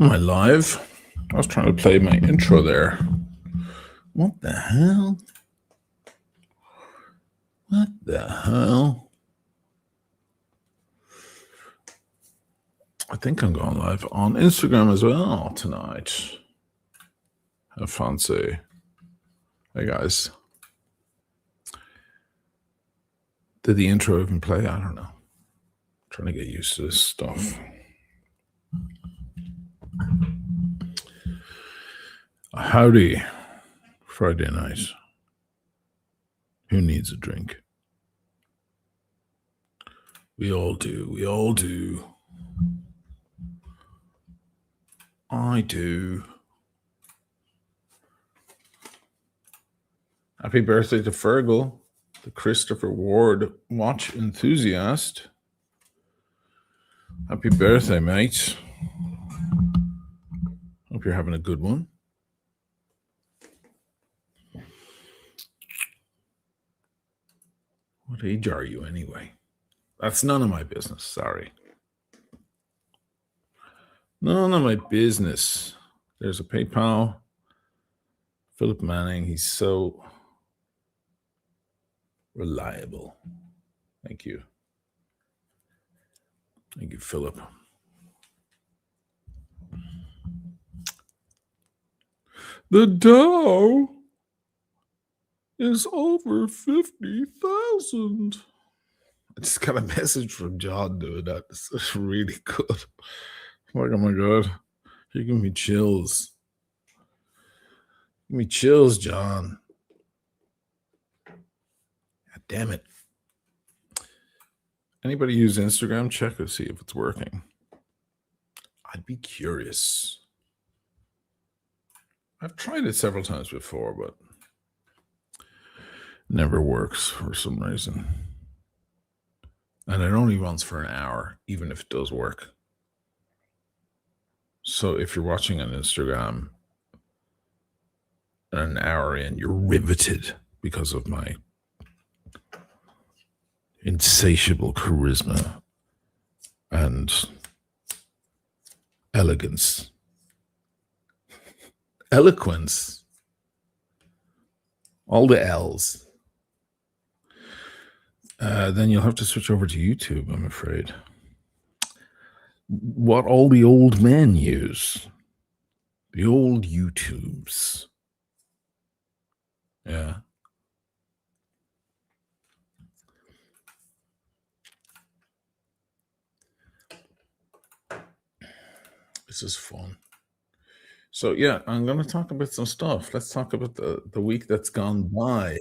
Am I live? I was trying to play my intro there. What the hell? What the hell? I think I'm going live on Instagram as well tonight. Have fancy. Hey guys. Did the intro even play? I don't know. I'm trying to get used to this stuff. Howdy. Friday night. Who needs a drink? We all do. We all do. I do. Happy birthday to Fergal, the Christopher Ward watch enthusiast. Happy birthday, mate. Hope you're having a good one. What age are you anyway? That's none of my business. Sorry. None of my business. There's a PayPal. Philip Manning. He's so reliable. Thank you. Thank you, Philip. The Dow is over 50,000. I just got a message from John doing that. It's really good. Like, oh my God. You're giving me chills. Give me chills, John. God damn it. Anybody use Instagram? Check to see if it's working. I'd be curious. I've tried it several times before, but never works for some reason. And it only runs for an hour, even if it does work. So if you're watching on Instagram an hour in, you're riveted because of my insatiable charisma and elegance. Eloquence. All the L's. Then you'll have to switch over to YouTube, I'm afraid. What all the old men use. The old YouTubes. Yeah. This is fun. So, yeah, I'm going to talk about some stuff. Let's talk about the week that's gone by.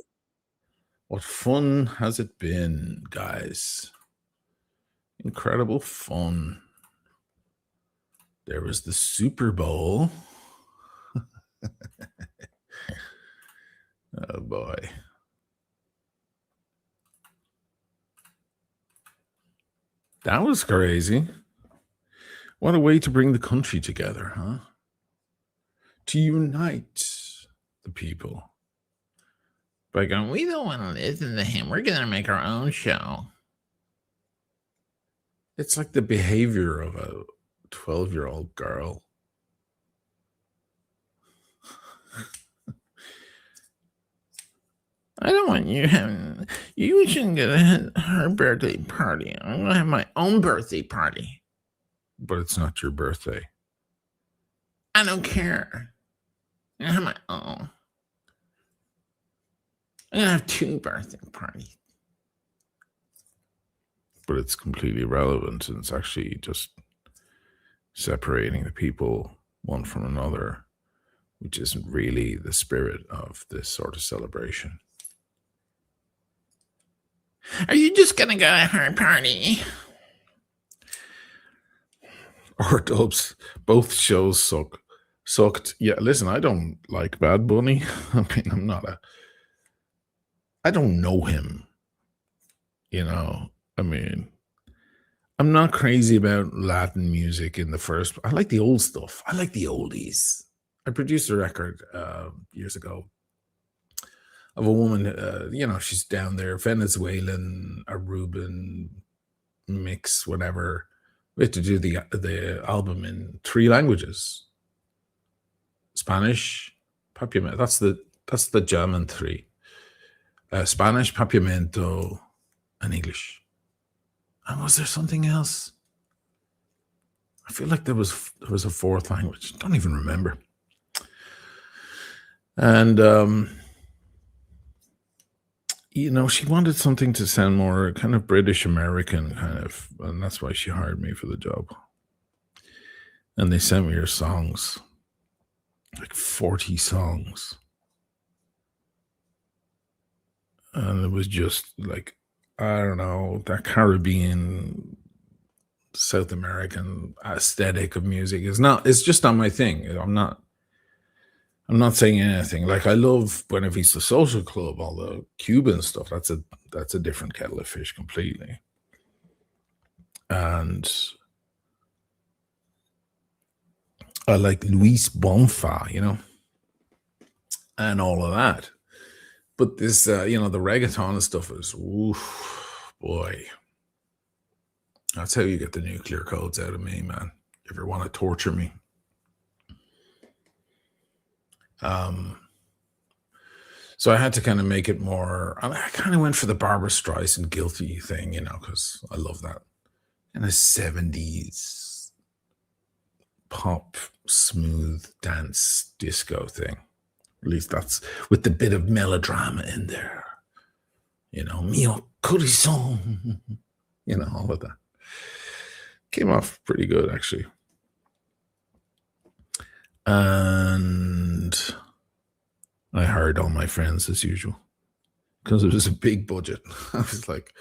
What fun has it been, guys? Incredible fun. There was the Super Bowl. Oh, boy. That was crazy. What a way to bring the country together, huh? To unite the people. By going, we don't want to listen to him. We're going to make our own show. It's like the behavior of a 12-year-old girl. I don't want you having... You shouldn't go to her birthday party. I'm going to have my own birthday party. But it's not your birthday. I don't care. I have my own. I'm going to have 2 birthday parties. But it's completely irrelevant, and it's actually just separating the people one from another, which isn't really the spirit of this sort of celebration. Are you just going to go to her party? Or Dubs, both shows sucked. Yeah, listen, I don't like Bad Bunny. I mean, I don't know him. You know, I mean, I'm not crazy about Latin music in the first. I like the old stuff. I like the oldies. I produced a record years ago of a woman, she's down there, Venezuelan, Aruban mix, whatever. We had to do the album in 3 languages: Spanish, Papiamento. That's the German 3. Spanish, Papiamento, and English. And was there something else? I feel like there was a 4th language. Don't even remember. And she wanted something to sound more kind of British American kind of, and that's why she hired me for the job. And they sent me her songs, like 40 songs. And it was just like, I don't know, that Caribbean, South American aesthetic of music it's just not my thing. I'm not saying anything. Like, I love Buena Vista Social Club, all the Cuban stuff. That's a different kettle of fish completely. And I like Luis Bonfa, and all of that. But this, the reggaeton stuff is, oof, boy. That's how you get the nuclear codes out of me, man. If you want to torture me. So I had to kind of make it more. I kind of went for the Barbra Streisand Guilty thing, because I love that. In a 70s pop, smooth dance disco thing. At least that's with the bit of melodrama in there. Mio corazón. All of that. Came off pretty good, actually. And I hired all my friends as usual because it was a big budget. I was like,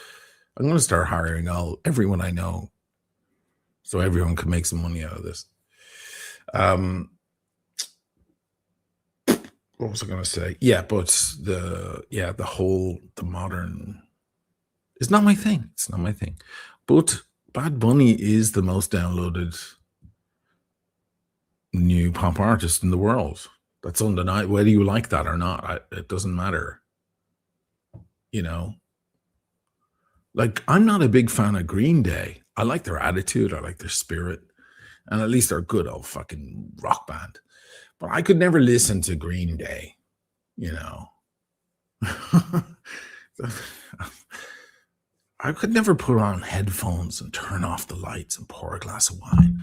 I'm going to start hiring everyone I know so everyone can make some money out of this. What was I going to say? Yeah, but the modern is not my thing. It's not my thing. But Bad Bunny is the most downloaded new pop artist in the world. That's undeniable. Whether you like that or not, it doesn't matter. Like, I'm not a big fan of Green Day. I like their attitude. I like their spirit. And at least they're a good old fucking rock band. But I could never listen to Green Day, I could never put on headphones and turn off the lights and pour a glass of wine.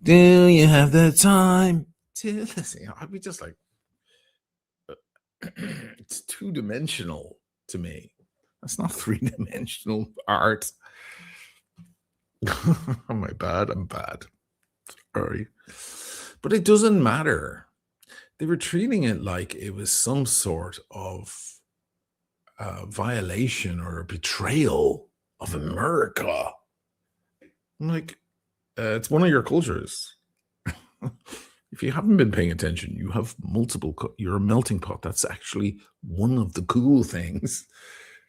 Do you have the time to listen? I'd be just like, it's 2-dimensional to me. That's not 3-dimensional art. Am I bad? I'm bad. Sorry. But it doesn't matter. They were treating it like it was some sort of violation or a betrayal of America. I'm like, it's one of your cultures. If you haven't been paying attention, you have multiple. You're a melting pot. That's actually one of the cool things.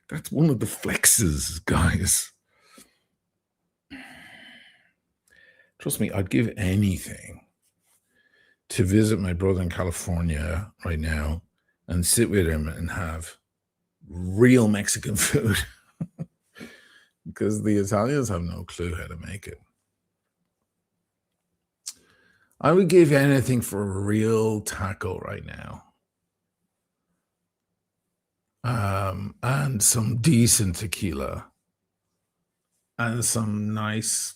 That's one of the flexes, guys. Trust me, I'd give anything to visit my brother in California right now and sit with him and have real Mexican food. Because the Italians have no clue how to make it. I would give anything for a real taco right now. And some decent tequila. And some nice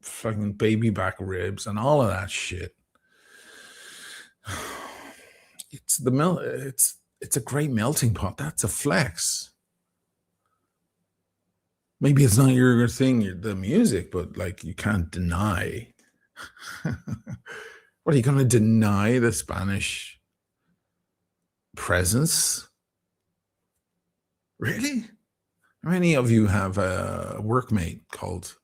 fucking baby back ribs and all of that shit. It's a great melting pot. That's a flex. Maybe it's not your thing, the music, but like, you can't deny. What, are you going to deny the Spanish presence? Really? How many of you have a workmate called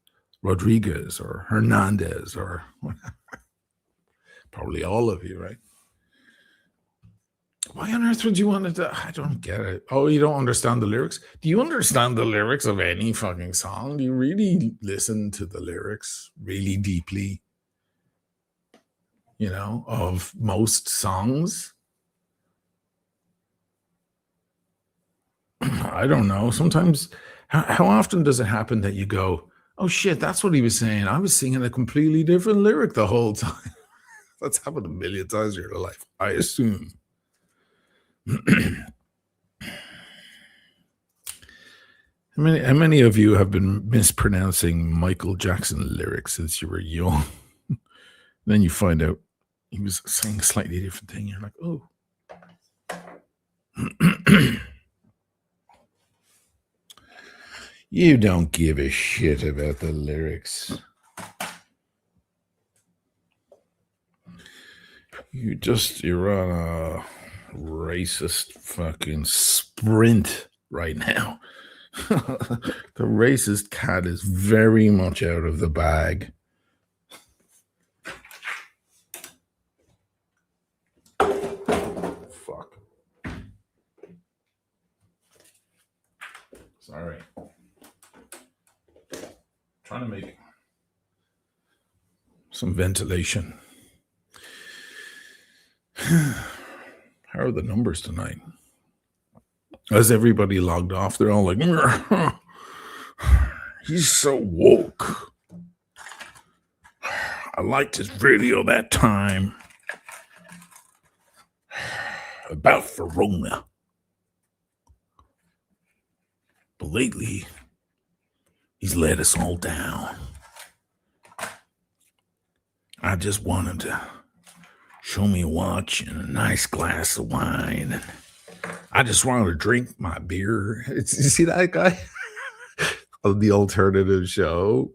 Rodriguez or Hernandez or whatever? Probably all of you, right? Why on earth would you want to? I don't get it. Oh, you don't understand the lyrics? Do you understand the lyrics of any fucking song? Do you really listen to the lyrics really deeply? Of most songs? I don't know. Sometimes, how often does it happen that you go, Oh shit, that's what he was saying. I was singing a completely different lyric the whole time. That's happened a million times in your life, I assume. How many of you have been mispronouncing Michael Jackson lyrics since you were young? Then you find out he was saying a slightly different thing. You're like, oh. You don't give a shit about the lyrics. You're on a racist fucking sprint right now. The racist cat is very much out of the bag. Fuck. Sorry. Trying to make some ventilation. How are the numbers tonight? As everybody logged off, they're all like, he's so woke. I liked his video that time about Verona. But lately, he's let us all down. I just want him to show me a watch and a nice glass of wine. I just want to drink my beer. You see that guy on the alternative show?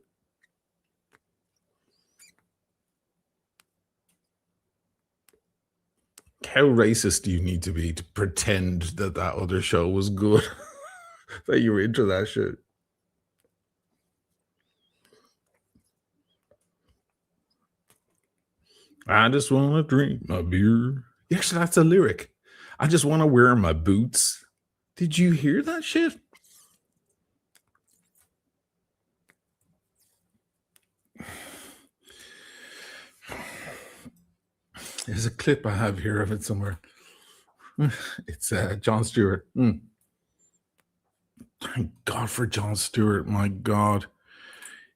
How racist do you need to be to pretend that that other show was good? That you were into that shit? I just want to drink my beer. Actually, that's a lyric. I just want to wear my boots. Did you hear that shit? There's a clip I have here of it somewhere. It's Jon Stewart. Thank God for Jon Stewart. My God.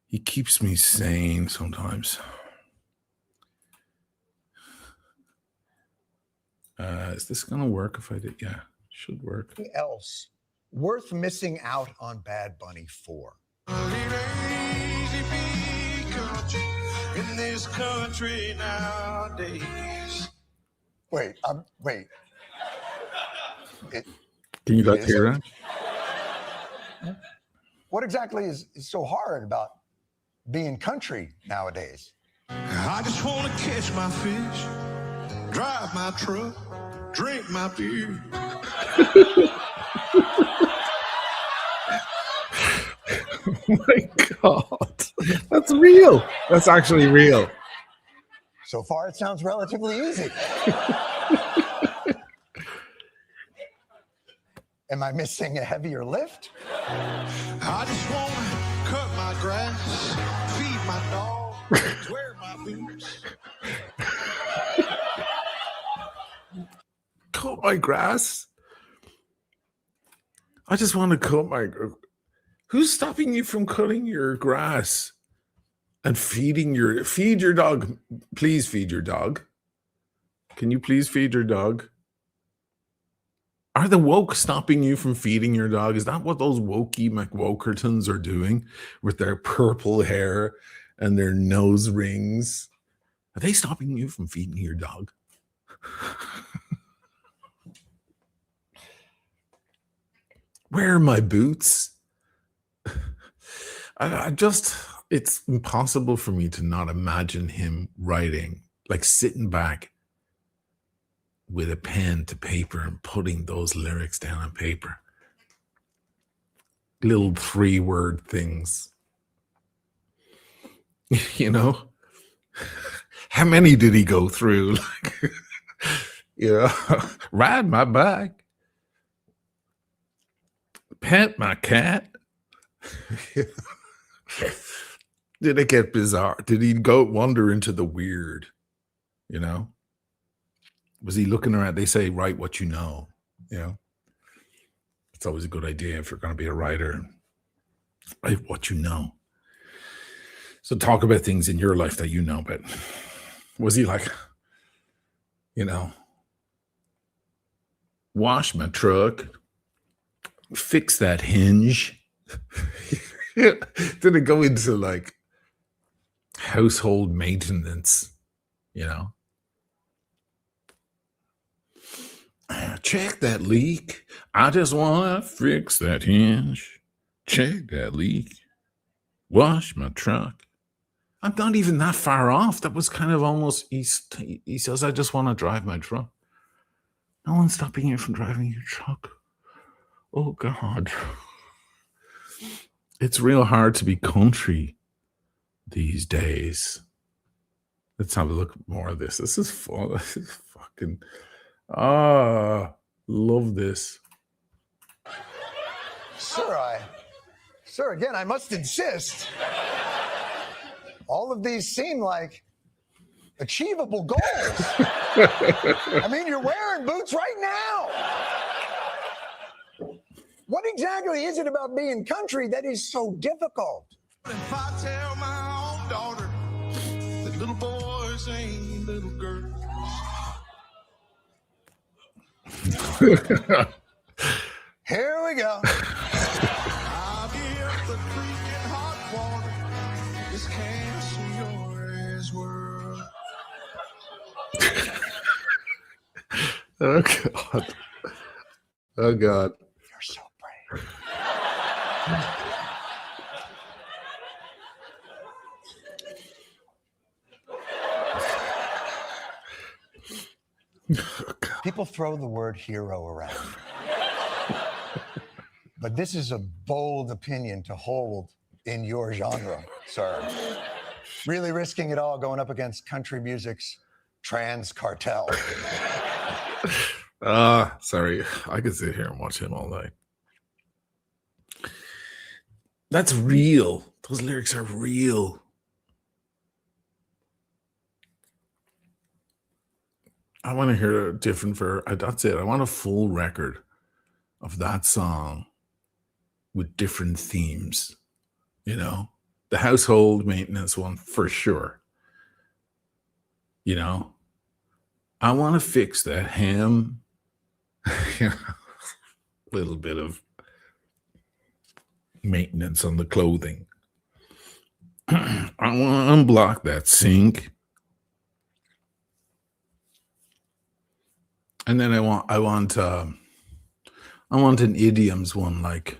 He keeps me sane sometimes. Is this going to work if I did? Yeah, should work. Else worth missing out on Bad Bunny for? In this country nowadays. Wait. Can you guys hear that? What exactly is so hard about being country nowadays? I just want to catch my fish, drive my truck, drink my beer. Oh my God. That's real. That's actually real. So far, it sounds relatively easy. Am I missing a heavier lift? I just want to cut my grass, feed my dog, wear my boots. Cut my grass? I just want to cut my... Who's stopping you from cutting your grass and feed your dog? Please feed your dog. Can you please feed your dog? Are the woke stopping you from feeding your dog? Is that what those wokey McWokertons are doing with their purple hair and their nose rings? Are they stopping you from feeding your dog? Where are my boots? It's impossible for me to not imagine him writing, like sitting back with a pen to paper and putting those lyrics down on paper. Little 3-word things. You know? How many did he go through? Ride my bike. Pet my cat. Did it get bizarre? Did he wander into the weird? Was he looking around? They say, write what you know. It's always a good idea if you're going to be a writer. Write what you know. So talk about things in your life that you know about. Was he like, you know, wash my truck, fix that hinge? Did it go into like household maintenance, you know? Check that leak. I just want to fix that hinge. Check that leak. Wash my truck. I'm not even that far off. That was kind of almost, he says, I just want to drive my truck. No one's stopping you from driving your truck. Oh, God. It's real hard to be country these days. Let's have a look at more of this. This is fun. This is fucking... love this. Sir, again, I must insist. All of these seem like achievable goals. I mean, you're wearing boots right now. What exactly is it about being country that is so difficult? If I tell my own daughter that little boys ain't little girls. Here we go. I'll give the freaking hot water. This can't see your ass world. Oh, God. Oh, God. You're so brave. People throw the word hero around. But this is a bold opinion to hold in your genre, sir. Really risking it all going up against country music's trans cartel. Sorry. I could sit here and watch him all night. That's real. Those lyrics are real. I want to hear a different that's it. I want a full record of that song with different themes, you know? The household maintenance one for sure. You know? I want to fix that ham. Little bit of maintenance on the clothing. I want to unblock that sink. And then I want an idioms one, like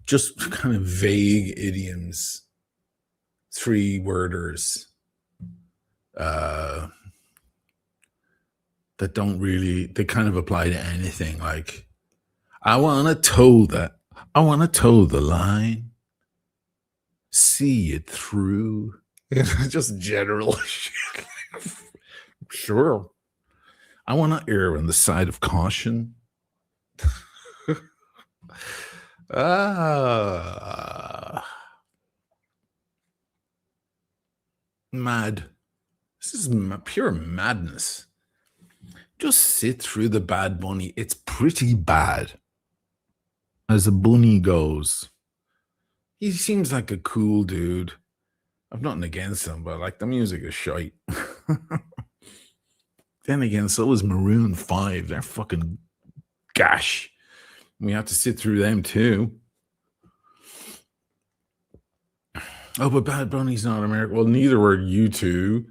just kind of vague idioms, 3-worders that don't really, they kind of apply to anything. Like, I want to toe the line, see it through. Just general shit. Sure. I want to err on the side of caution. Mad. This is pure madness. Just sit through the Bad Bunny. It's pretty bad. As a bunny goes. He seems like a cool dude. I've nothing against him, but like the music is shite. Then again, so is Maroon 5. They're fucking gash. We have to sit through them too. Oh, but Bad Bunny's not American. Well, neither were U2,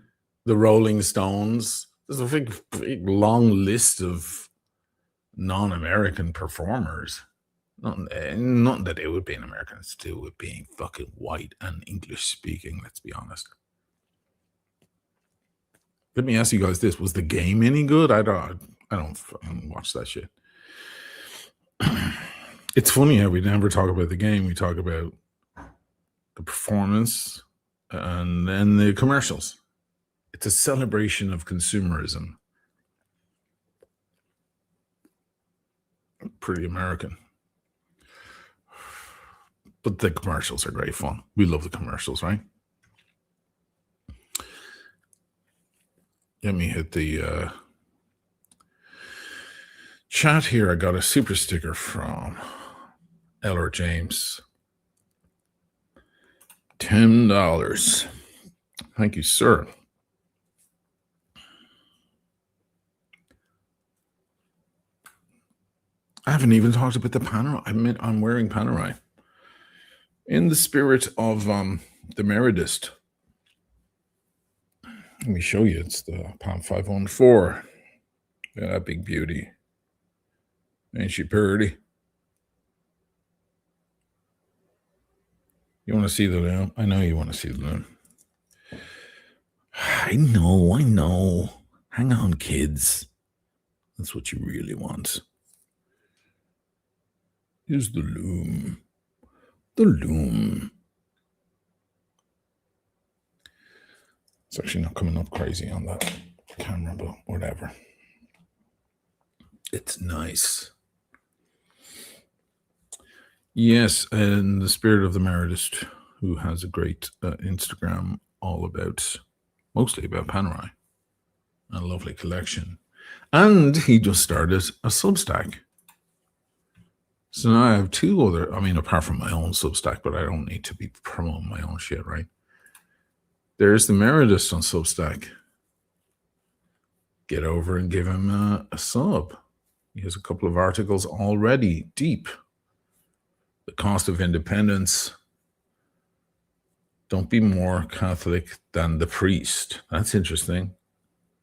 the Rolling Stones. There's a big long list of non-American performers. Not that it would be an American, it's to do with being fucking white and English speaking, let's be honest. Let me ask you guys this. Was The Game any good? I don't fucking watch that shit. It's funny how we never talk about The Game. We talk about the performance and then the commercials. It's a celebration of consumerism. Pretty American. But the commercials are great fun. We love the commercials, right? Let me hit the chat here. I got a super sticker from Eller James. $10. Thank you, sir. I haven't even talked about the Panerai. I'm wearing Panerai. In the spirit of the Meredith. Let me show you. It's the Palm 514. Look at that big beauty. Ain't she pretty? You want to see the loom? I know you want to see the loom. I know. Hang on, kids. That's what you really want. Here's the loom. The loom. It's actually not coming up crazy on that camera, but whatever. It's nice. Yes, in the spirit of the Meredith, who has a great Instagram mostly about Panerai. A lovely collection. And he just started a Substack. So now I have two other, apart from my own Substack, but I don't need to be promoting my own shit, right? There's the Meredith on Substack. Get over and give him a sub. He has a couple of articles already deep. The cost of independence. Don't be more Catholic than the priest. That's interesting.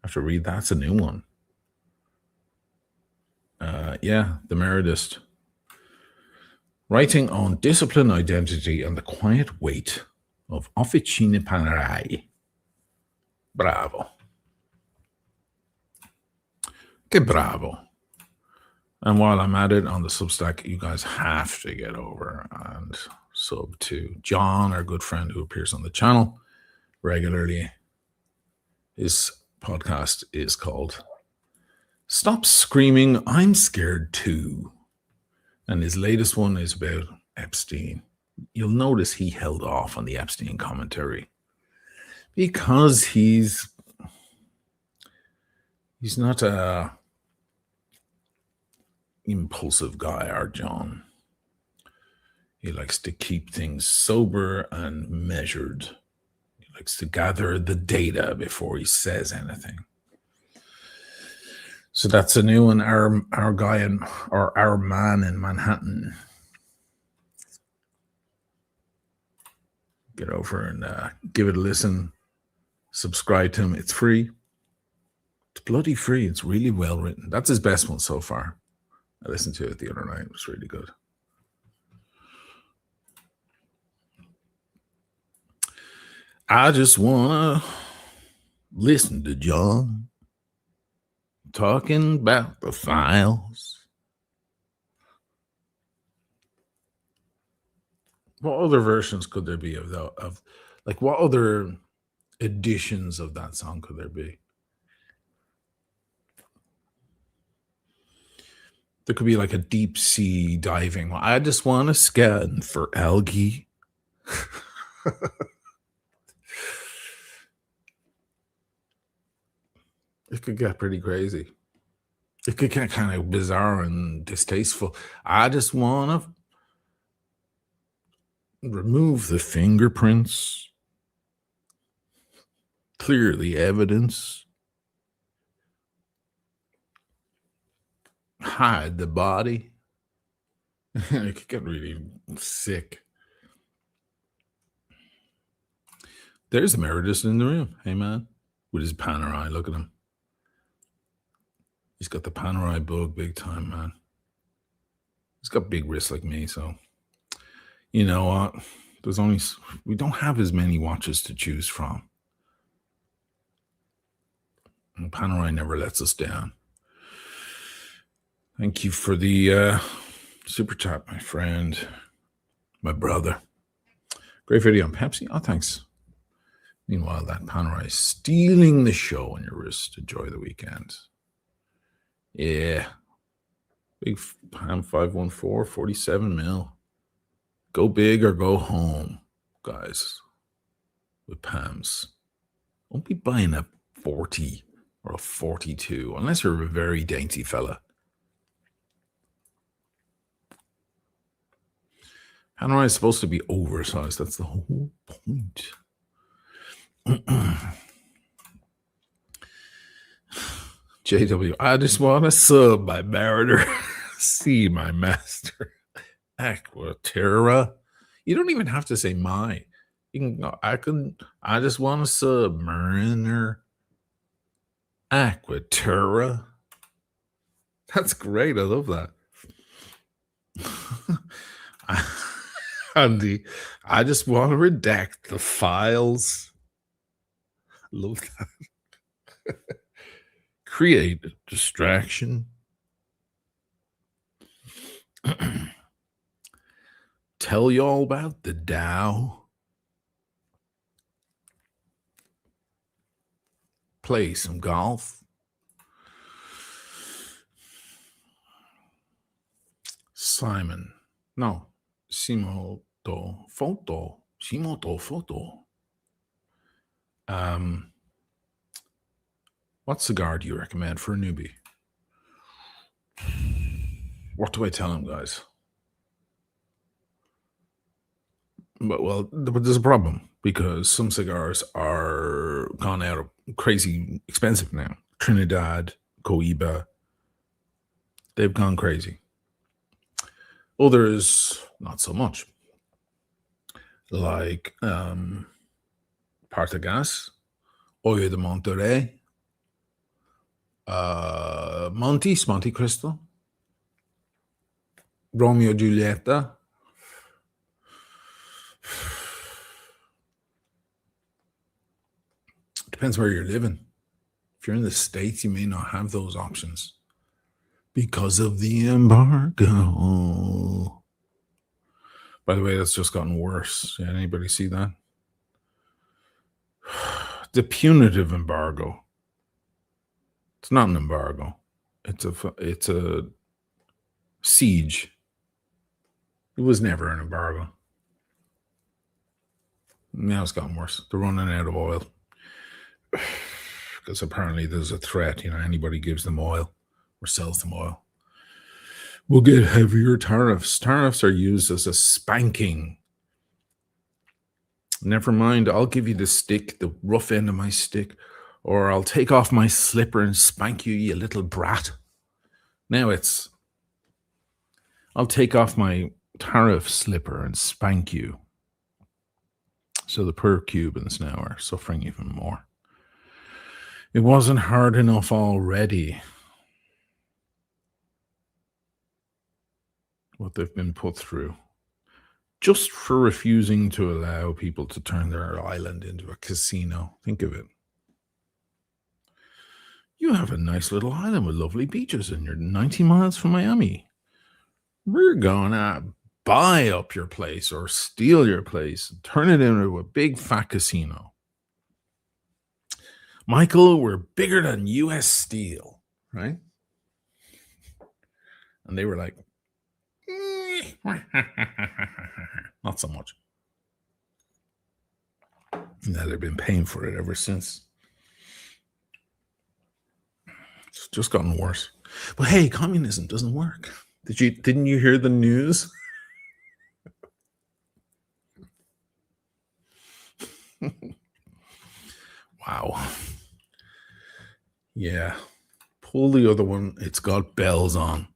I have to read that. That's a new one. The Meredith. Writing on discipline, identity, and the quiet weight of Officina Panerai. Bravo. Que bravo. And while I'm at it on the Substack, you guys have to get over and sub to John, our good friend who appears on the channel regularly. His podcast is called Stop Screaming, I'm Scared Too. And his latest one is about Epstein. You'll notice he held off on the Epstein commentary because he's not a impulsive guy, our John. He likes to keep things sober and measured. He likes to gather the data before he says anything. So that's a new one. Our guy or our man in Manhattan. Get over and give it a listen. Subscribe to him. It's free. It's bloody free. It's really well written. That's his best one so far. I listened to it the other night. It was really good. I just want to listen to John talking about the files. What other versions could there be of what other editions of that song could there be? There could be like a deep sea diving. I just want to scan for algae. It could get pretty crazy. It could get kind of bizarre and distasteful. I just want to remove the fingerprints, clear the evidence, hide the body. It could get really sick. There's Meredith in the room. Hey, man. With his Panerai. Look at him. He's got the Panerai bug big time, man. He's got big wrists like me, so you know what? We don't have as many watches to choose from. And Panerai never lets us down. Thank you for the super chat, my friend, my brother. Great video on Pepsi. Oh, thanks. Meanwhile, that Panerai is stealing the show on your wrist. Enjoy the weekend. Yeah. Big Palm 514, 47 mil. Go big or go home, guys. With Palms. Don't be buying a 40 or a 42 unless you're a very dainty fella. How am I supposed to be oversized? That's the whole point. JW, I just want to sub my mariner. See my master. Aqua Terra. You don't even have to say my. You can go, I just want to sub mariner. Aqua Terra. That's great. I love that. Andy, I just want to redact the files. Love that. Create a distraction. Tell y'all about the Dow. Play some golf. Simon. No. Simoto photo. What cigar do you recommend for a newbie? What do I tell him, guys? But there's a problem because some cigars are gone out of crazy expensive now. Trinidad, Cohiba, they've gone crazy. Others, not so much. Like Partagas, Oyo de Monterrey, Monte Cristo, Romeo Giulietta. Depends where you're living. If you're in the States, you may not have those options because of the embargo. By the way, that's just gotten worse. Yeah, anybody see that? The punitive embargo. It's not an embargo. It's a siege. It was never an embargo. Now it's gotten worse. They're running out of oil. Because apparently there's a threat. Anybody gives them oil or sells them oil will get heavier tariffs. Tariffs are used as a spanking. Never mind, I'll give you the stick, the rough end of my stick, or I'll take off my slipper and spank you, you little brat. Now it's, I'll take off my tariff slipper and spank you. So the poor Cubans now are suffering even more. It wasn't hard enough already. What they've been put through. Just for refusing to allow people to turn their island into a casino. Think of it. You have a nice little island with lovely beaches and you're 90 miles from Miami. We're going to buy up your place or steal your place and turn it into a big fat casino. Michael, we're bigger than U.S. Steel, right? And they were like, not so much. Now they've been paying for it ever since. It's just gotten worse. But hey, communism doesn't work. Didn't you hear the news? Wow. Yeah. Pull the other one. It's got bells on.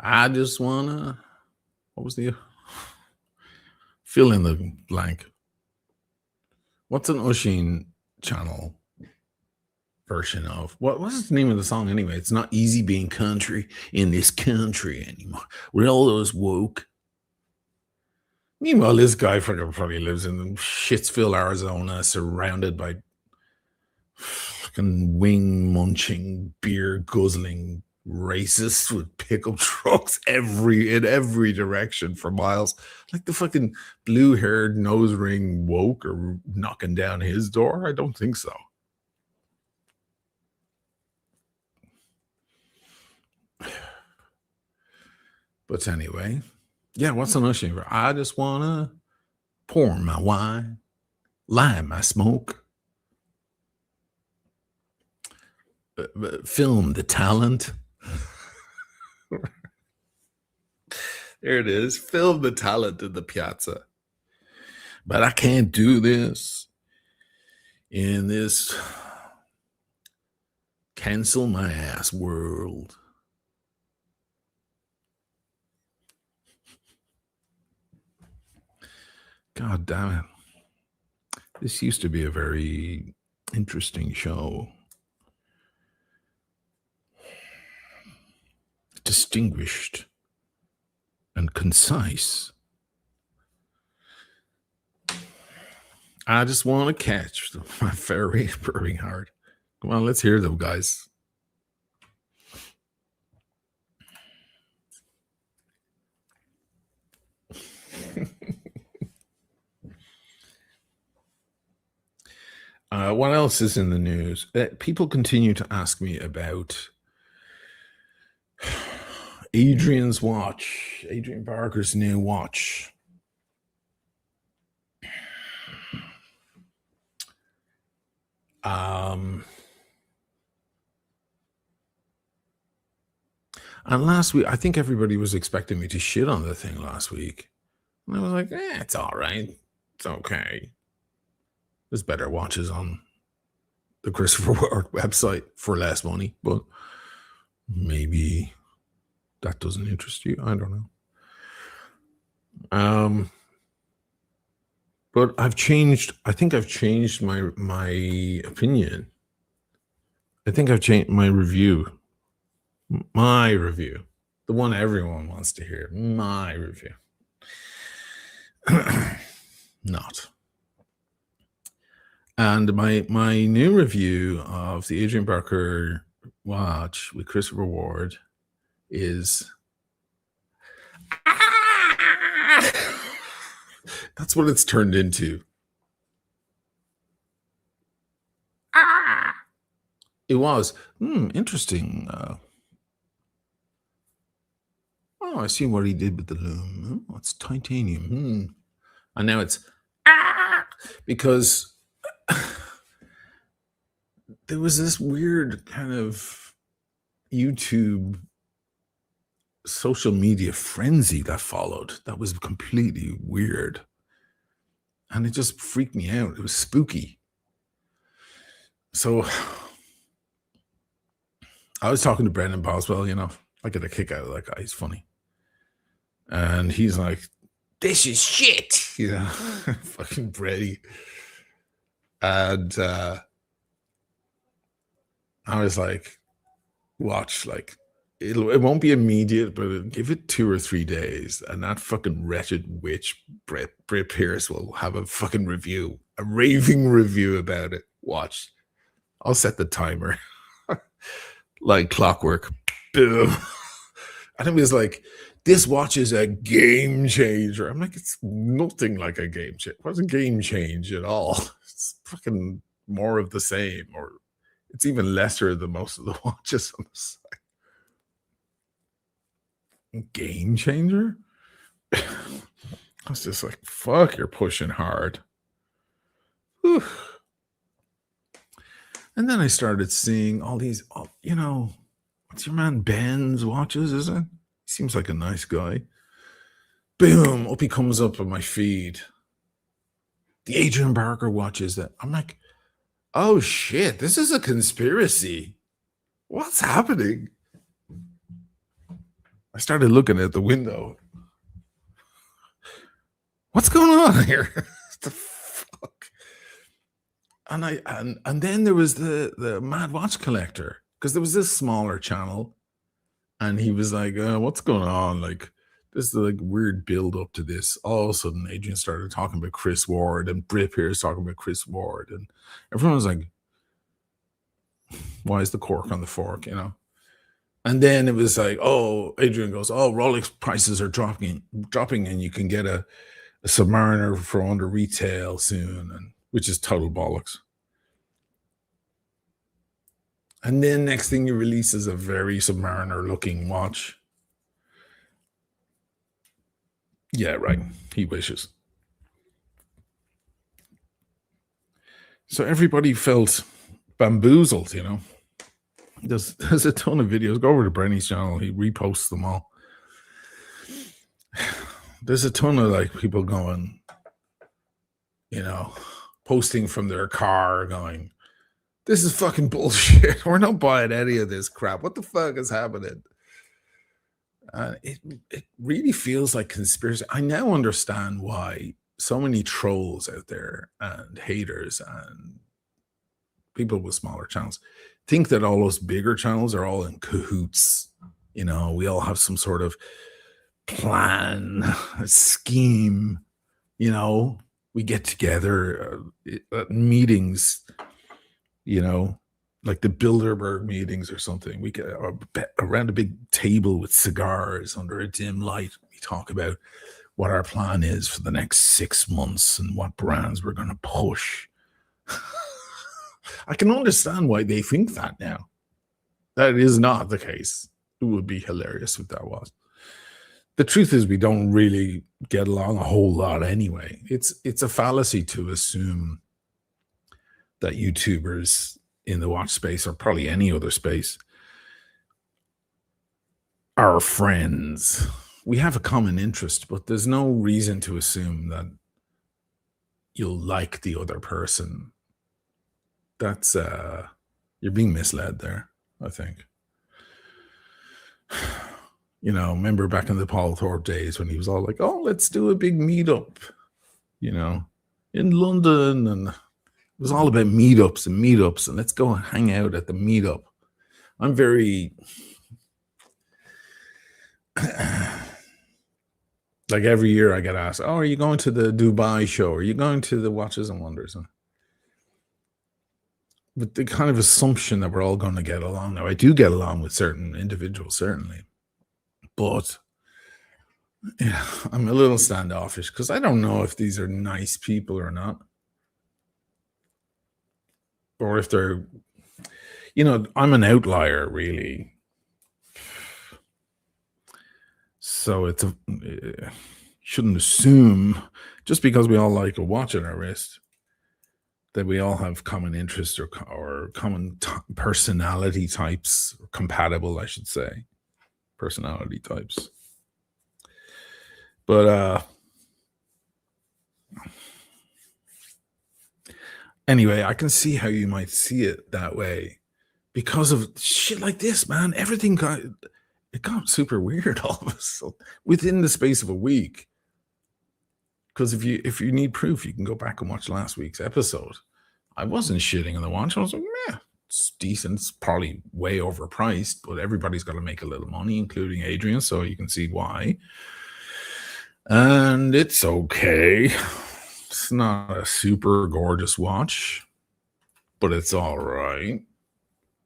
I just wanna, what was the, fill in the blank. What's an Oshin channel version of, what's the name of the song anyway? It's not easy being country in this country anymore. With all those woke. Meanwhile, this guy probably lives in Shitsville, Arizona, surrounded by fucking wing munching, beer guzzling racists with pickup trucks in every direction for miles. Like the fucking blue-haired nose ring woke are knocking down his door. I don't think so. But anyway, yeah, what's an issue? I just wanna pour my wine, light my smoke, film the talent. There it is. Film the talent in the piazza. But I can't do this in this cancel my ass world. God damn it. This used to be a very interesting show. Distinguished and concise. I just want to catch my fairy purring heart. Come on, let's hear them, guys. What else is in the news? People continue to ask me about Adrian's watch, Adrian Barker's new watch. And last week, I think everybody was expecting me to shit on the thing last week. And I was like, it's all right. It's okay. There's better watches on the Christopher Ward website for less money, but maybe that doesn't interest you. I don't know. But I think I've changed my opinion. I think I've changed my review. My review. The one everyone wants to hear. My review. Not. And my new review of the Adrian Barker watch with Christopher Ward is that's what it's turned into. It was interesting. I see what he did with the loom. Oh, it's titanium. And now it's because there was this weird kind of YouTube social media frenzy that followed. That was completely weird. And it just freaked me out. It was spooky. So I was talking to Brendan Boswell, I get a kick out of that guy. He's funny. And he's like, this is shit, fucking Brady. And I was like, watch, it won't be immediate, but give it 2 or 3 days, and that fucking wretched witch, Brit Pierce, will have a fucking review, a raving review about it. Watch. I'll set the timer. Like clockwork. Boom. And it was like, this watch is a game changer. I'm like, it's nothing like a game changer. It wasn't a game change at all. It's fucking more of the same, or it's even lesser than most of the watches on the site. Game changer? I was just like, fuck, you're pushing hard. Whew. And then I started seeing all these, what's your man Ben's watches, is it? Seems like a nice guy. Boom, up he comes up on my feed. The Adrian Barker watches that. I'm like, oh shit, this is a conspiracy. What's happening? I started looking at the window. What's going on here? What the fuck? And then there was the Mad Watch Collector, because there was this smaller channel, and he was like, what's going on? Like, this is like weird build up to this. All of a sudden, Adrian started talking about Chris Ward, and Brit Pierce talking about Chris Ward, and everyone was like, why is the cork on the fork, And then it was like, Adrian goes, Rolex prices are dropping, and you can get a Submariner for under retail soon, and which is total bollocks. And then next thing he releases a very Submariner looking watch. Yeah, right. He wishes. So everybody felt bamboozled, you know. There's a ton of videos. Go over to Brenny's channel. He reposts them all. There's a ton of like people going, you know, posting from their car going, this is fucking bullshit. We're not buying any of this crap. What the fuck is happening? It really feels like conspiracy. I now understand why so many trolls out there and haters and people with smaller channels think that all those bigger channels are all in cahoots. You know, we all have some sort of plan, a scheme. You know, we get together at meetings, you know, like the Bilderberg meetings or something. We get around a big table with cigars under a dim light. We talk about what our plan is for the next 6 months and what brands we're going to push. I can understand why they think that now. That is not the case. It would be hilarious if that was. The truth is we don't really get along a whole lot anyway. It's a fallacy to assume that YouTubers in the watch space or probably any other space are friends. We have a common interest, but there's no reason to assume that you'll like the other person. That's you're being misled there, I think. You know, remember back in the Paul Thorpe days when he was all like, oh, let's do a big meetup, you know, in London. And it was all about meetups, and let's go and hang out at the meetup. I'm very, like every year I get asked, oh, are you going to the Dubai show? Are you going to the Watches and Wonders? With the kind of assumption that we're all going to get along. Now, I do get along with certain individuals, certainly. But yeah, I'm a little standoffish because I don't know if these are nice people or not. Or if they're, you know, I'm an outlier, really. So it's shouldn't assume just because we all like a watch on our wrist that we all have common interests or common personality types, or compatible, I should say, personality types. But anyway, I can see how you might see it that way because of shit like this, man. Everything got super weird all of a sudden within the space of a week. Because if you need proof, you can go back and watch last week's episode. I wasn't shitting on the watch. I was like, yeah, it's decent. It's probably way overpriced, but everybody's got to make a little money, including Adrian, so you can see why. And it's okay. It's not a super gorgeous watch, but it's all right.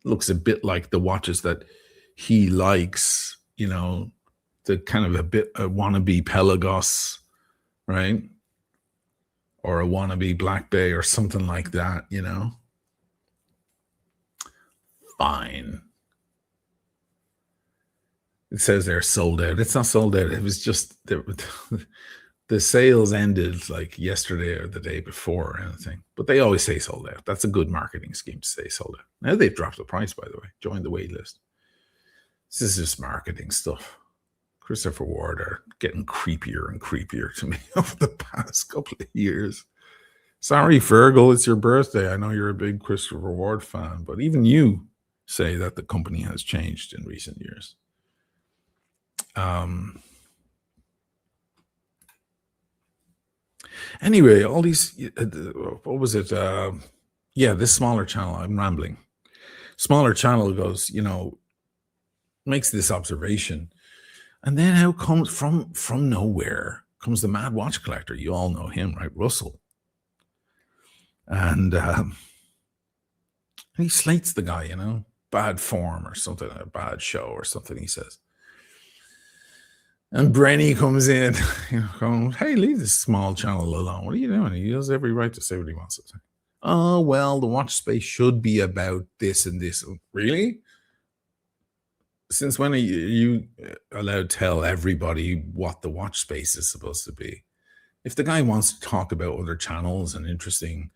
Looks a bit like the watches that he likes, you know, the kind of a wannabe Pelagos, right? Or a wannabe Black Bay or something like that, you know? Fine. It says they're sold out. It's not sold out. It was just the sales ended like yesterday or the day before or anything. But they always say sold out. That's a good marketing scheme to say sold out. Now they've dropped the price, by the way. Join the wait list. This is just marketing stuff. Christopher Ward are getting creepier and creepier to me over the past couple of years. Sorry, Fergal, it's your birthday. I know you're a big Christopher Ward fan, but even you say that the company has changed in recent years. Anyway, all these, what was it? Yeah, this smaller channel, I'm rambling. Smaller channel goes, you know, makes this observation. And then out comes from nowhere comes the mad watch collector. You all know him, right? Russell. And he slates the guy, you know, bad form or something, a bad show or something, he says. And Brenny comes in, you know, going, hey, leave this small channel alone. What are you doing? He has every right to say what he wants to say. Oh, well, the watch space should be about this and this. Really? Since when are you allowed to tell everybody what the watch space is supposed to be? If the guy wants to talk about other channels and interesting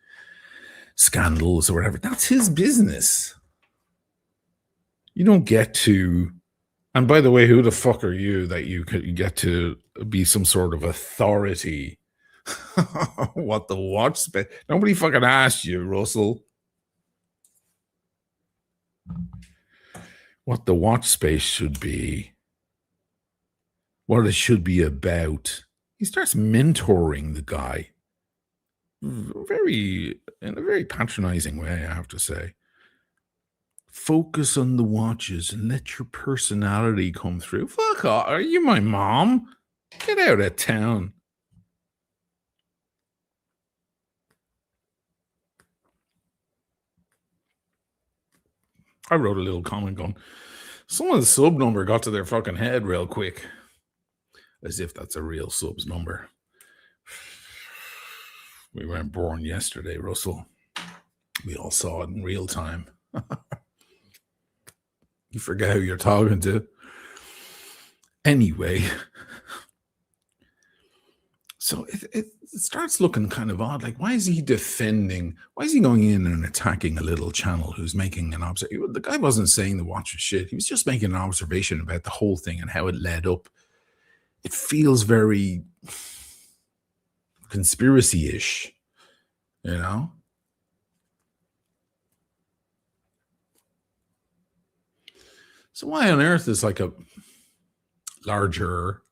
scandals or whatever. That's his business. You don't get to. And by the way, who the fuck are you that you could get to be some sort of authority? What the watch space? Nobody fucking asked you, Russell. What the watch space should be. What it should be about. He starts mentoring the guy. In a very patronizing way, I have to say. Focus on the watches and let your personality come through. Fuck off. Are you my mom? Get out of town. I wrote a little comment going, someone's sub number got to their fucking head real quick. As if that's a real subs number. We weren't born yesterday, Russell. We all saw it in real time. You forget who you're talking to. Anyway, so it starts looking kind of odd. Like, why is he going in and attacking a little channel who's making an observation? The guy wasn't saying the watch was shit. He was just making an observation about the whole thing and how it led up. It feels very conspiracy-ish, you know? So why on earth is like a larger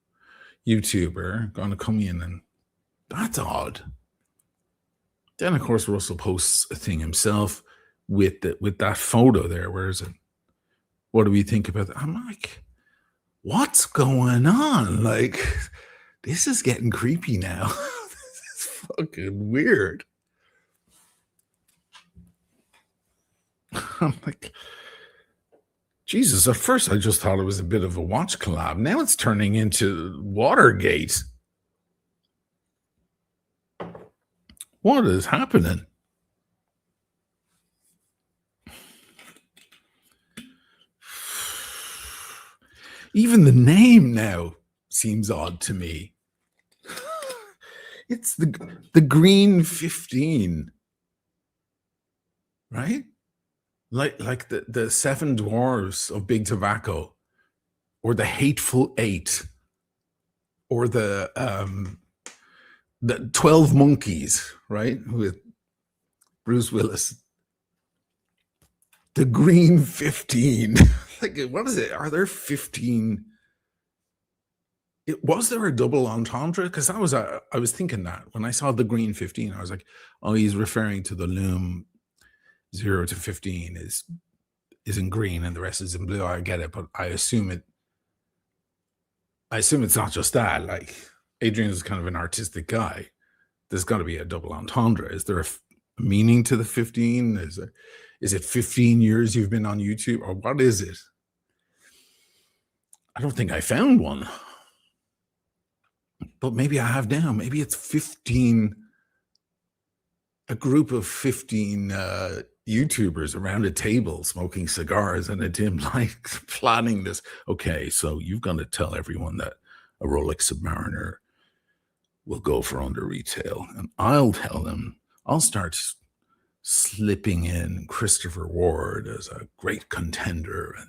YouTuber going to come in and that's odd. Then of course Russell posts a thing himself with that photo there. Where is it? What do we think about that? I'm like, what's going on? Like, this is getting creepy now. This is fucking weird. I'm like, Jesus, at first I just thought it was a bit of a watch collab. Now it's turning into Watergate. What is happening? Even the name now seems odd to me. It's the Green 15, right? Like the Seven Dwarves of Big Tobacco, or the Hateful Eight, or the 12 Monkeys, right? With Bruce Willis. The Green 15. Like, what is it? Are there 15? Was there a double entendre? Because I was thinking that when I saw the Green 15, I was like, oh, he's referring to the Lume 0 to 15 is in green and the rest is in blue. I get it, but I assume it's not just that. Like, Adrian is kind of an artistic guy. There's got to be a double entendre. Is there a meaning to the 15? Is it 15 years you've been on YouTube, or what is it? I don't think I found one, but maybe I have now. Maybe it's 15, a group of 15 YouTubers around a table smoking cigars in a dim light, planning this. Okay, so you've got to tell everyone that a Rolex Submariner will go for under retail, and I'll tell them. I'll start slipping in Christopher Ward as a great contender, and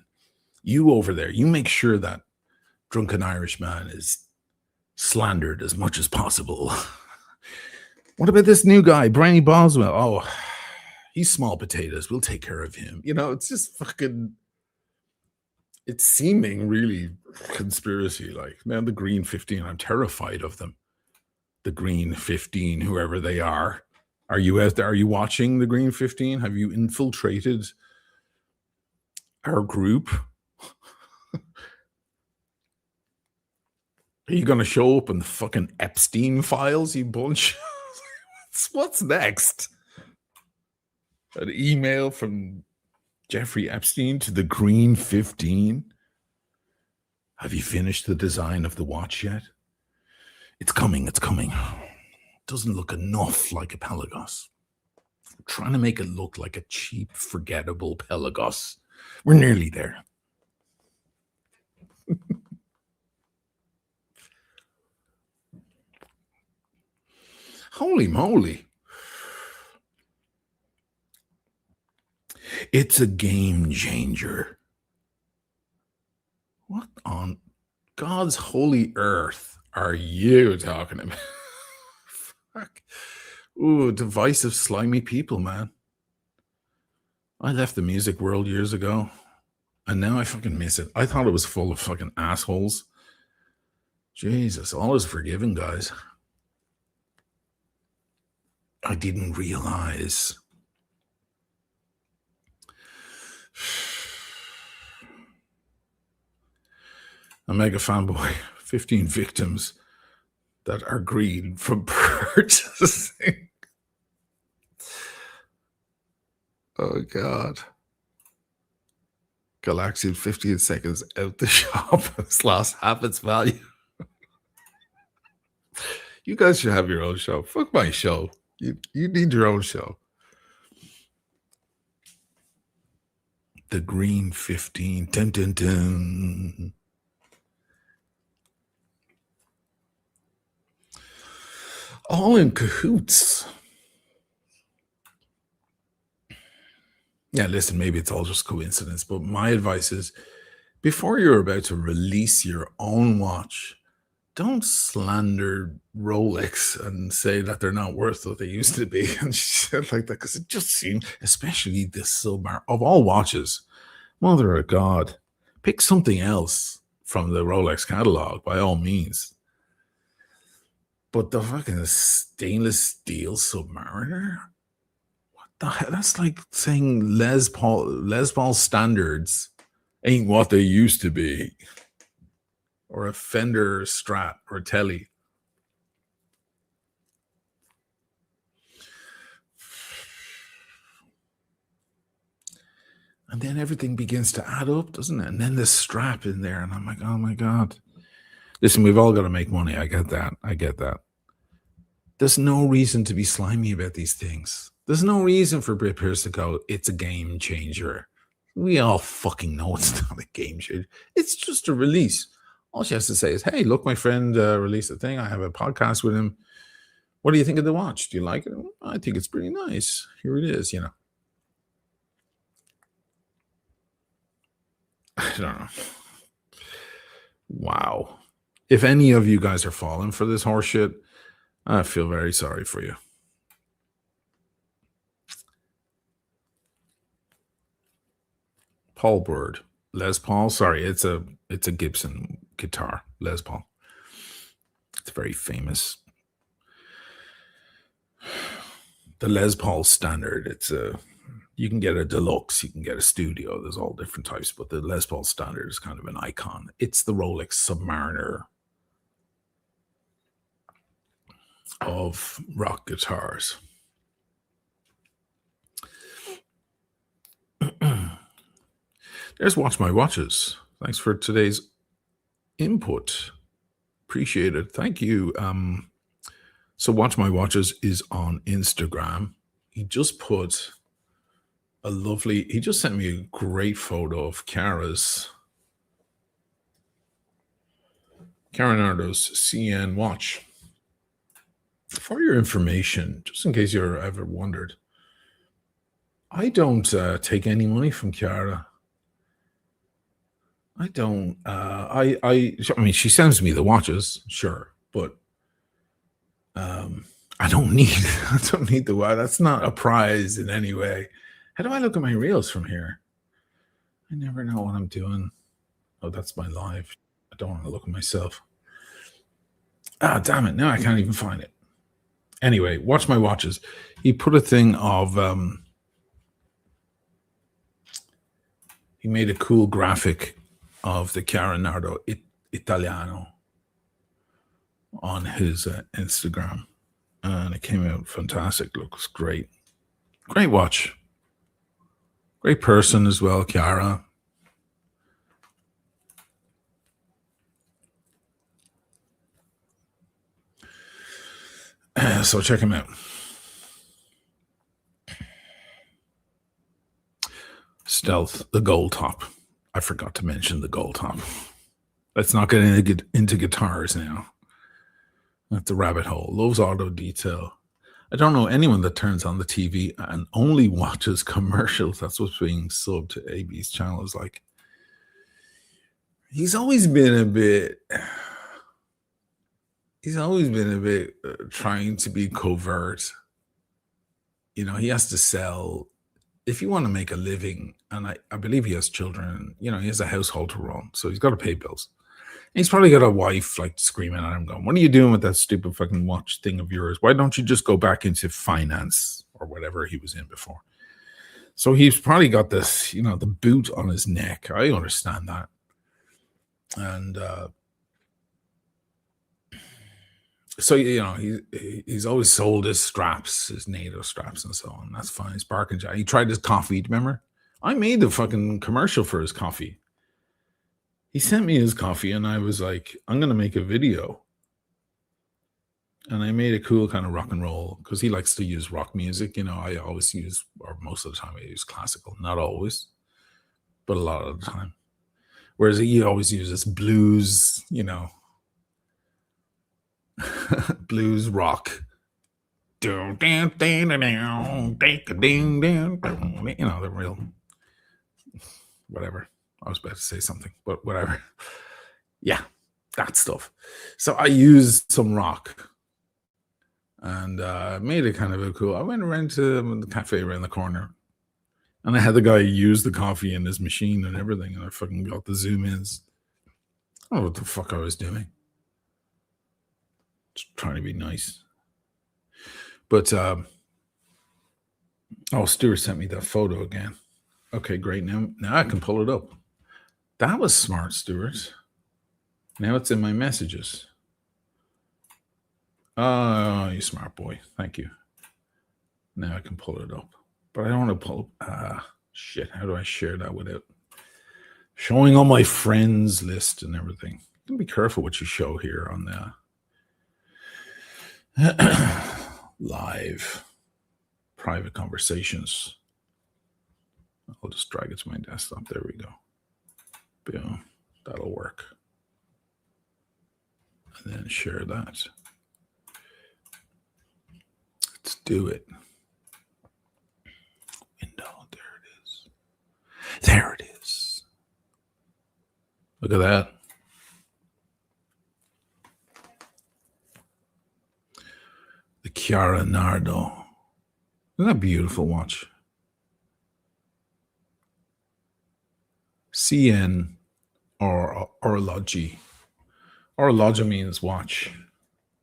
you over there, you make sure that Drunken Irishman is slandered as much as possible. What about this new guy, Brani Boswell? Oh, he's small potatoes. We'll take care of him. You know, it's just fucking, it's seeming really conspiracy like. Man, the Green 15, I'm terrified of them. The Green 15, whoever they are. Are you out there? Are you watching the Green 15? Have you infiltrated our group? Are you going to show up in the fucking Epstein files, you bunch? What's next? An email from Jeffrey Epstein to the Green 15? Have you finished the design of the watch yet? It's coming. It's coming. Doesn't look enough like a Pelagos. I'm trying to make it look like a cheap, forgettable Pelagos. We're nearly there. Holy moly. It's a game changer. What on God's holy earth are you talking about? Fuck. Ooh, divisive, slimy people, man. I left the music world years ago, and now I fucking miss it. I thought it was full of fucking assholes. Jesus, all is forgiven, guys. I didn't realize. A mega fanboy, 15 victims that are greed from purchasing. Oh, God. Galaxy 15 seconds out the shop has lost half its value. You guys should have your own show. Fuck my show. You need your own show. The Green 15. Dun, dun, dun. All in cahoots. Yeah, listen, maybe it's all just coincidence, but my advice is before you're about to release your own watch, don't slander Rolex and say that they're not worth what they used to be and shit like that, because it just seems, especially this silver of all watches, mother of God, pick something else from the Rolex catalog by all means. But the fucking stainless steel Submariner? What the hell? That's like saying Les Paul standards ain't what they used to be. Or a Fender Strat or Telly. And then everything begins to add up, doesn't it? And then the strap in there, and I'm like, oh my God. Listen, we've all got to make money. I get that. There's no reason to be slimy about these things. There's no reason for Brit Pierce to go, it's a game changer. We all fucking know it's not a game changer. It's just a release. All she has to say is, hey, look, my friend released a thing. I have a podcast with him. What do you think of the watch? Do you like it? I think it's pretty nice. Here it is, I don't know. Wow. If any of you guys are falling for this horseshit, I feel very sorry for you. Paul Bird, Les Paul. Sorry, it's a Gibson guitar, Les Paul. It's very famous. The Les Paul standard. You can get a deluxe, you can get a studio. There's all different types, but the Les Paul standard is kind of an icon. It's the Rolex Submariner of rock guitars. There's Watch My Watches. Thanks for today's input. Appreciate it. Thank you. So Watch My Watches is on Instagram. He just sent me a great photo of Cara Nardo's CN watch. For your information, just in case you're ever wondered, I don't take any money from Cara. I don't. I mean, she sends me the watches, sure, but I don't need the watch. That's not a prize in any way. How do I look at my reels from here? I never know what I'm doing. Oh, that's my live. I don't want to look at myself. Ah, damn it! Now I can't even find it. Anyway, Watch My Watches. He put a thing of. He made a cool graphic of the Cara Nardo Italiano on his Instagram, and it came out fantastic. Looks great. Great watch. Great person as well, Cara. So check him out. Stealth, the gold top. I forgot to mention the gold top. Let's not get into guitars now. That's a rabbit hole. Lowe's Auto Detail. I don't know anyone that turns on the TV and only watches commercials. That's what's being subbed to AB's channel. Is like he's always been a bit. He's always been a bit trying to be covert. You know, he has to sell if you want to make a living, and I believe he has children. You know, he has a household to run, so he's got to pay bills. He's probably got a wife like screaming at him, going, "What are you doing with that stupid fucking watch thing of yours? Why don't you just go back into finance or whatever he was in before?" So he's probably got this, you know, the boot on his neck. I understand that. And so, you know, he's always sold his straps, his NATO straps and so on. That's fine. He's barking. He tried his coffee, remember? I made the fucking commercial for his coffee. He sent me his coffee and I was like, I'm going to make a video. And I made a cool kind of rock and roll because he likes to use rock music. You know, I always use, or most of the time I use classical. Not always, but a lot of the time. Whereas he always uses blues, you know, blues rock. You know, the real, whatever. I was about to say something, but whatever. Yeah, that stuff. So I used some rock and made it kind of a cool. I went around to the cafe around the corner and I had the guy use the coffee in his machine and everything. And I fucking got the zoom ins. I don't know what the fuck I was doing. Just trying to be nice. But, Stuart sent me that photo again. Okay, great. Now I can pull it up. That was smart, Stuart. Now it's in my messages. Oh, you smart boy. Thank you. Now I can pull it up. But I don't want to pull up. Shit. How do I share that without showing all my friends list and everything? You be careful what you show here on the live private conversations. I'll just drag it to my desktop. There we go. Boom. That'll work. And then share that. Let's do it. Window. There it is. There it is. Look at that. The Chiara Nardo. Isn't that a beautiful watch? CN or horology. Horology means watch.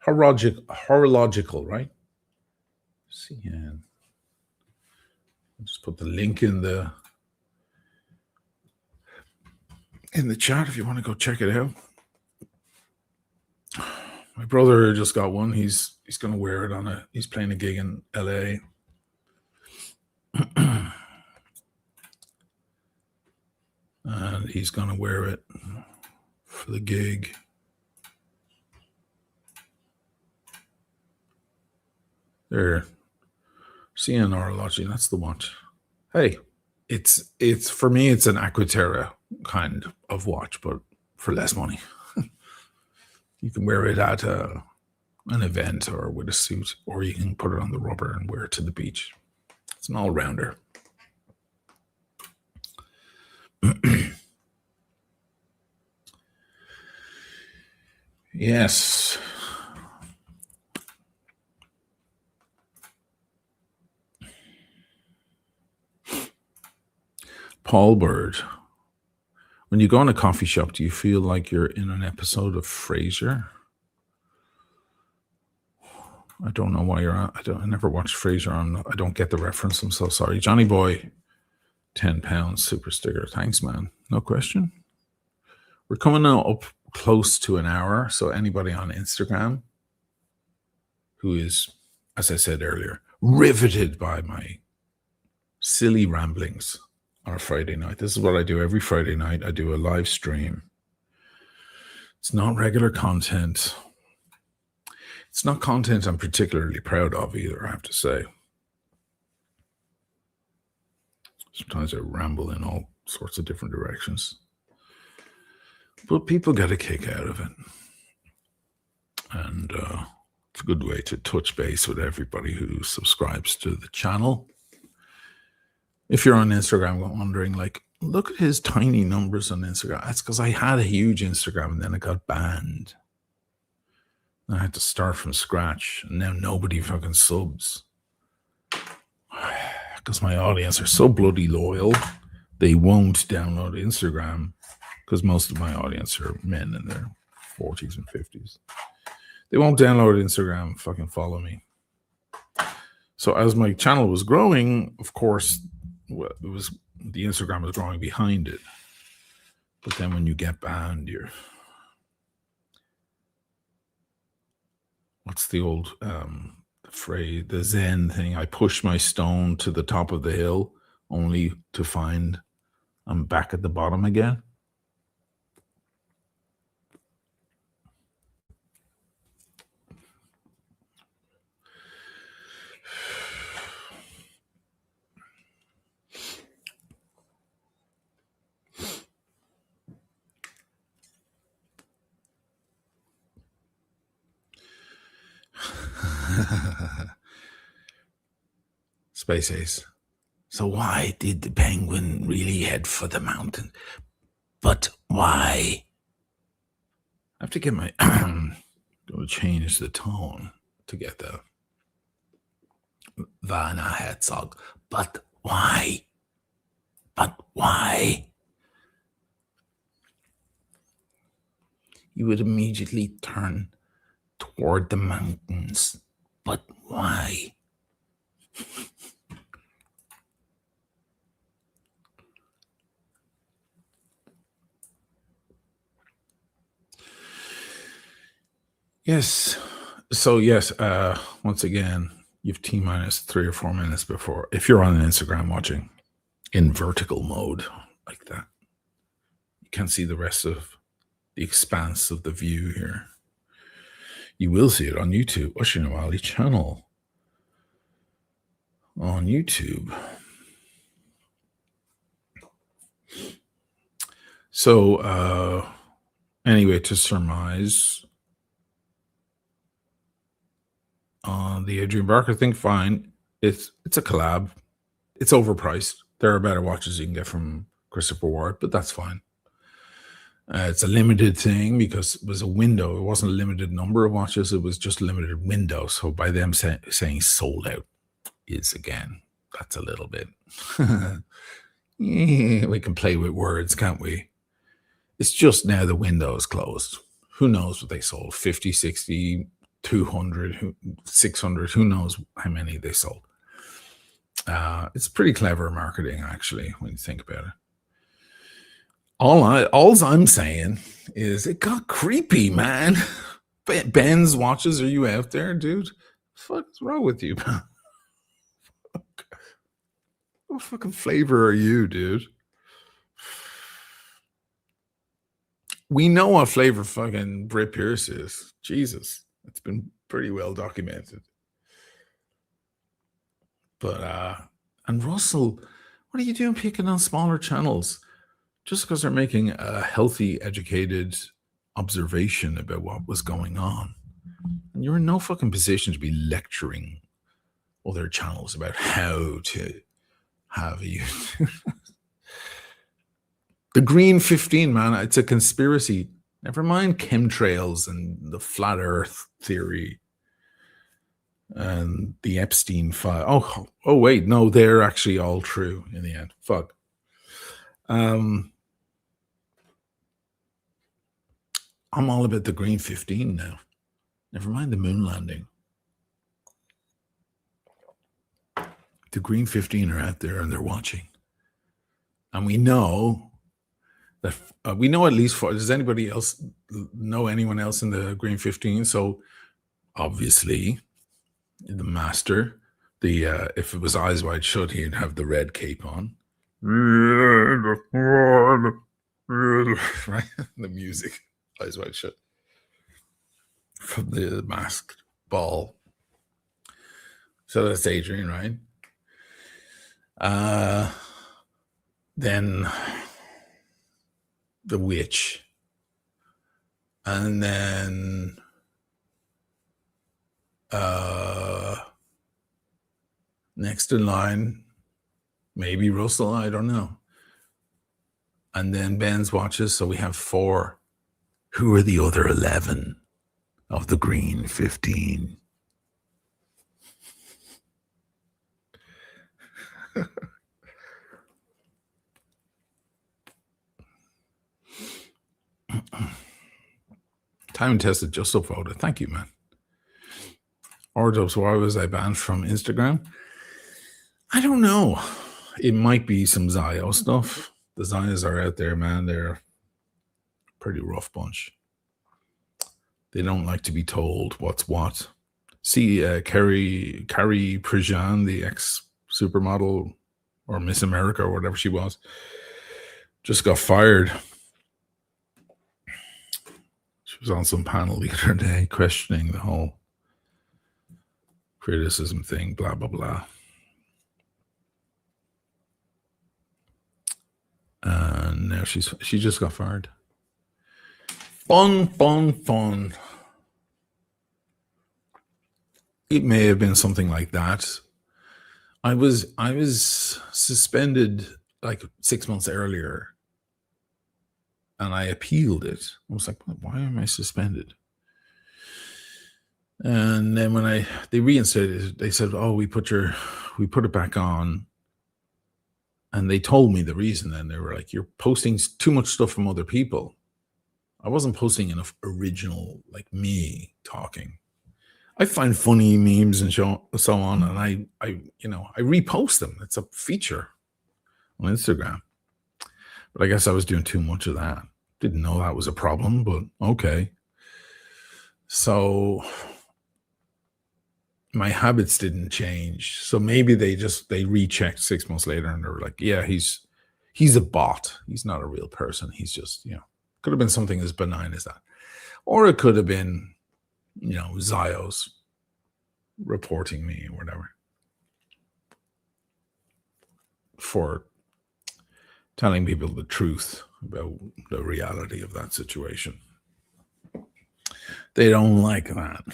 Horological, right? CN. I'll just put the link in the chat if you want to go check it out. My brother just got one. He's going to wear it he's playing a gig in LA. And he's going to wear it for the gig. There. CN horology, that's the watch. Hey, it's for me, it's an Aquaterra kind of watch, but for less money. You can wear it at an event or with a suit, or you can put it on the rubber and wear it to the beach. It's an all-rounder. Yes. Paul Bird. When you go in a coffee shop, do you feel like you're in an episode of Frasier? I don't know why you're on. I never watched Frasier. I don't get the reference. I'm so sorry. Johnny Boy, £10 super sticker. Thanks, man. No question. We're coming now up close to an hour. So anybody on Instagram who is, as I said earlier, riveted by my silly ramblings on a Friday night. This is what I do every Friday night. I do a live stream. It's not regular content. It's not content I'm particularly proud of either, I have to say. Sometimes I ramble in all sorts of different directions. But people get a kick out of it. And It's a good way to touch base with everybody who subscribes to the channel. If you're on Instagram wondering, like, look at his tiny numbers on Instagram. That's because I had a huge Instagram and then it got banned. I had to start from scratch, and now nobody fucking subs. Because my audience are so bloody loyal, they won't download Instagram, because most of my audience are men in their 40s and 50s. They won't download Instagram and fucking follow me. So as my channel was growing, of course, the Instagram was growing behind it. But then when you get banned, you're... What's the old phrase, the Zen thing? I push my stone to the top of the hill only to find I'm back at the bottom again. Space Ace. So why did the penguin really head for the mountain? But why? I have to get my... going to change the tone to get the... Werner Herzog. But why? But why? You would immediately turn toward the mountains. But why? Yes. So yes, once again, you've T-minus 3 or 4 minutes before. If you're on an Instagram watching in vertical mode like that, you can't see the rest of the expanse of the view here. You will see it on YouTube, Oisin O'Malley channel on YouTube. So anyway, to surmise, the Adrian Barker thing, fine. It's a collab. It's overpriced. There are better watches you can get from Christopher Ward, but that's fine. It's a limited thing because it was a window. It wasn't a limited number of watches. It was just a limited window. So by them saying sold out is, again, that's a little bit... Yeah, we can play with words, can't we? It's just now the window is closed. Who knows what they sold? 50, 60, 200, 600. Who knows how many they sold? It's pretty clever marketing, actually, when you think about it. All I'm saying is it got creepy, man. Ben's watches, are you out there, dude? What's wrong with you, man? What fucking flavor are you, dude? We know what flavor fucking Brit Pierce is. Jesus. It's been pretty well documented. But, and Russell, what are you doing picking on smaller channels? Just because they're making a healthy, educated observation about what was going on. And you're in no fucking position to be lecturing other channels about how to have a YouTube. The Green 15, man, it's a conspiracy. Never mind chemtrails and the flat earth theory and the Epstein file. Oh, wait, no, they're actually all true in the end. Fuck. I'm all about the Green 15 now. Never mind the moon landing. The Green 15 are out there and they're watching. And we know that we know at least does anybody else know anyone else in the Green 15? So obviously the master, if it was Eyes Wide Shut, he'd have the red cape on. Right? The music, Eyes Wide Shut. From the Masked Ball. So that's Adrian, right? Then the witch, and then Next in line, maybe Russell, I don't know. And then Ben's watches, so we have 4. Who are the other 11 of the green 15? Time tested, just upvoted. Thank you, man. Ordubs, why was I banned from Instagram? I don't know. It might be some Zio stuff. The Zios are out there, man. They're a pretty rough bunch. They don't like to be told what's what. See, Carrie Prejean, the ex-supermodel or Miss America or whatever she was, just got fired. She was on some panel the other day questioning the whole criticism thing, blah, blah, blah. And now she just got fired. Fun. It may have been something like that. I was suspended like 6 months earlier, and I appealed it. I was like, why am I suspended? And then when they reinstated it, they said, oh, we put it back on. And they told me the reason. Then they were like, you're posting too much stuff from other people. I wasn't posting enough original, like me talking. I find funny memes and so on, and I repost them. It's a feature on Instagram. But I guess I was doing too much of that. Didn't know that was a problem, but okay. So my habits didn't change. So maybe they rechecked 6 months later and they were like, yeah, he's a bot. He's not a real person. He's just, could have been something as benign as that. Or it could have been, Zios reporting me or whatever for telling people the truth about the reality of that situation. They don't like that.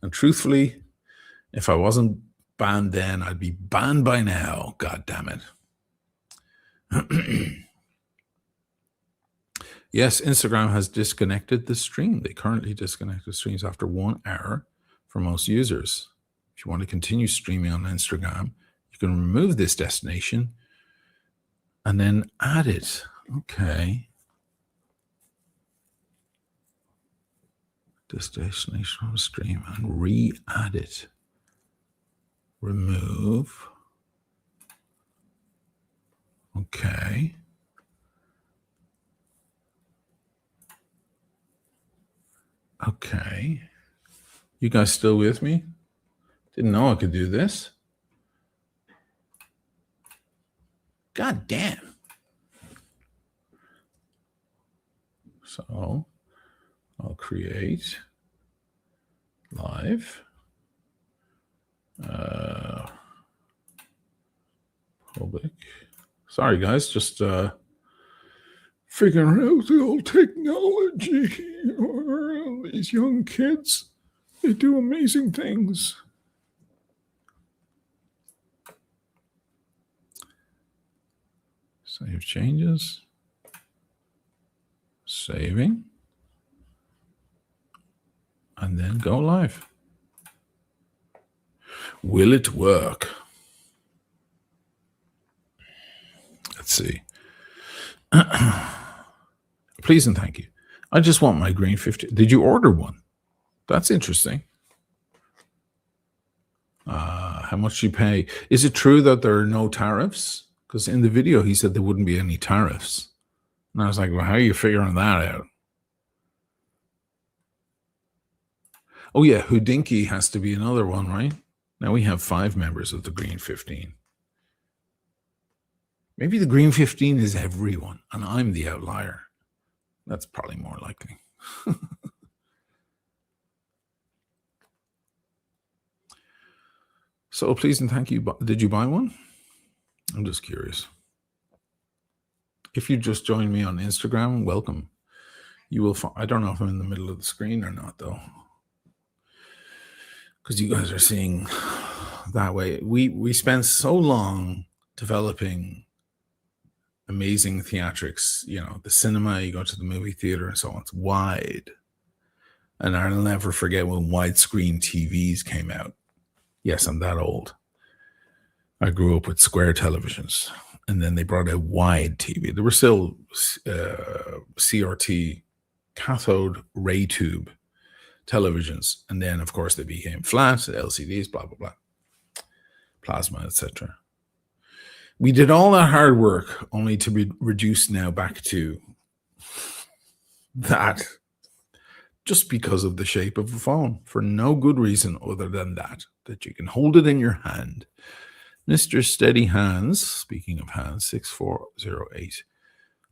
And truthfully, if I wasn't banned then, I'd be banned by now. God damn it. Yes, Instagram has disconnected the stream. They currently disconnect the streams after 1 hour for most users. If you want to continue streaming on Instagram, you can remove this destination and then add it. Okay. This destination on the stream and re-add it. Remove. Okay. Okay. You guys still with me? Didn't know I could do this. God damn. So I'll create live. Public. Sorry, guys. Just figuring out the old technology. These young kids, they do amazing things. Save changes. Saving. And then go live. Will it work? Let's see. Please and thank you. I just want my green 50. Did you order one? That's interesting. How much you pay? Is it true that there are no tariffs? Because in the video he said there wouldn't be any tariffs. And I was like, well, how are you figuring that out? Oh yeah, Houdinki has to be another one, right? Now we have 5 members of the Green 15. Maybe the Green 15 is everyone, and I'm the outlier. That's probably more likely. So please and thank you. Did you buy one? I'm just curious. If you just joined me on Instagram, welcome. You will find, I don't know if I'm in the middle of the screen or not, though. because you guys are seeing that way. We spent so long developing amazing theatrics, the cinema, you go to the movie theater and so on. It's wide. And I'll never forget when widescreen TVs came out. Yes, I'm that old. I grew up with square televisions, and then they brought out wide TV. There were still CRT, cathode ray tube televisions, and then of course they became flat LCDs, blah blah blah, plasma, etc. We did all that hard work only to be reduced now back to that, just because of the shape of a phone, for no good reason other than that you can hold it in your hand. Mr. Steady Hands, speaking of hands, 6408.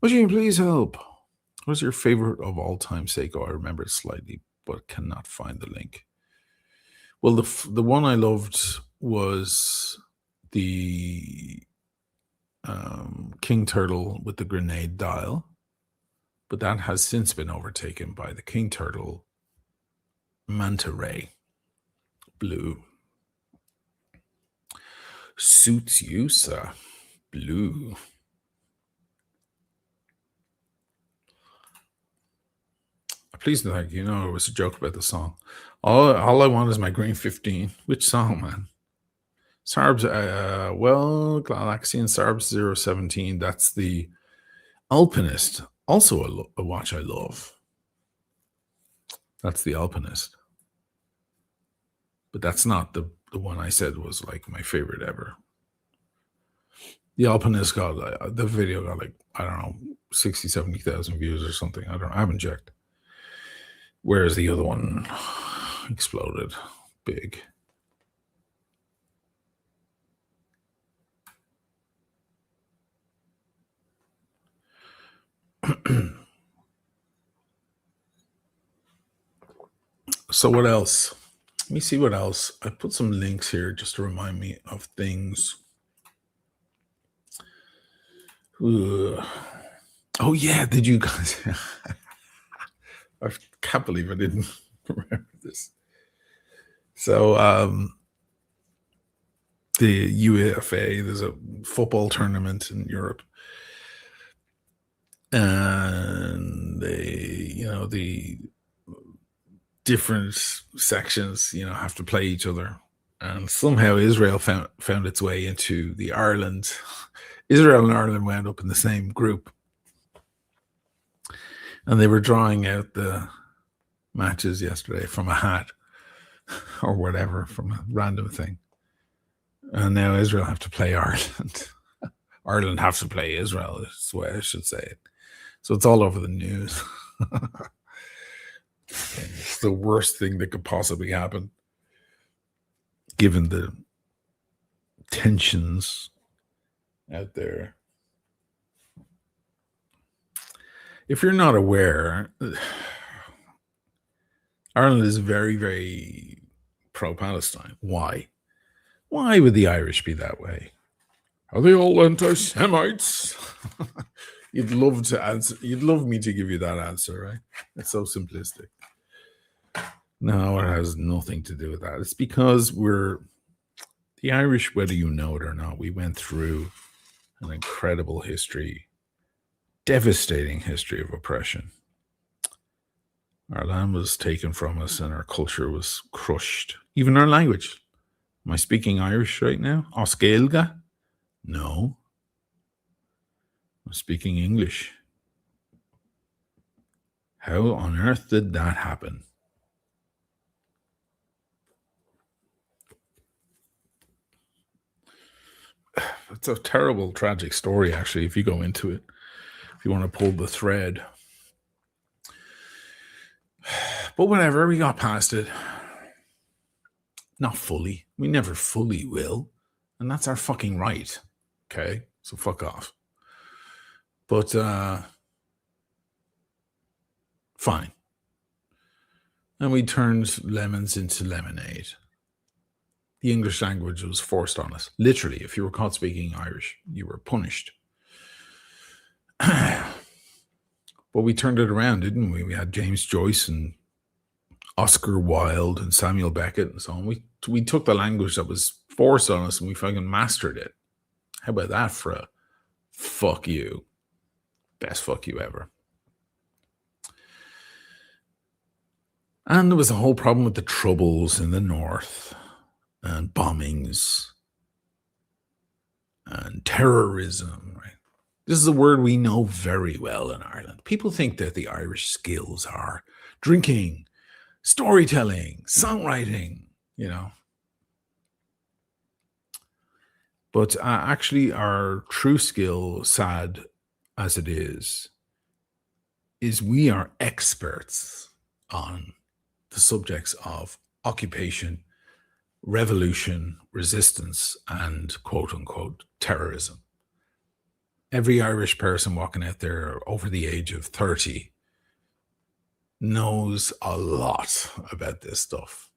Would you please help? What was your favorite of all time, Seiko? I remember it slightly, but cannot find the link. Well, the one I loved was the King Turtle with the grenade dial, but that has since been overtaken by the King Turtle Manta Ray Blue. Suits you, sir. Blue. Please thank you. It was a joke about the song. All I want is my green 15. Which song, man? Sarbs, Galaxian Sarbs 017. That's the Alpinist. Also a watch I love. That's the Alpinist. But that's not the one I said was like my favorite ever. The Alpinist got, the video got like, I don't know, 60, 70,000 views or something. I haven't checked. Whereas the other one exploded big. So what else? Let me see what else. I put some links here just to remind me of things. Ugh. Oh yeah, did you guys? I can't believe I didn't remember this. So the UEFA, there's a football tournament in Europe, and the different sections, have to play each other. And somehow Israel found its way into the Ireland. Israel and Ireland wound up in the same group. And they were drawing out the matches yesterday from a hat or whatever, from a random thing. And now Israel have to play Ireland. Ireland have to play Israel, is the way I should say it. So it's all over the news. It's the worst thing that could possibly happen, given the tensions out there. If you're not aware, Ireland is very, very pro-Palestine. Why? Why would the Irish be that way? Are they all anti-Semites? You'd love to answer. You'd love me to give you that answer, right? It's so simplistic. No, it has nothing to do with that. It's because the Irish, whether you know it or not, we went through an incredible history, devastating history of oppression. Our land was taken from us and our culture was crushed. Even our language. Am I speaking Irish right now? Os Gaeilge? No. I'm speaking English. How on earth did that happen? It's a terrible, tragic story, actually, if you go into it. If you want to pull the thread. But whatever, we got past it. Not fully. We never fully will. And that's our fucking right. Okay? So fuck off. But, fine. And we turned lemons into lemonade. The English language was forced on us. Literally, if you were caught speaking Irish, you were punished. But we turned it around, didn't we? We had James Joyce and Oscar Wilde and Samuel Beckett and so on. We took the language that was forced on us and we fucking mastered it. How about that for a fuck you? Best fuck you ever. And there was a whole problem with the Troubles in the North and bombings and terrorism, right? This is a word we know very well in Ireland. People think that the Irish skills are drinking, storytelling, songwriting, you know. But actually, our true skill, sad as it is we are experts on the subjects of occupation, revolution, resistance, and quote unquote terrorism. Every Irish person walking out there over the age of 30 knows a lot about this stuff,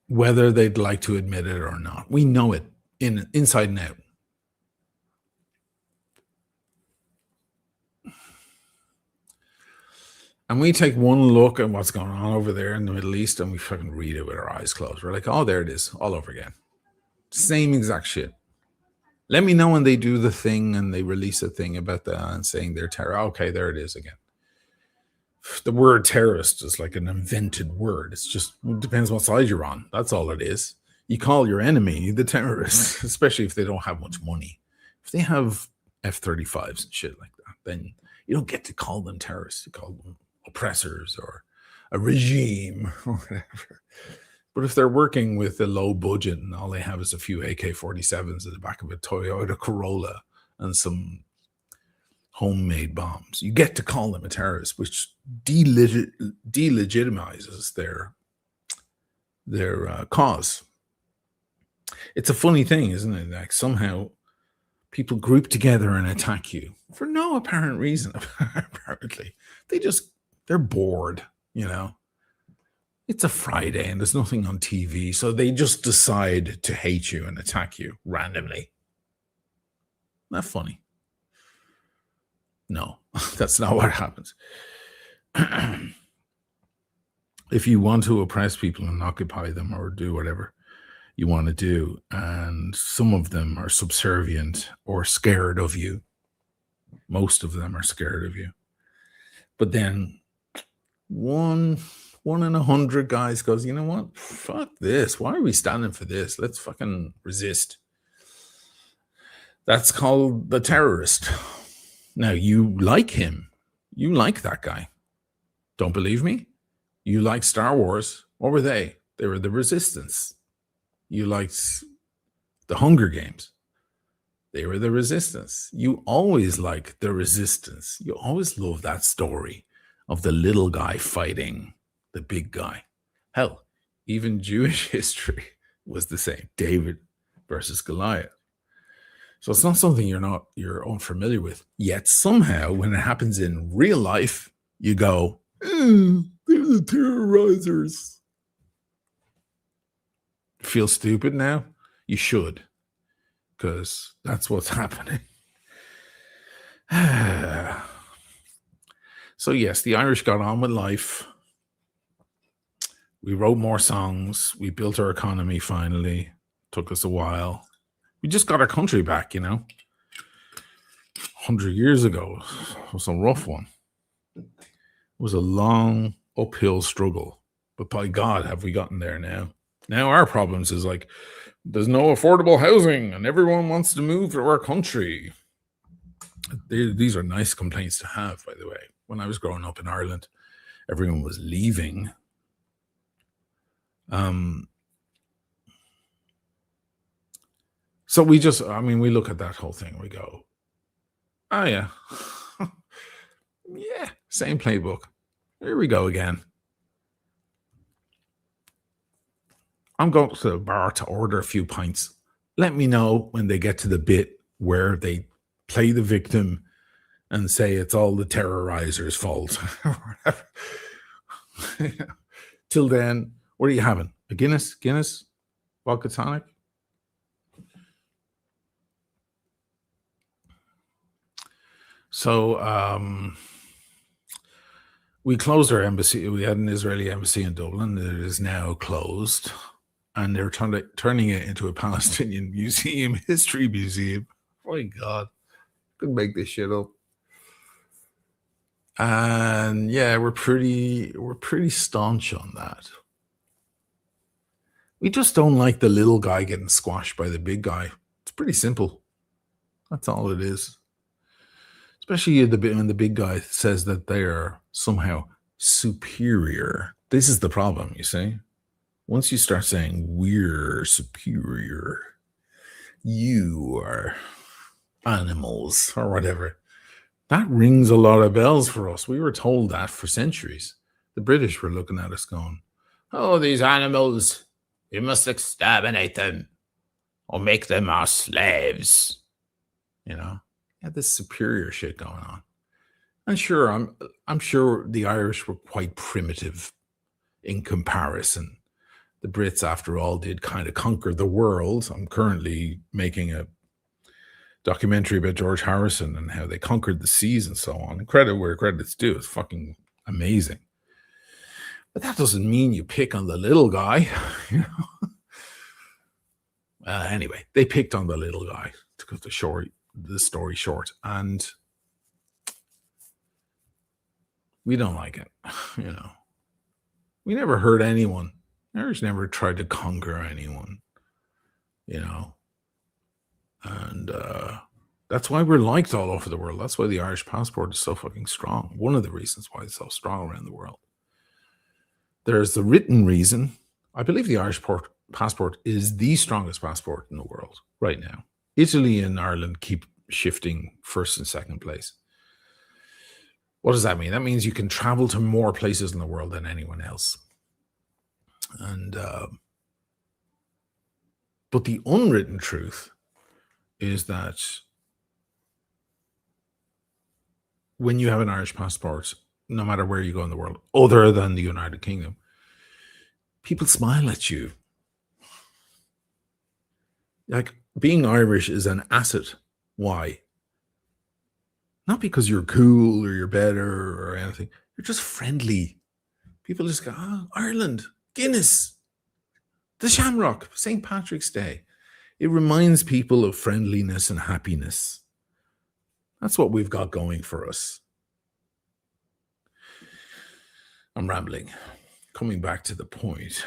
whether they'd like to admit it or not. We know it inside and out. And we take one look at what's going on over there in the Middle East and we fucking read it with our eyes closed. We're like, oh, there it is, all over again. Same exact shit. Let me know when they do the thing and they release a thing about that and saying they're terror. Okay, there it is again. The word terrorist is like an invented word. It's just, it depends what side you're on. That's all it is. You call your enemy the terrorist, especially if they don't have much money. If they have F-35s and shit like that, then you don't get to call them terrorists. You call them oppressors or a regime or whatever. But if they're working with a low budget and all they have is a few AK-47s at the back of a Toyota Corolla and some homemade bombs, you get to call them a terrorist, which delegitimizes their cause. It's a funny thing, isn't it? Like somehow people group together and attack you for no apparent reason. Apparently, they're bored, you know. It's a Friday and there's nothing on TV, so they just decide to hate you and attack you randomly. Not funny. No, that's not what happens. If you want to oppress people and occupy them or do whatever you want to do, and some of them are subservient or scared of you, most of them are scared of you. But then one in 100 guys goes, you know what? Fuck this. Why are we standing for this? Let's fucking resist. That's called the terrorist. Now, you like him. You like that guy. Don't believe me? You like Star Wars. What were they? They were the resistance. You liked the Hunger Games. They were the resistance. You always like the resistance. You always love that story of the little guy fighting the big guy. Hell, even Jewish history was the same. David versus Goliath. So it's not something you're unfamiliar with. Yet somehow, when it happens in real life, you go, they're the terrorizers. Feel stupid now? You should, because that's what's happening. So yes, the Irish got on with life. We wrote more songs. We built our economy finally. Took us a while. We just got our country back, you know. 100 years ago, it was a rough one. It was a long uphill struggle. But by God, have we gotten there now. Now our problems is like, there's no affordable housing and everyone wants to move to our country. These are nice complaints to have, by the way. When I was growing up in Ireland, everyone was leaving. So we look at that whole thing. We go, oh yeah, yeah, same playbook. Here we go again. I'm going to the bar to order a few pints. Let me know when they get to the bit where they play the victim and say it's all the terrorizer's fault. Or whatever. Till then, what are you having? A Guinness? Guinness? Vodka tonic? So We closed our embassy. We had an Israeli embassy in Dublin. It is now closed, and they're turning it into a Palestinian museum, history museum. Oh my God, couldn't make this shit up. And yeah, we're pretty staunch on that. We just don't like the little guy getting squashed by the big guy. It's pretty simple. That's all it is. Especially when the big guy says that they're somehow superior. This is the problem, you see. Once you start saying we're superior, you are animals or whatever, that rings a lot of bells for us. We were told that for centuries. The British were looking at us going, oh, these animals, we must exterminate them or make them our slaves. You know, this superior shit going on. And sure, I'm sure the Irish were quite primitive in comparison. The Brits, after all, did kind of conquer the world. I'm currently making a documentary about George Harrison and how they conquered the seas and so on. And credit where credit's due. It's fucking amazing. But that doesn't mean you pick on the little guy. You know? Anyway, they picked on the little guy to cut the story short. And we don't like it. You know, we never hurt anyone. Irish never tried to conquer anyone. You know, and that's why we're liked all over the world. That's why the Irish passport is so fucking strong. One of the reasons why it's so strong around the world. There's the written reason. I believe the Irish passport is the strongest passport in the world right now. Italy and Ireland keep shifting first and second place. What does that mean? That means you can travel to more places in the world than anyone else. And but the unwritten truth is that when you have an Irish passport, no matter where you go in the world, other than the United Kingdom, people smile at you. Like, being Irish is an asset. Why? Not because you're cool or you're better or anything. You're just friendly. People just go, oh, Ireland, Guinness, the Shamrock, St. Patrick's Day. It reminds people of friendliness and happiness. That's what we've got going for us. I'm rambling. Coming back to the point.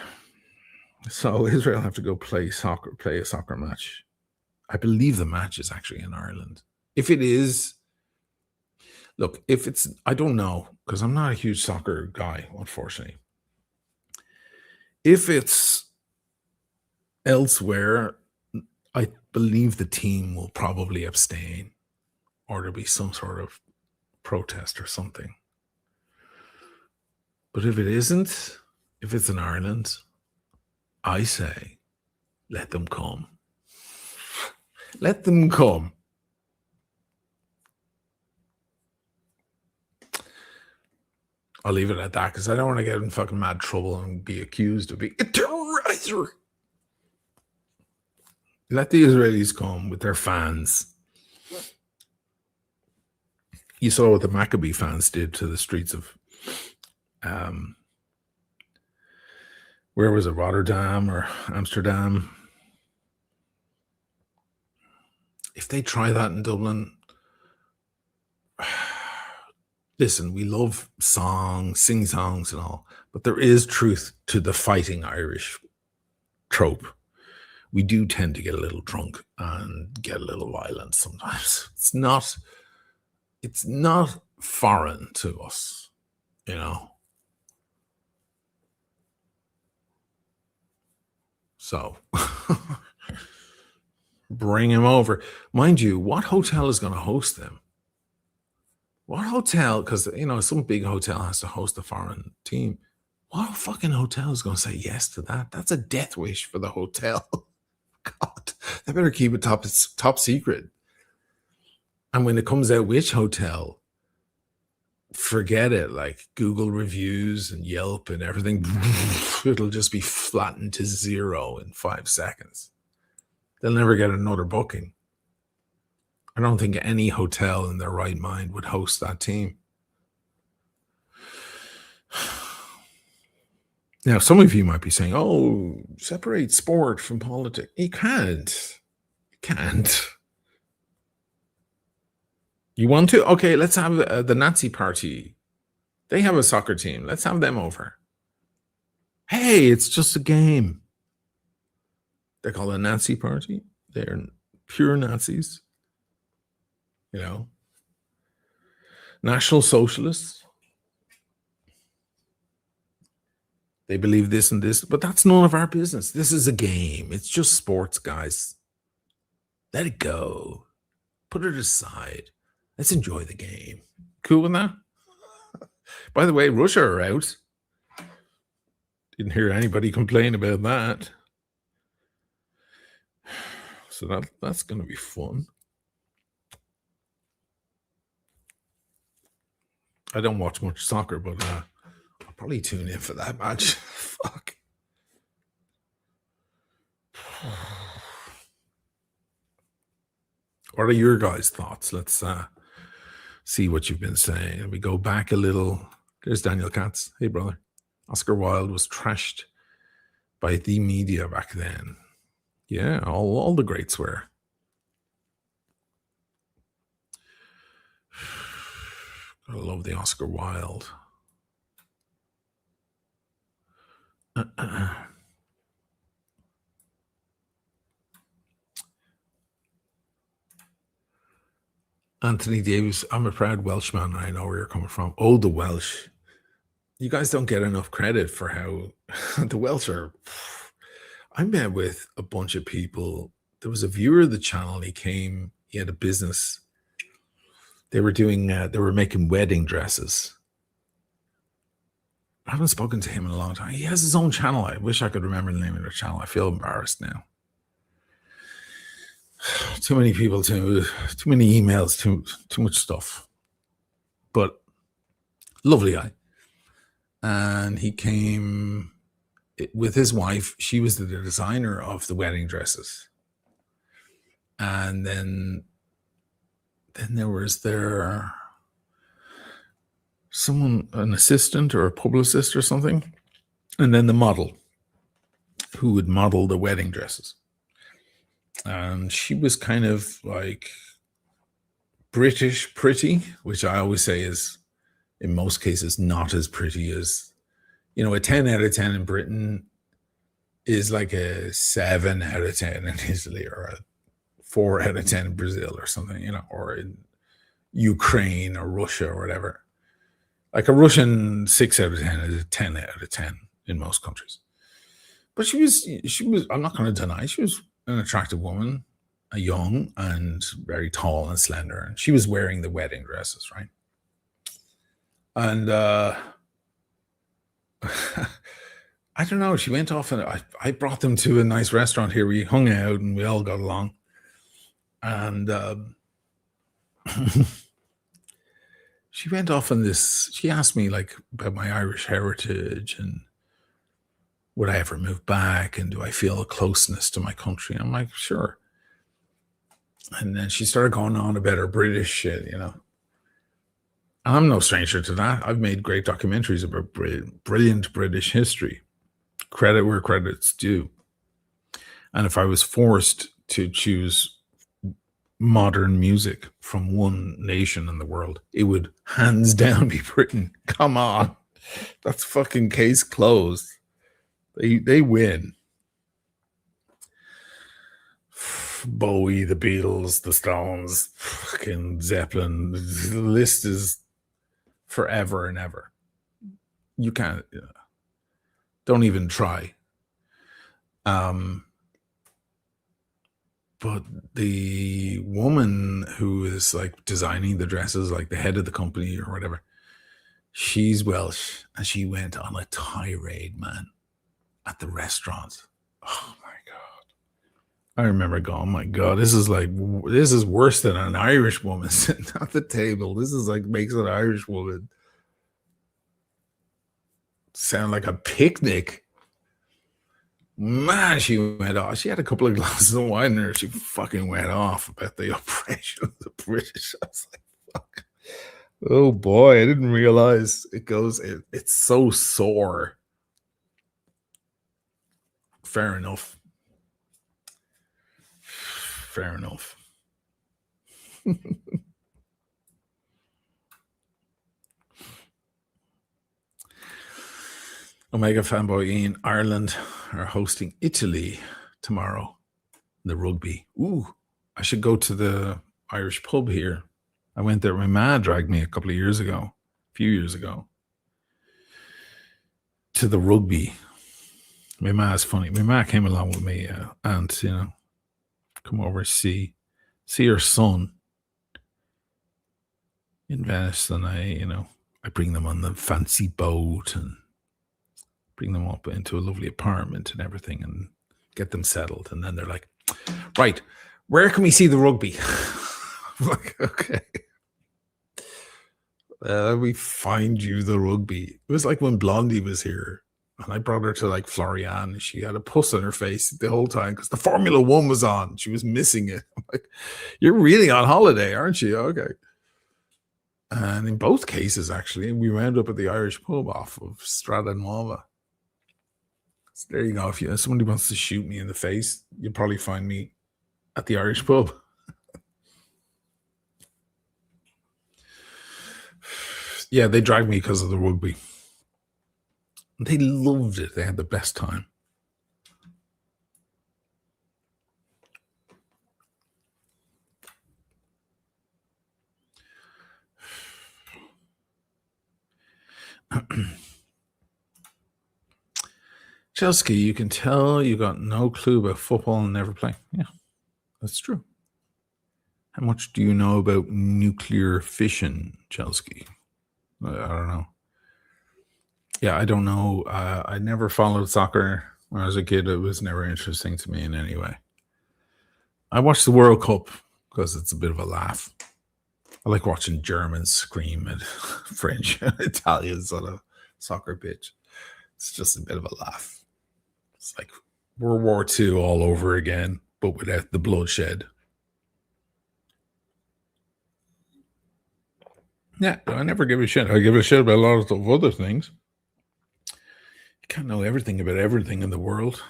So Israel have to go play a soccer match. I believe the match is actually in Ireland. If it is, look, if it's, I don't know, because I'm not a huge soccer guy, unfortunately. If it's elsewhere, I believe the team will probably abstain, or there'll be some sort of protest or something. But if it isn't, if it's in Ireland, I say, let them come. Let them come. I'll leave it at that because I don't want to get in fucking mad trouble and be accused of being a terrorizer. Let the Israelis come with their fans. You saw what the Maccabi fans did to the streets of where was it, Rotterdam or Amsterdam? If they try that in Dublin, listen, we love songs, sing songs and all, but there is truth to the fighting Irish trope. We do tend to get a little drunk and get a little violent sometimes. It's not foreign to us, you know. So bring him over. Mind you, what hotel is going to host them? What hotel? Because, you know, some big hotel has to host a foreign team. What fucking hotel is going to say yes to that? That's a death wish for the hotel. God, they better keep it top secret. And when it comes out which hotel, forget it. Like Google reviews and Yelp and everything, it'll just be flattened to zero in 5 seconds. They'll never get another booking. I don't think any hotel in their right mind would host that team. Now, some of you might be saying, "Oh, separate sport from politics." You can't. You can't. You want to? Okay, let's have the Nazi party. They have a soccer team. Let's have them over. Hey, it's just a game. They're called a Nazi party. They're pure Nazis. You know, National Socialists. They believe this and this, but that's none of our business. This is a game. It's just sports, guys. Let it go. Put it aside. Let's enjoy the game. Cool with that? By the way, Russia are out. Didn't hear anybody complain about that. So that's going to be fun. I don't watch much soccer, but I'll probably tune in for that match. Fuck. What are your guys' thoughts? Let's see what you've been saying. Let me go back a little. There's Daniel Katz. Hey, brother. Oscar Wilde was trashed by the media back then. Yeah, all the greats were. I love the Oscar Wilde. Anthony Davis, I'm a proud Welshman. I know where you're coming from. Oh, the Welsh. You guys don't get enough credit for how the Welsh are. I met with a bunch of people. There was a viewer of the channel. He had a business. They were making wedding dresses. I haven't spoken to him in a long time. He has his own channel. I wish I could remember the name of the channel. I feel embarrassed now. Too many people, too many emails, too much stuff. But lovely guy. And he came with his wife. She was the designer of the wedding dresses. And then there was someone, an assistant or a publicist or something. And then the model who would model the wedding dresses. And she was kind of like British pretty, which I always say is in most cases not as pretty as, a 10 out of 10 in Britain is like a 7 out of 10 in Italy, or a 4 out of 10 in Brazil or something, or in Ukraine or Russia or whatever. Like a Russian 6 out of 10 is a 10 out of 10 in most countries. But she was, I'm not going to deny, she was an attractive woman, a young and very tall and slender. And she was wearing the wedding dresses, right? And I don't know, she went off and I brought them to a nice restaurant here. We hung out and we all got along. And she went off on this, she asked me like about my Irish heritage and would I ever move back and do I feel a closeness to my country? I'm like, sure. And then she started going on about her British shit, I'm no stranger to that. I've made great documentaries about brilliant British history. Credit where credit's due. And if I was forced to choose modern music from one nation in the world, it would hands down be Britain. Come on. That's fucking case closed. They win. Bowie, the Beatles, the Stones, fucking Zeppelin. The list is forever and ever. You can't. Don't even try. But the woman who is like designing the dresses, like the head of the company or whatever, she's Welsh, and she went on a tirade, man, at the restaurant. Oh my God. I remember going, oh my God, this is worse than an Irish woman sitting at the table. This is like makes an Irish woman sound like a picnic. Man, she went off. She had a couple of glasses of wine in her. She fucking went off about the oppression of the British. I was like, fuck. Oh boy, I didn't realize it's so sore. Fair enough. Fair enough. Omega fanboy Ian, Ireland are hosting Italy tomorrow. The rugby. Ooh, I should go to the Irish pub here. I went there. My ma dragged me a few years ago, to the rugby. My ma's funny. My ma came along with me, and come over see her son in Venice, and I bring them on the fancy boat and bring them up into a lovely apartment and everything, and get them settled, and then they're like, right, where can we see the rugby? I'm like, okay. We find you the rugby. It was like when Blondie was here, and I brought her to like Florian, and she had a puss on her face the whole time because the Formula One was on. She was missing it. I'm like, you're really on holiday, aren't you? Okay. And in both cases, actually, we wound up at the Irish pub off of Strada Nuova. So there you go. If somebody wants to shoot me in the face, you'll probably find me at the Irish pub. Yeah, they dragged me because of the rugby. They loved it. They had the best time. Chelsea, you can tell you got no clue about football and never play. Yeah, that's true. How much do you know about nuclear fission, Chelsea? I don't know. Yeah, I don't know. I never followed soccer when I was a kid. It was never interesting to me in any way. I watched the World Cup because it's a bit of a laugh. I like watching Germans scream at French and Italians on a soccer pitch. It's just a bit of a laugh. It's like World War II all over again, but without the bloodshed. Yeah, I never give a shit. I give a shit about a lot of other things. You can't know everything about everything in the world.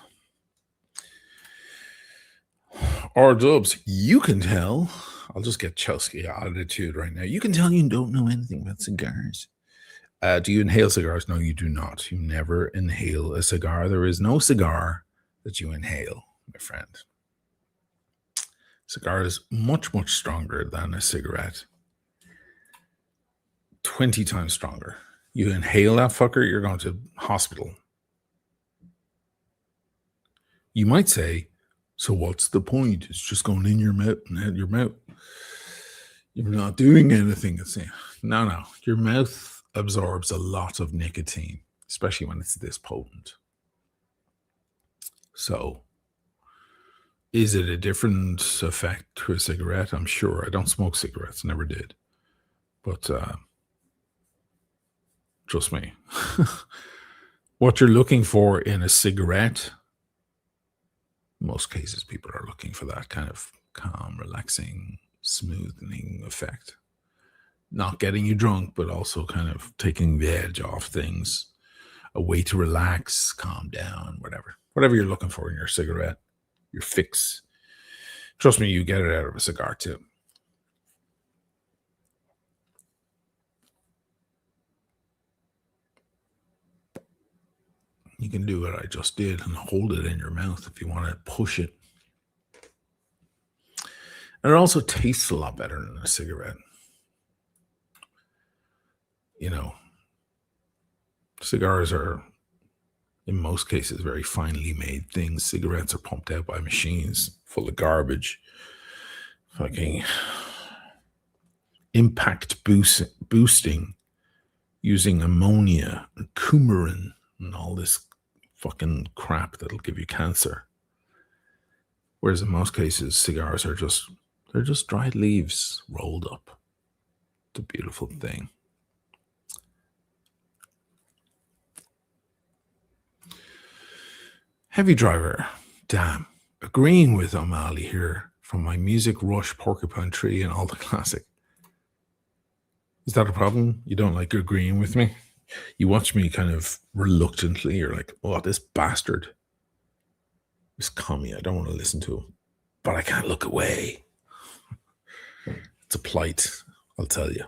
R Dubs, you can tell. I'll just get Chelsea attitude right now. You can tell you don't know anything about cigars. Do you inhale cigars? No, you do not. You never inhale a cigar. There is no cigar that you inhale, my friend. Cigar is much, much stronger than a cigarette. 20 times stronger. You inhale that fucker, you're going to hospital. You might say, so what's the point? It's just going in your mouth and out your mouth. You're not doing anything. No. Your mouth absorbs a lot of nicotine, especially when it's this potent. So, is it a different effect to a cigarette? I'm sure. I don't smoke cigarettes, never did. But trust me, what you're looking for in a cigarette, in most cases, people are looking for that kind of calm, relaxing, smoothing effect. Not getting you drunk, but also kind of taking the edge off things, a way to relax, calm down, whatever you're looking for in your cigarette, your fix. Trust me, you get it out of a cigar too. You can do what I just did and hold it in your mouth if you want to push it. And it also tastes a lot better than a cigarette. You know, cigars are, in most cases, very finely made things. Cigarettes are pumped out by machines full of garbage. Fucking impact boosting using ammonia and coumarin and all this fucking crap that'll give you cancer. Whereas in most cases, cigars are just dried leaves rolled up. It's a beautiful thing. Heavy Driver, damn, agreeing with O'Malley here from my Music Rush, Porcupine Tree, and all the classic. Is that a problem? You don't like agreeing with me? You watch me kind of reluctantly. You're like, oh, this bastard. This commie. I don't want to listen to him. But I can't look away. It's a plight, I'll tell you.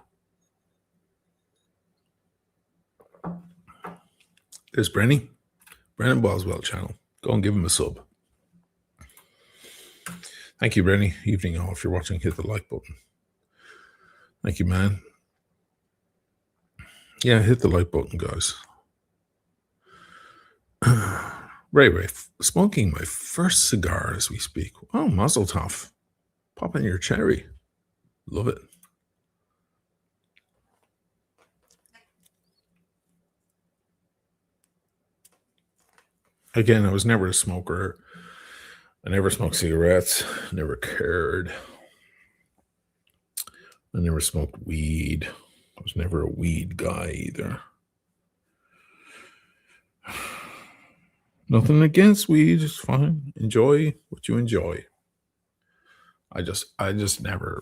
There's Brennan Boswell channel. Go and give him a sub. Thank you, Brennan. Evening all. If you're watching, hit the like button. Thank you, man. Yeah, hit the like button, guys. Ray, smoking my first cigar as we speak. Oh, Mazel Tov. Pop in your cherry. Love it. Again, I was never a smoker. I never smoked cigarettes. Never cared. I never smoked weed. I was never a weed guy either. Nothing against weed. It's fine. Enjoy what you enjoy. I just never.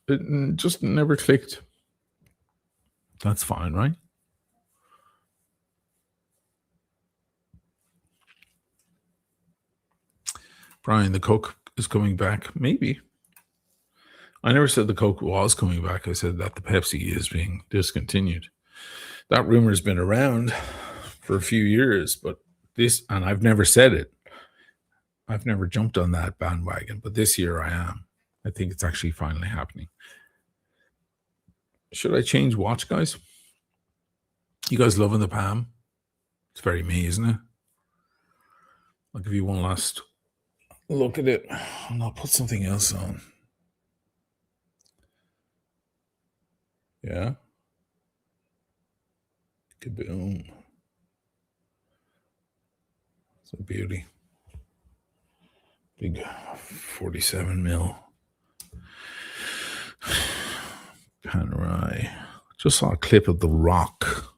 It just never clicked. That's fine, right? Brian, the Coke is coming back. Maybe. I never said the Coke was coming back. I said that the Pepsi is being discontinued. That rumor has been around for a few years, but and I've never said it. I've never jumped on that bandwagon, but this year I am. I think it's actually finally happening. Should I change watch, guys? You guys loving the Palm? It's very me, isn't it? I'll give you one last look at it, and I'll put something else on. Yeah. Kaboom. It's a beauty. Big 47 mil. Panerai. Just saw a clip of The Rock.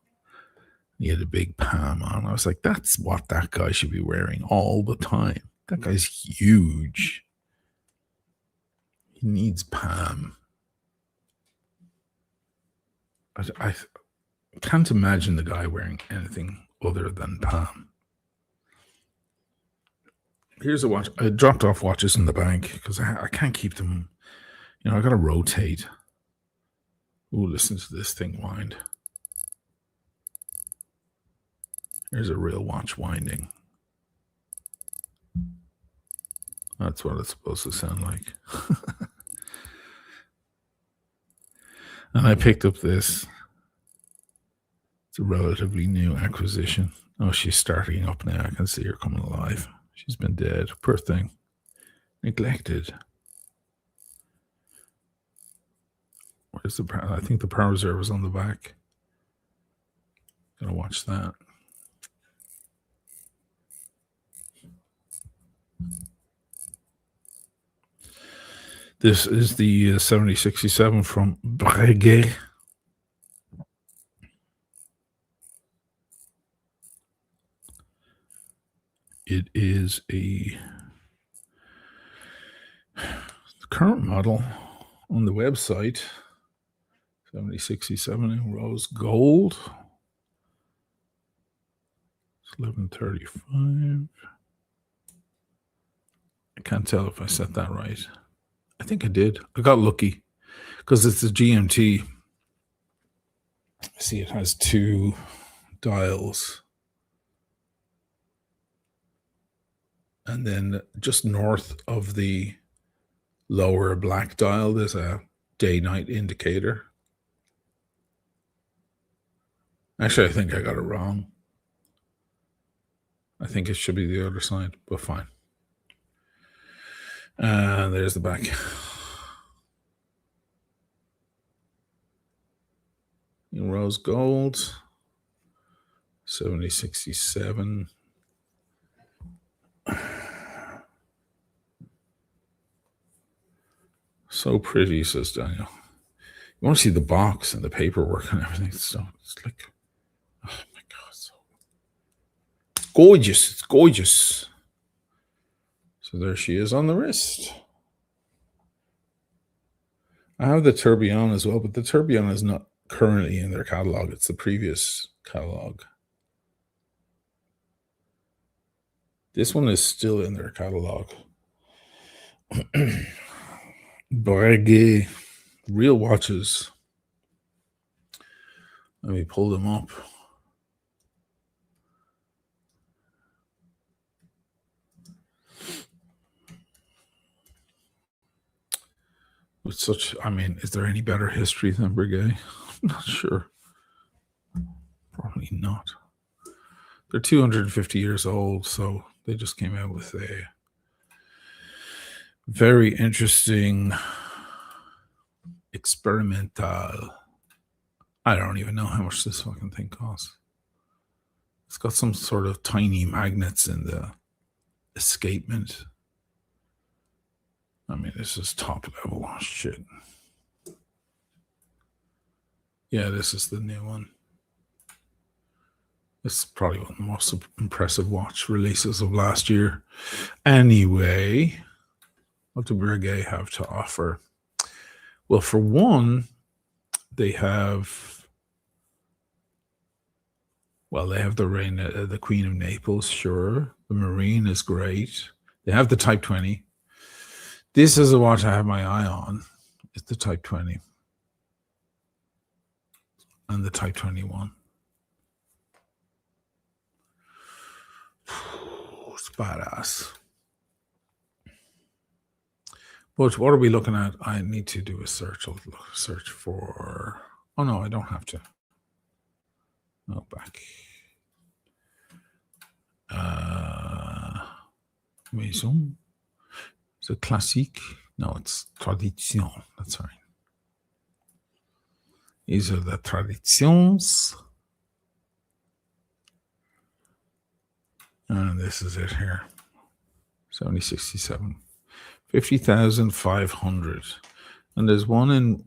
He had a big Palm on. I was like, that's what that guy should be wearing all the time. That guy's huge. He needs Palm. I can't imagine the guy wearing anything other than Palm. Here's a watch. I dropped off watches in the bank because I can't keep them. You know, I got to rotate. Ooh, listen to this thing wind. Here's a real watch winding. That's what it's supposed to sound like. And I picked up this. It's a relatively new acquisition. Oh, she's starting up now. I can see her coming alive. She's been dead. Poor thing. Neglected. Where's the power? I think the power reserve is on the back. Gotta watch that. This is the 7067 from Breguet. It is a current model on the website. 7067 in rose gold. It's 1135. I can't tell if I set that right. I think I did. I got lucky because it's a GMT. See, it has two dials. And then just north of the lower black dial, there's a day-night indicator. Actually, I think I got it wrong. I think it should be the other side, but fine. And there's the back. In rose gold. 7067. So pretty, says Daniel. You want to see the box and the paperwork and everything. So it's like, oh my God, so gorgeous. It's gorgeous. So there she is on the wrist. I have the Tourbillon as well, but the Tourbillon is not currently in their catalog. It's the previous catalog. This one is still in their catalog. Breguet real watches. Let me pull them up. With such, I mean, is there any better history than Breguet? I'm not sure. Probably not. They're 250 years old, so they just came out with a very interesting experimental. I don't even know how much this fucking thing costs. It's got some sort of tiny magnets in the escapement. I mean, this is top level shit. Yeah, this is the new one. This is probably one of the most impressive watch releases of last year. Anyway, what do Breguet have to offer? Well, for one, they have the Queen of Naples, sure. The Marine is great. They have the Type 20. This is a watch I have my eye on. It's the Type 20. And the Type 21. It's badass. But what are we looking at? I need to do a search. I'll search for... Oh, no, I don't have to. Oh, back. Maison. Is it classique? No, it's tradition. That's right. These are the traditions. And this is it here. 7067. 50,500. And there's one in,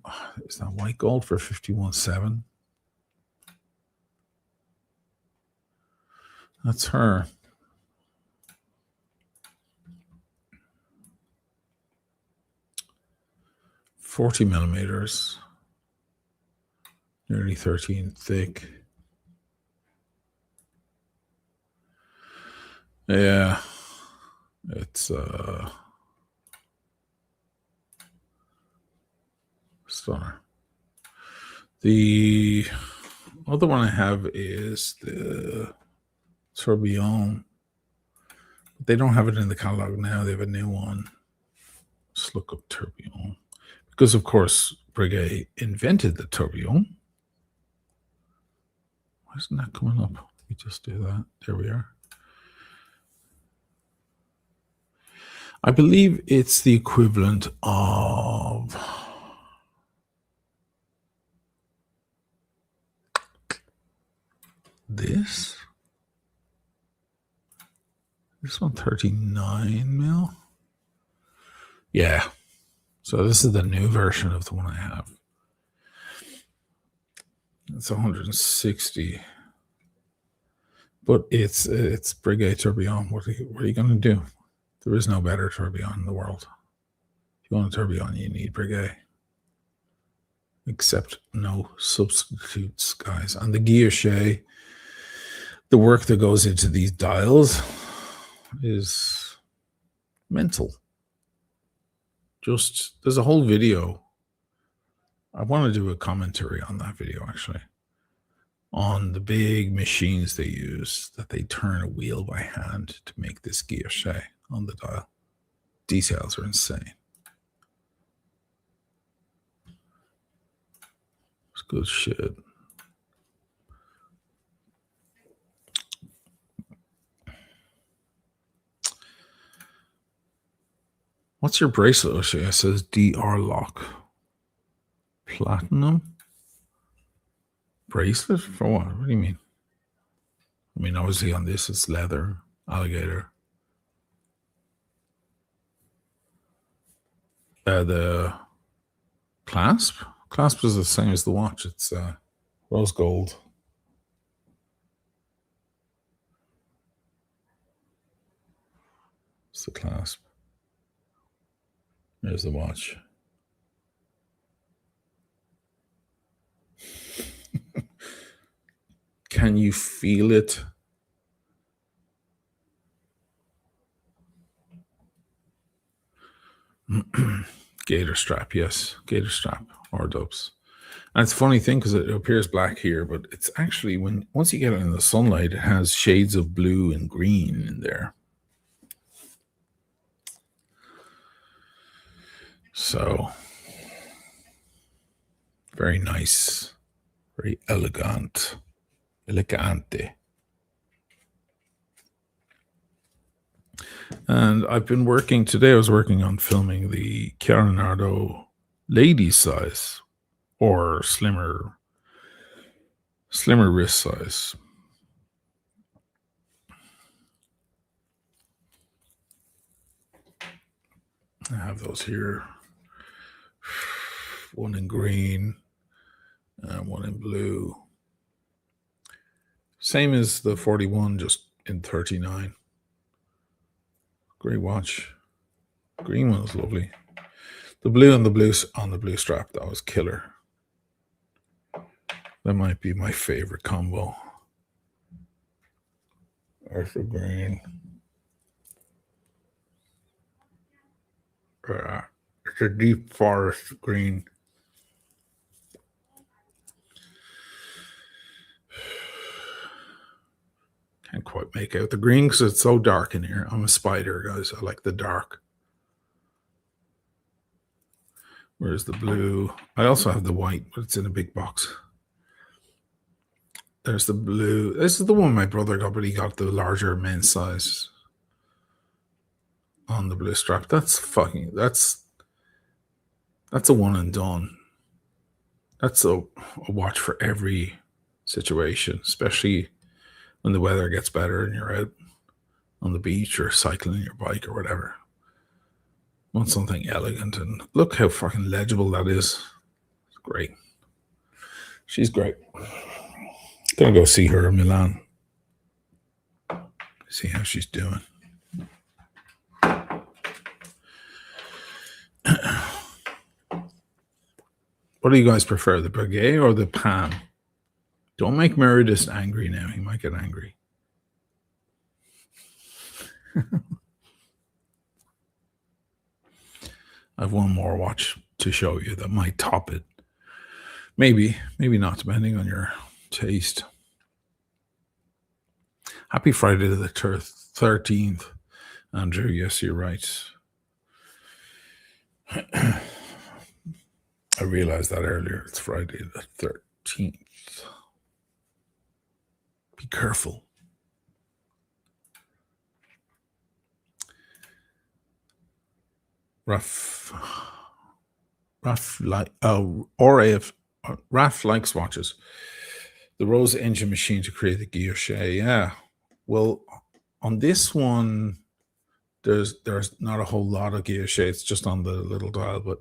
is that white gold for 51.7? That's her. $40 millimeters. Nearly 13 thick. Yeah. It's stunner. The other one I have is the Tourbillon. They don't have it in the catalog now. They have a new one. Let's look up Tourbillon. Because, of course, Breguet invented the Tourbillon. Why isn't that coming up? Let me just do that. There we are. I believe it's the equivalent of this. This one, 39 mil. Yeah. So this is the new version of the one I have. It's 160. But it's Breguet Tourbillon. What are you going to do? There is no better tourbillon in the world. If you want a tourbillon, you need Breguet. Except no substitutes, guys. And the guilloche, the work that goes into these dials is mental. There's a whole video. I want to do a commentary on that video, actually. On the big machines they use, that they turn a wheel by hand to make this guilloche on the dial. Details are insane. It's good shit. What's your bracelet, O'Shea? It says DR Lock. Platinum? Bracelet? For what? What do you mean? I mean, obviously on this it's leather, alligator. The clasp? Clasp is the same as the watch. It's rose gold. It's the clasp. There's the watch. Can you feel it? Gator strap, yes. Gator strap or dubs. And it's a funny thing because it appears black here, but it's actually once you get it in the sunlight, it has shades of blue and green in there. So very nice, very elegante. And I've been working today. I was working on filming the Chiara Nardo lady size or slimmer wrist size. I have those here. One in green and one in blue. Same as the 41, just in 39. Great watch. Green one was lovely. The blue on the blue strap, that was killer. That might be my favorite combo. There's the green. It's a deep forest green. Can't quite make out the green because it's so dark in here. I'm a spider, guys. I like the dark. Where's the blue? I also have the white, but it's in a big box. There's the blue. This is the one my brother got, but he got the larger men's size on the blue strap. That's a one and done. That's a watch for every situation, especially when the weather gets better and you're out on the beach or cycling your bike or whatever. Want something elegant, and look how fucking legible that is. It's great. She's great. Gonna go see her in Milan. See how she's doing. What do you guys prefer, the Breguet or the Pan? Don't make Meredith angry now. He might get angry. I have one more watch to show you that might top it. Maybe not, depending on your taste. Happy Friday the 13th, Andrew. Yes, you're right. I realized that earlier. It's Friday the 13th. Be careful. Raf likes watches. The Rose engine machine to create the guilloche. Yeah. Well, on this one, there's not a whole lot of guilloche. It's just on the little dial, but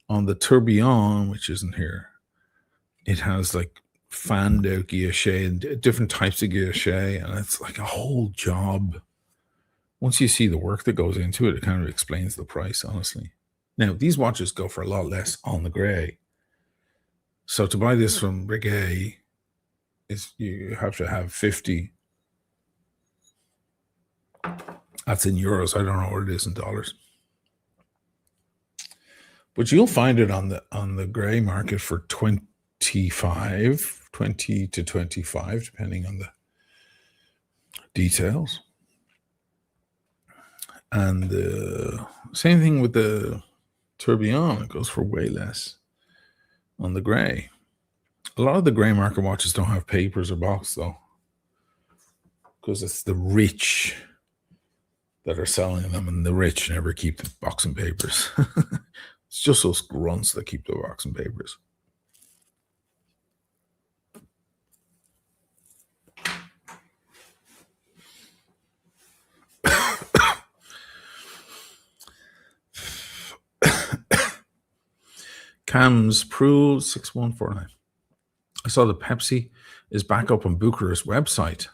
on the Tourbillon, which isn't here, it has like fanned out guilloche and different types of guilloche, and it's like a whole job. Once you see the work that goes into it, it kind of explains the price, honestly. Now, these watches go for a lot less on the grey. So to buy this from Breguet, you have to have 50. That's in euros. I don't know what it is in dollars. But you'll find it on the grey market for 20 to 25, depending on the details. And the same thing with the Tourbillon. It goes for way less on the grey. A lot of the grey market watches don't have papers or box, though, because it's the rich that are selling them, and the rich never keep the box and papers. It's just those grunts that keep the box and papers. Cam's Prul 6149. I saw that Pepsi is back up on Bucharest website.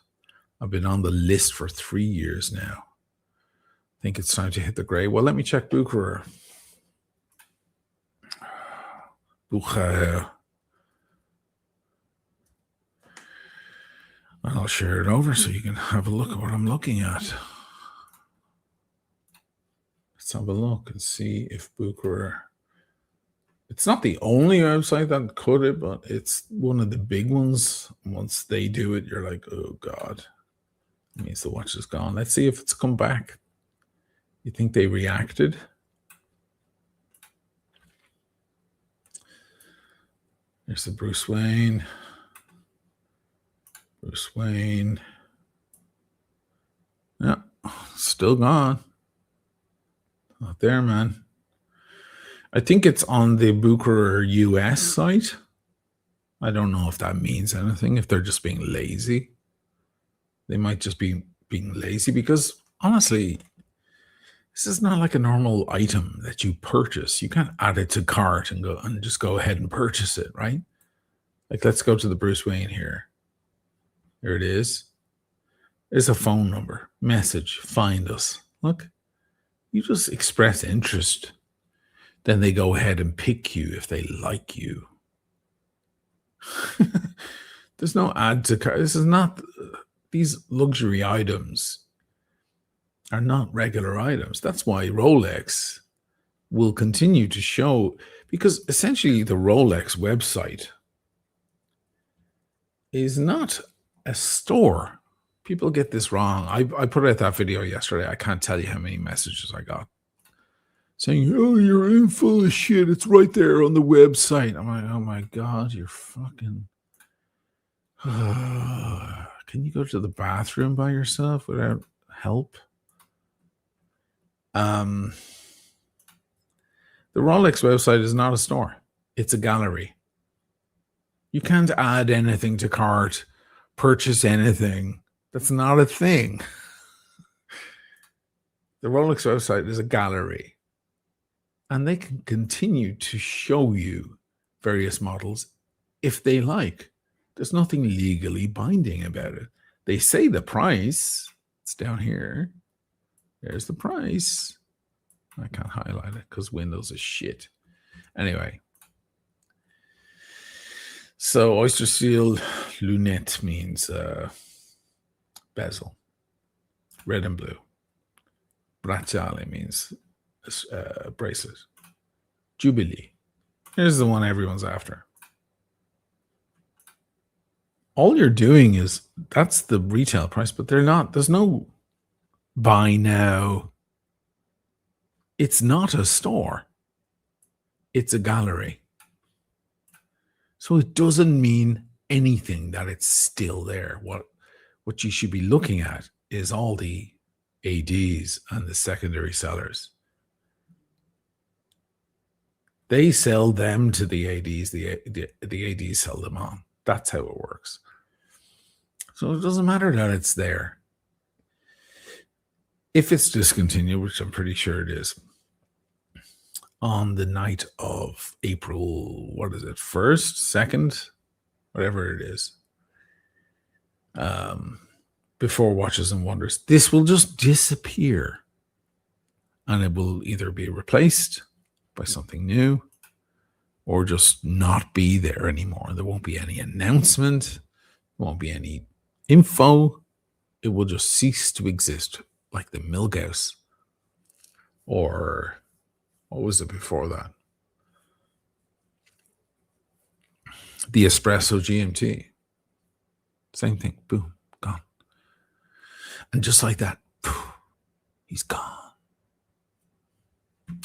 I've been on the list for 3 years now. I think it's time to hit the grey. Well, let me check Bucharest. I'll share it over so you can have a look at what I'm looking at. Let's have a look and see if Bucherer. It's not the only website that could it, but it's one of the big ones. Once they do it, you're like, oh God, it means the watch is gone. Let's see if it's come back. You think they reacted? There's the Bruce Wayne. Bruce Wayne. Yeah, still gone. Not there, man. I think it's on the Bucherer US site. I don't know if that means anything, if they're just being lazy. They might just be being lazy because, honestly, this is not like a normal item that you purchase. You can't add it to cart and just go ahead and purchase it, right? Like, let's go to the Bruce Wayne here. Here it is. There's a phone number, message, find us. Look, you just express interest. Then they go ahead and pick you if they like you. There's no add to cart. This is not, these luxury items are not regular items. That's why Rolex will continue to show, because essentially the Rolex website is not a store. People get this wrong. I put out that video yesterday. I can't tell you how many messages I got saying, oh, you're in full of shit. It's right there on the website. I'm like, oh my God, you're fucking... Can you go to the bathroom by yourself without help? The Rolex website is not a store. It's a gallery. You can't add anything to cart, purchase anything. That's not a thing. The Rolex website is a gallery. And they can continue to show you various models if they like. There's nothing legally binding about it. They say the price. It's down here. There's the price. I can't highlight it because Windows is shit. Anyway. So Oyster Seal lunette means bezel. Red and blue. Bracciale means bracelet. Jubilee. Here's the one everyone's after. All you're doing is, that's the retail price, but they're not, there's no buy now. It's not a store. It's a gallery. So it doesn't mean anything that it's still there. What you should be looking at is all the ADs and the secondary sellers. They sell them to the ADs, the ADs sell them on. That's how it works. So it doesn't matter that it's there. If it's discontinued, which I'm pretty sure it is, on the night of April, what is it, 1st, 2nd, whatever it is, before Watches and Wonders, this will just disappear. And it will either be replaced by something new or just not be there anymore. There won't be any announcement. There won't be any info. It will just cease to exist, like the Milgauss, or what was it before that? The Espresso GMT. Same thing. Boom. Gone. And just like that, he's gone.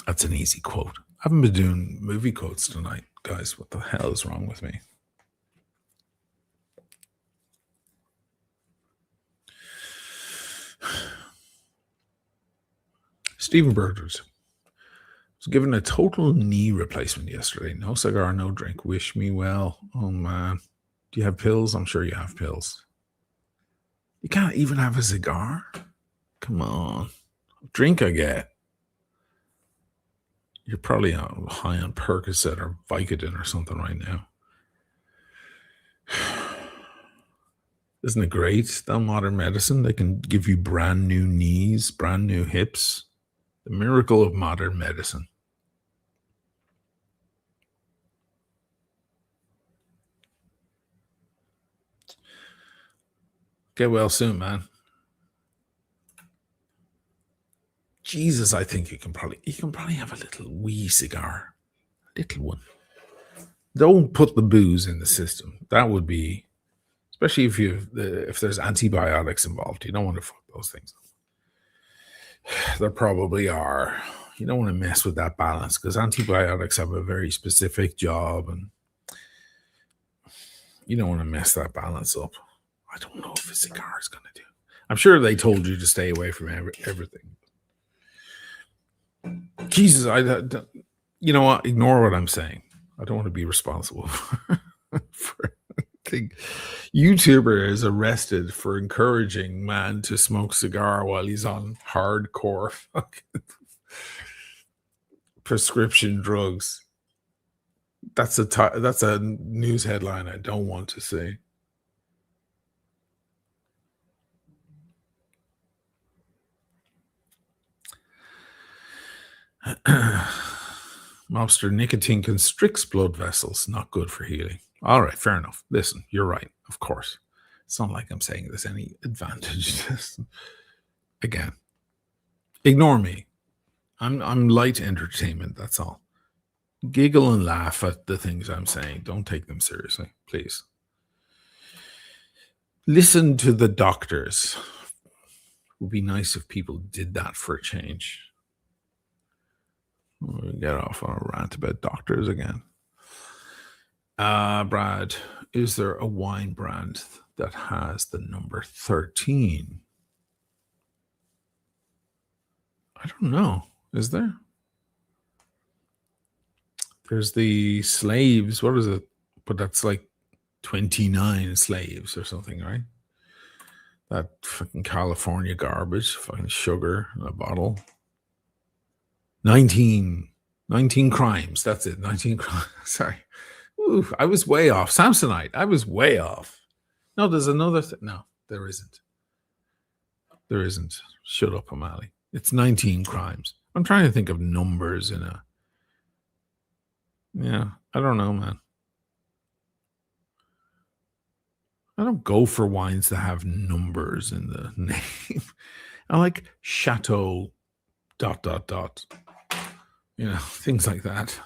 That's an easy quote. I haven't been doing movie quotes tonight, guys. What the hell is wrong with me? Stephen Burgers was given a total knee replacement yesterday. No cigar, no drink. Wish me well. Oh, man. Do you have pills? I'm sure you have pills. You can't even have a cigar? Come on. Drink I get. You're probably high on Percocet or Vicodin or something right now. Isn't it great, that modern medicine? They can give you brand new knees, brand new hips. The miracle of modern medicine. Get well soon, man. Jesus, I think you can probably have a little wee cigar. Little one. Don't put the booze in the system. That would be, especially if there's antibiotics involved. You don't want to fuck those things up. There probably are. You don't want to mess with that balance because antibiotics have a very specific job, and you don't want to mess that balance up. I don't know if a cigar is going to do. I'm sure they told you to stay away from everything. Jesus, you know what? Ignore what I'm saying. I don't want to be responsible for anything. YouTuber is arrested for encouraging man to smoke cigar while he's on hardcore fucking prescription drugs. That's a news headline I don't want to see. Mobster, nicotine constricts blood vessels, not good for healing. All right, fair enough. Listen, you're right, of course. It's not like I'm saying there's any advantage. Again, ignore me. I'm light entertainment, that's all. Giggle and laugh at the things I'm saying. Don't take them seriously, please. Listen to the doctors. It would be nice if people did that for a change. We'll get off on a rant about doctors again. Brad, is there a wine brand that has the number 13? I don't know. Is there? There's the slaves. What is it? But that's like 29 slaves or something, right? That fucking California garbage, fucking sugar in a bottle. 19 crimes. That's it. 19 crimes. Sorry. Ooh, I was way off. Samsonite. I was way off. No, there's another thing. No, there isn't. There isn't. Shut up, O'Malley. It's 19 crimes. I'm trying to think of numbers in a. Yeah, I don't know, man. I don't go for wines that have numbers in the name. I like Chateau ... You know, things like that.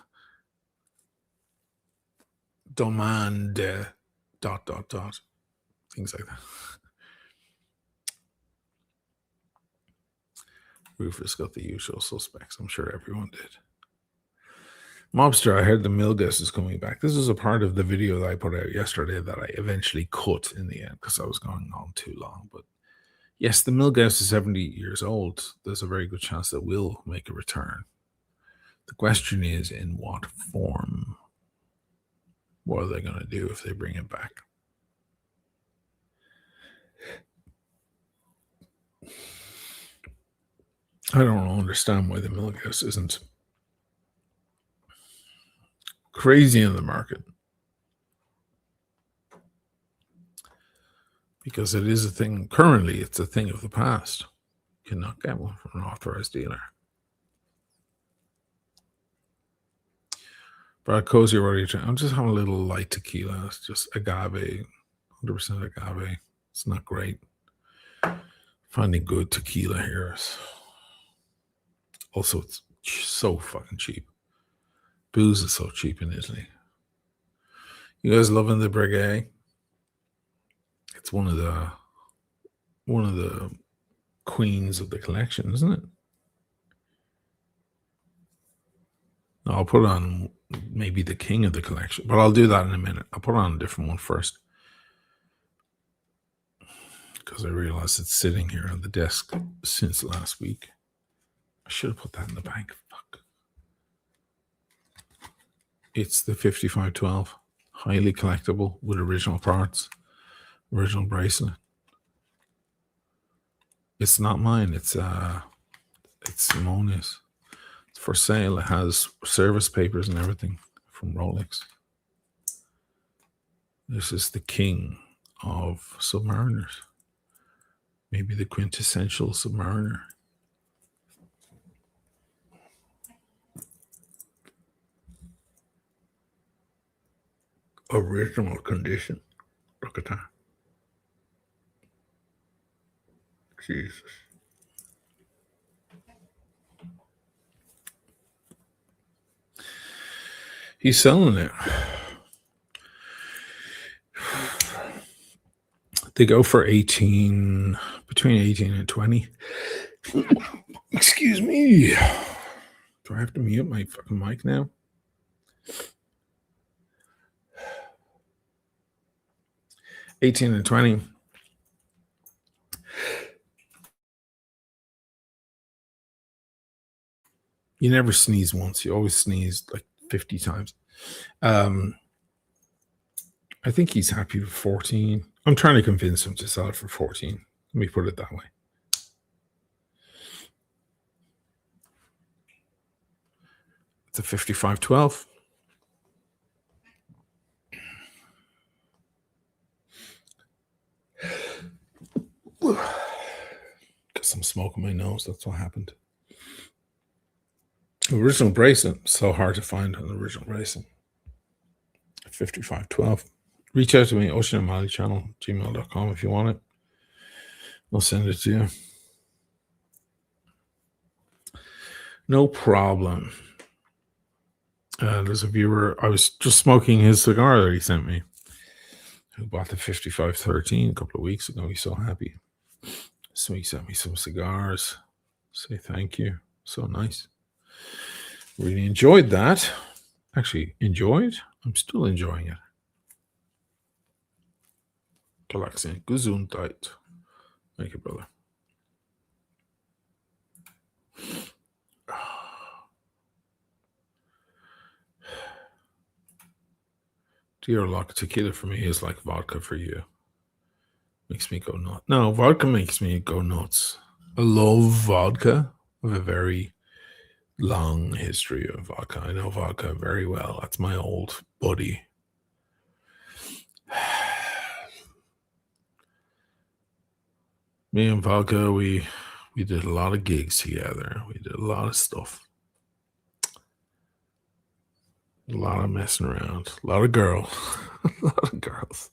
Domaine de ... Things like that. Rufus got the usual suspects. I'm sure everyone did. Mobster, I heard the Milgauss is coming back. This is a part of the video that I put out yesterday that I eventually cut in the end because I was going on too long. But yes, the Milgauss is 70 years old. There's a very good chance that will make a return. The question is, in what form? What are they going to do if they bring it back? I don't understand why the Milgauss isn't crazy in the market. Because it is a thing. Currently, it's a thing of the past. You cannot get one from an authorized dealer. Brad Cozy, what are you trying? I'm just having a little light tequila. It's just agave, 100% agave. It's not great. Finding good tequila here is also, it's so fucking cheap. Booze is so cheap in Italy. You guys loving the Breguet? It's one of the queens of the collection, isn't it? I'll put on maybe the king of the collection, but I'll do that in a minute. I'll put on a different one first because I realized it's sitting here on the desk since last week. I should have put that in the bank. Fuck. It's the 5512, highly collectible with original parts, original bracelet. It's not mine. It's Simone's. It's for sale. It has service papers and everything from Rolex. This is the king of Submariners. Maybe the quintessential Submariner. Original condition. Look at that. Jesus. He's selling it. They go for 18, between 18 and 20. Excuse me. Do I have to mute my fucking mic now? $18 and $20. You never sneeze once. You always sneeze like 50 times. I think he's happy with 14. I'm trying to convince him to sell it for 14. Let me put it that way. It's a 55.12. Got some smoke in my nose. That's what happened. Original bracelet. So hard to find an original bracelet. 55.12. Reach out to me, Ocean and Mali channel, gmail.com if you want it. I'll send it to you. No problem. There's a viewer. I was just smoking his cigar that he sent me, who bought the 5513 a couple of weeks ago. He's so happy. So he sent me some cigars. Say thank you. So nice. Really enjoyed that. Actually, enjoyed? I'm still enjoying it. Galaxy. Gesundheit. Thank you, brother. Dear Locke, tequila for me is like vodka for you. Makes me go nuts. No, vodka makes me go nuts. I love vodka. I have a very long history of vodka. I know vodka very well. That's my old buddy. Me and vodka, we did a lot of gigs together. We did a lot of stuff. A lot of messing around. A lot of girls. A lot of girls.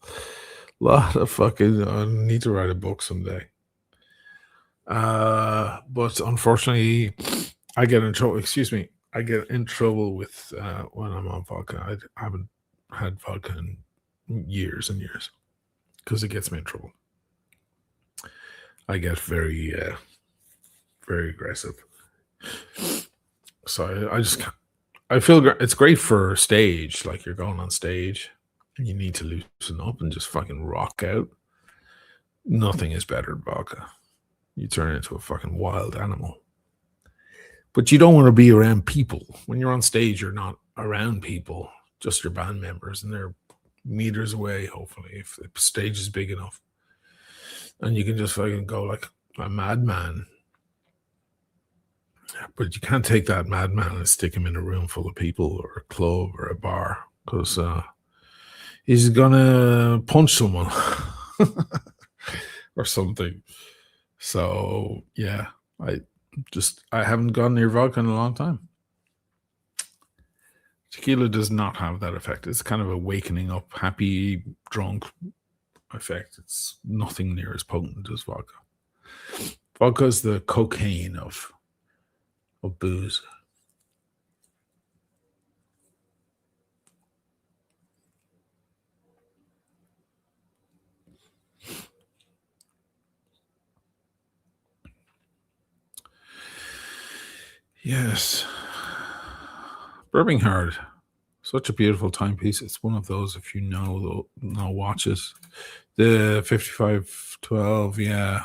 A lot of fucking... I need to write a book someday. But unfortunately, I get in trouble. Excuse me. I get in trouble with when I'm on vodka. I haven't had vodka in years and years because it gets me in trouble. I get very, very aggressive. So I just can't. I feel it's great for stage, like you're going on stage and you need to loosen up and just fucking rock out. Nothing is better than vodka. You turn into a fucking wild animal. But you don't want to be around people. When you're on stage, you're not around people, just your band members, and they're meters away, hopefully, if the stage is big enough. And you can just fucking go like a madman. But you can't take that madman and stick him in a room full of people or a club or a bar because he's gonna punch someone or something. So yeah, I haven't gone near vodka in a long time. Tequila does not have that effect. It's kind of a wakening up, happy, drunk effect. It's nothing near as potent as vodka. Vodka is the cocaine of booze. Yes. Birmingham, such a beautiful timepiece. It's one of those, if you know watches. The 5512, yeah.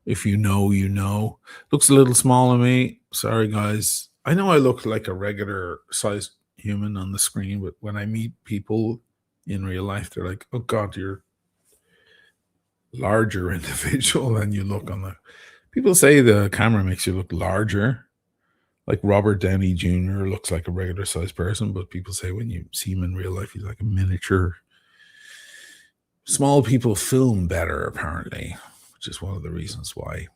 If you know, you know. Looks a little small on me. Sorry, guys. I know I look like a regular sized human on the screen, but when I meet people in real life, they're like, oh God, you're larger individual than you look on the... People say the camera makes you look larger. Like Robert Downey Jr. looks like a regular sized person, but people say when you see him in real life, he's like a miniature. Small people film better, apparently, which is one of the reasons why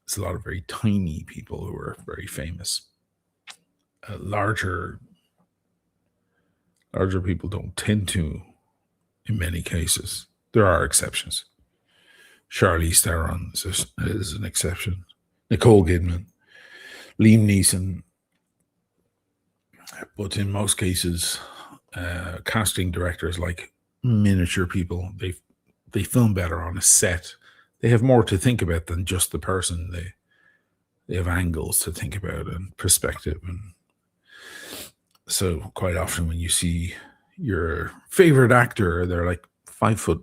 there's a lot of very tiny people who are very famous. Larger people don't tend to, in many cases. There are exceptions. Charlize Theron is an exception. Nicole Kidman, Liam Neeson. But in most cases, casting directors like miniature people. They film better on a set. They have more to think about than just the person. They have angles to think about and perspective. And so quite often when you see your favorite actor, they're like 5'2"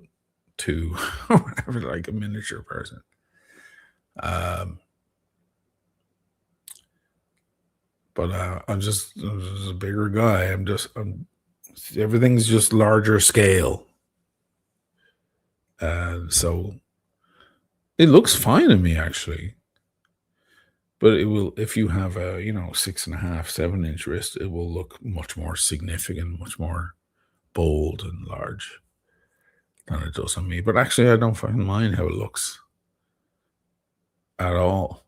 or whatever, like a miniature person. But I'm just a bigger guy. Everything's just larger scale. So it looks fine to me, actually. But it will, if you have a 6.5, 7-inch wrist, it will look much more significant, much more bold and large than it does on me. But actually, I don't fucking mind how it looks at all.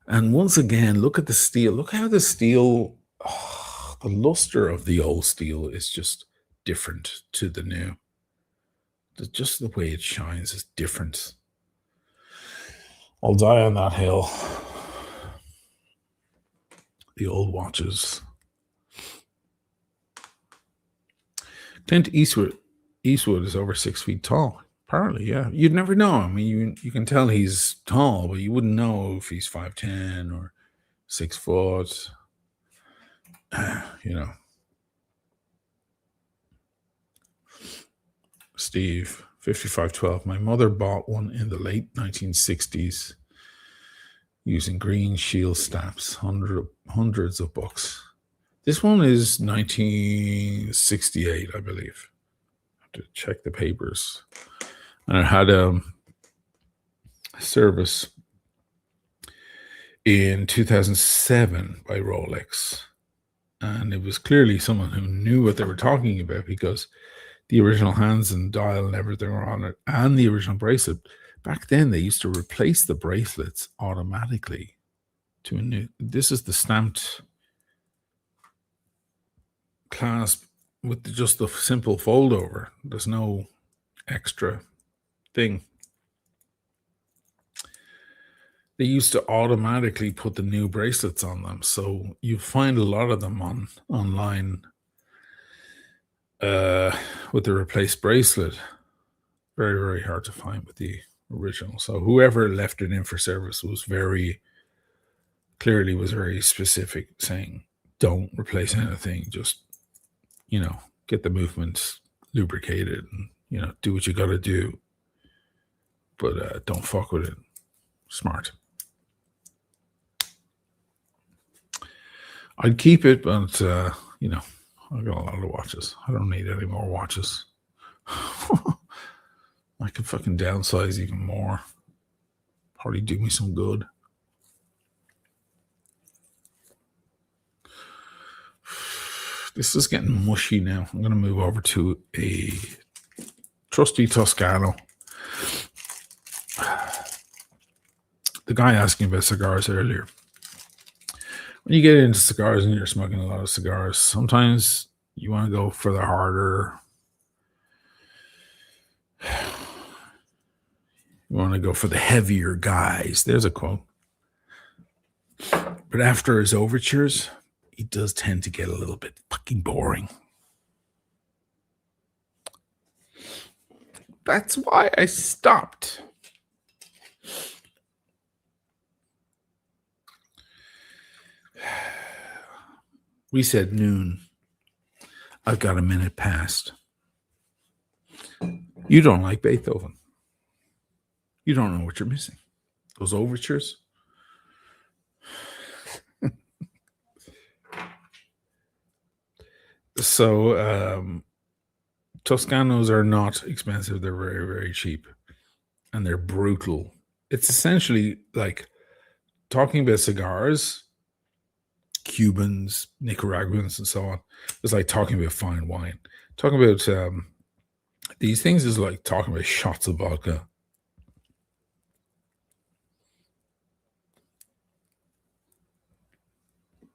And once again, look at the steel. Look how the steel, the luster of the old steel is just different to the new. Just the way it shines is different. I'll die on that hill. The old watches. Clint Eastwood is over 6 feet tall. Apparently, yeah. You'd never know. I mean, you can tell he's tall, but you wouldn't know if he's 5'10" or 6 foot. Steve, 5512. My mother bought one in the late 1960s using green shield stamps, hundreds of bucks. This one is 1968, I believe. I have to check the papers. And it had a service in 2007 by Rolex. And it was clearly someone who knew what they were talking about, because the original hands and dial and everything were on it, and the original bracelet. Back then, they used to replace the bracelets automatically to a new. This is the stamped clasp with just the simple fold over. There's no extra thing. They used to automatically put the new bracelets on them, so you find a lot of them online with the replaced bracelet. Very, very hard to find with the original. So whoever left it in for service was very specific, saying don't replace anything, just get the movements lubricated and do what you got to do, but don't fuck with it. Smart. I'd keep it, but I've got a lot of watches. I don't need any more watches. I could fucking downsize even more. Probably do me some good. This is getting mushy now. I'm going to move over to a trusty Toscano. The guy asking about cigars earlier. When you get into cigars and you're smoking a lot of cigars, sometimes you want to go for the harder. You want to go for the heavier guys. There's a quote. But after his overtures, he does tend to get a little bit fucking boring. That's why I stopped. We said noon. I've got a minute past. You don't like Beethoven. You don't know what you're missing. Those overtures. So Toscanos are not expensive. They're very, very cheap. And they're brutal. It's essentially like talking about cigars, Cubans, Nicaraguans, and so on. It's like talking about fine wine. Talking about these things is like talking about shots of vodka.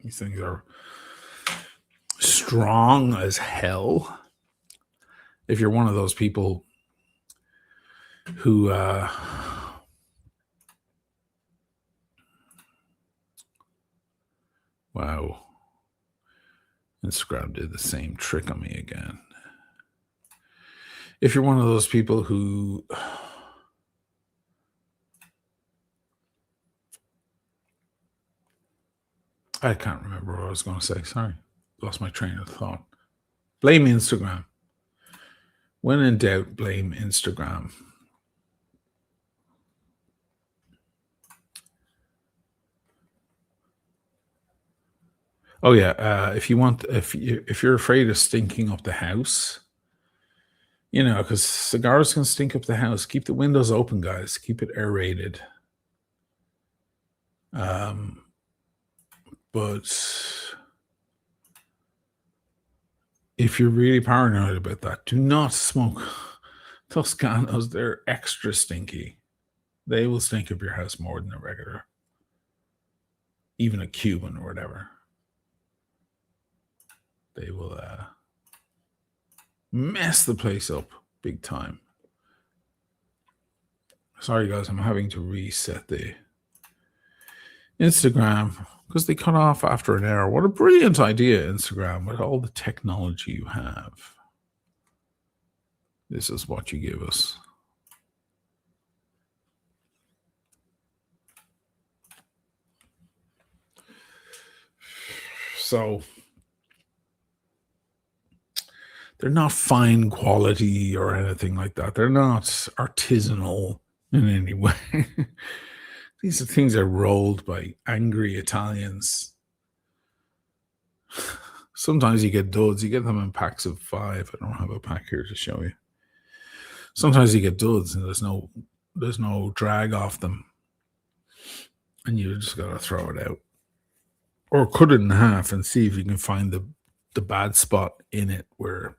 These things are strong as hell. If you're one of those people who wow, Instagram did the same trick on me again. If you're one of those people who I can't remember what I was going to say. Sorry. Lost my train of thought. Blame Instagram. When in doubt, blame Instagram. Oh yeah, if you're afraid of stinking up the house, because cigars can stink up the house. Keep the windows open, guys. Keep it aerated. But if you're really paranoid about that, do not smoke Toscanos. They're extra stinky. They will stink up your house more than a regular, even a Cuban or whatever. They will mess the place up big time. Sorry, guys, I'm having to reset the Instagram because they cut off after an hour. What a brilliant idea, Instagram, with all the technology you have. This is what you give us. So they're not fine quality or anything like that. They're not artisanal in any way. These are things that are rolled by angry Italians. Sometimes you get duds. You get them in packs of 5. I don't have a pack here to show you. Sometimes you get duds and there's no drag off them. And you just got to throw it out. Or cut it in half and see if you can find the bad spot in it where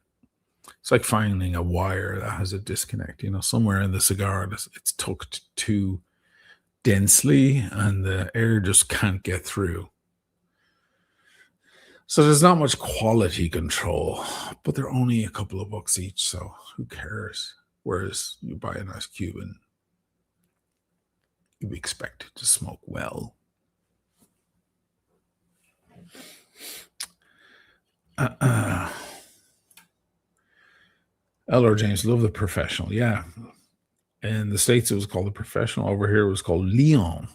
it's like finding a wire that has a disconnect. Somewhere in the cigar it's tucked too densely and the air just can't get through. So there's not much quality control, but they're only a couple of bucks each, so who cares? Whereas you buy a nice Cuban, you expect it to smoke well. Elder James, love the Professional. Yeah. In the States, it was called the Professional. Over here, it was called Leon.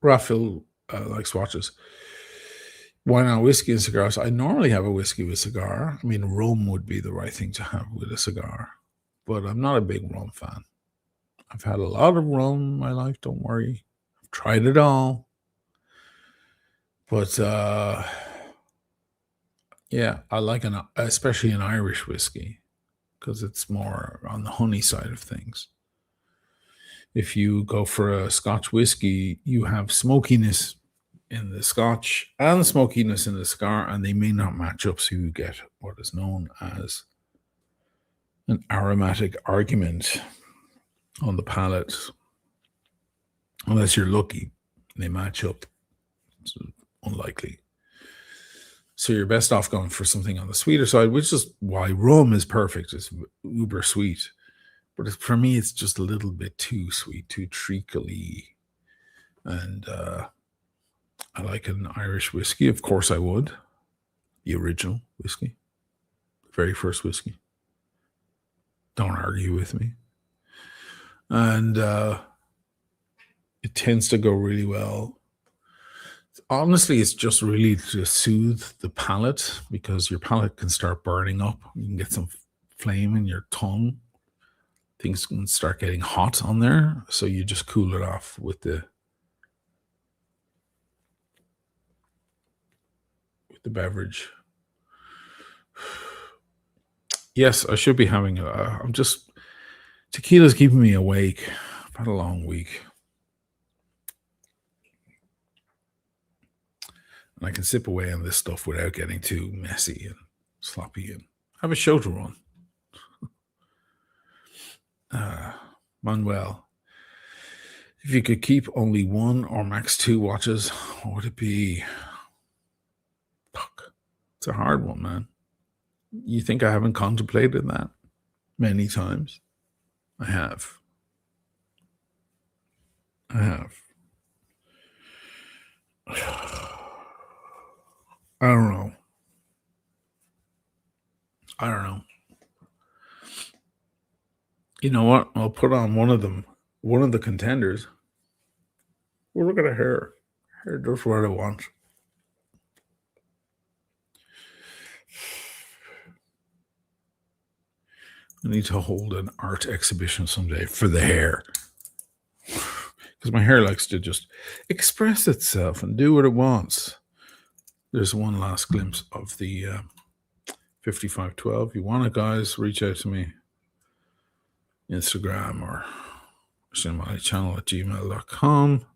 Raphael likes watches. Why not whiskey and cigars? I normally have a whiskey with cigar. I mean, rum would be the right thing to have with a cigar, but I'm not a big rum fan. I've had a lot of rum in my life, don't worry. I've tried it all. But yeah, I like especially an Irish whiskey because it's more on the honey side of things. If you go for a Scotch whiskey, you have smokiness in the Scotch and smokiness in the cigar, and they may not match up, so you get what is known as an aromatic argument on the palate. Unless you're lucky, they match up. It's unlikely. So you're best off going for something on the sweeter side, which is why rum is perfect. It's uber sweet. But for me, it's just a little bit too sweet, too treacly. And I like an Irish whiskey. Of course I would. The original whiskey. The very first whiskey. Don't argue with me. And it tends to go really well. Honestly, it's just really to soothe the palate because your palate can start burning up. You can get some flame in your tongue. Things can start getting hot on there. So you just cool it off with the beverage. Yes, I should be having tequila's keeping me awake. I've had a long week. And I can sip away on this stuff without getting too messy and sloppy and have a show to run. Manuel, if you could keep only 1 or max 2 watches, what would it be? Fuck. It's a hard one, man. You think I haven't contemplated that many times? I have. I have. I don't know. I don't know. You know what? I'll put on one of them, one of the contenders. Well, look at her hair. Hair just what I want. I need to hold an art exhibition someday for the hair. Because my hair likes to just express itself and do what it wants. There's one last glimpse of the 5512. If you want it, guys, reach out to me. Instagram or cinematicchannel@gmail.com.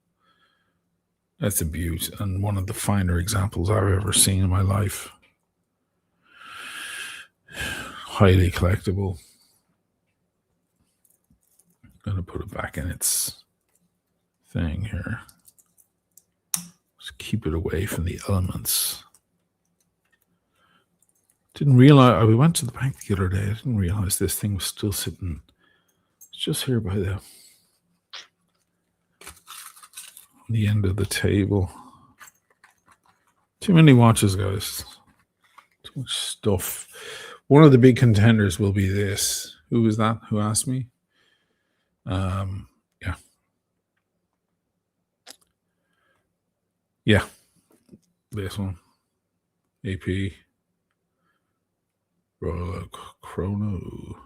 That's a beaut and one of the finer examples I've ever seen in my life. Highly collectible. I'm going to put it back in its thing here. Just keep it away from the elements. Didn't realize, we went to the bank the other day. I didn't realize this thing was still sitting. It's just here by the end of the table. Too many watches, guys. Too much stuff. One of the big contenders will be this. Who was that? Who asked me? Yeah. This one. AP. Rolex Chrono.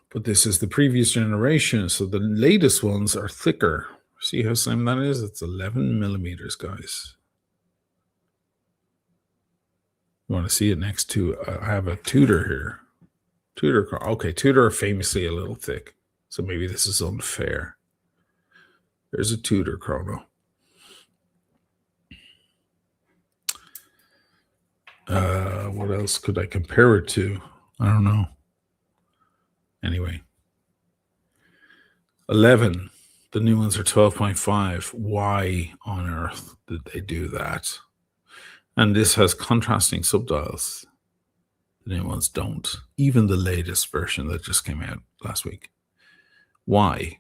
But this is the previous generation, so the latest ones are thicker. See how slim that is? It's 11 millimeters, guys. You want to see it next to, I have a Tudor here. Tudor are famously a little thick, so maybe this is unfair. There's a Tudor chrono. What else could I compare it to? I don't know. Anyway, 11. The new ones are 12.5. Why on earth did they do that? And this has contrasting subdials. The new ones don't. Even the latest version that just came out last week. Why?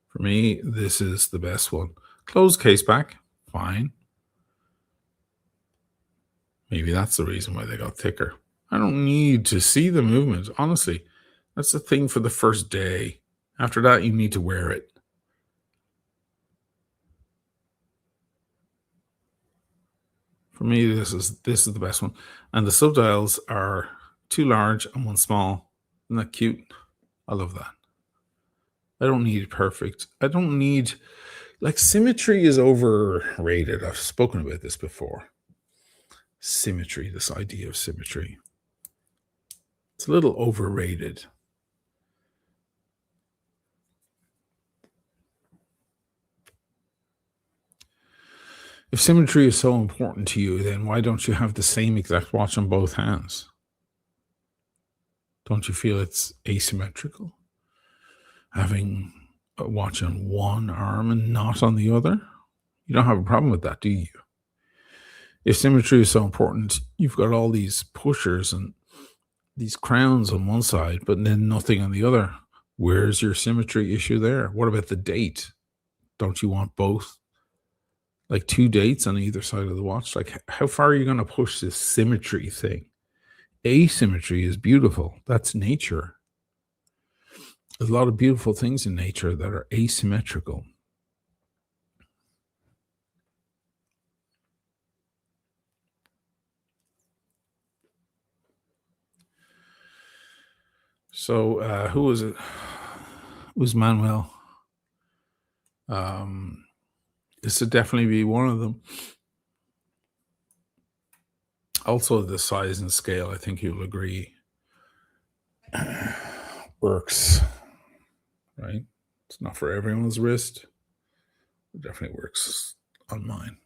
For me, this is the best one. Closed case back. Fine. Maybe that's the reason why they got thicker. I don't need to see the movement. Honestly, that's the thing for the first day. After that, you need to wear it. For me, this is the best one. And the subdials are two large and one small. Isn't that cute? I love that. I don't need perfect. I don't need, like, symmetry is overrated. I've spoken about this before. Symmetry, this idea of symmetry. It's a little overrated. If symmetry is so important to you, then why don't you have the same exact watch on both hands? Don't you feel it's asymmetrical? Having a watch on one arm and not on the other? You don't have a problem with that, do you? If symmetry is so important, you've got all these pushers and these crowns on one side, but then nothing on the other. Where's your symmetry issue there? What about the date? Don't you want both? Like two dates on either side of the watch? Like, how far are you going to push this symmetry thing? Asymmetry is beautiful. That's nature. There's a lot of beautiful things in nature that are asymmetrical. So, who was it? It was Manuel. This would definitely be one of them. Also, the size and scale, I think you'll agree, works, right? It's not for everyone's wrist. It definitely works on mine.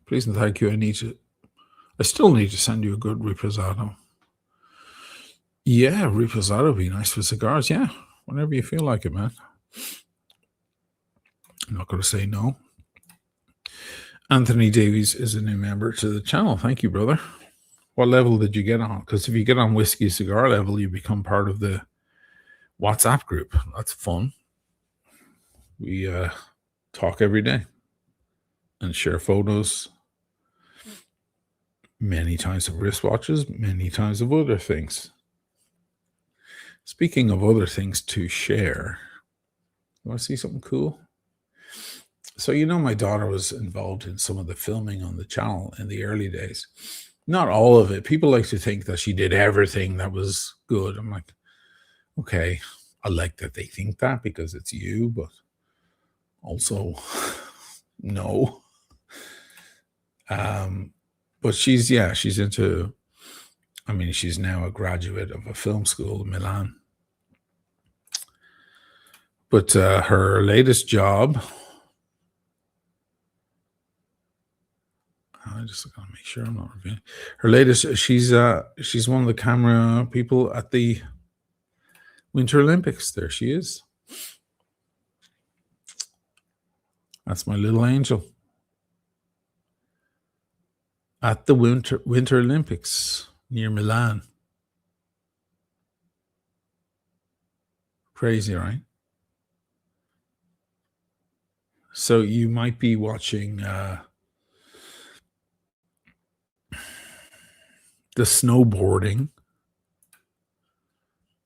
Please and thank you. I need to I still need to send you a good reposado. Yeah, reposado would be nice for cigars. Yeah, whenever you feel like it, man. I'm not going to say no. Anthony Davies is a new member to the channel. Thank you, brother. What level did you get on? Because if you get on Whiskey Cigar level, you become part of the WhatsApp group. That's fun. We talk every day and share photos, many times of wristwatches, many times of other things. Speaking of other things to share, you want to see something cool? So, my daughter was involved in some of the filming on the channel in the early days. Not all of it. People like to think that she did everything that was good. I'm like, okay, I like that they think that because it's you, but also no. But she's into, she's now a graduate of a film school in Milan. But her latest job, I just gotta make sure I'm not revealing. Her latest, she's one of the camera people at the Winter Olympics. There she is. That's my little angel. At the Winter Olympics near Milan. Crazy, right? So you might be watching the snowboarding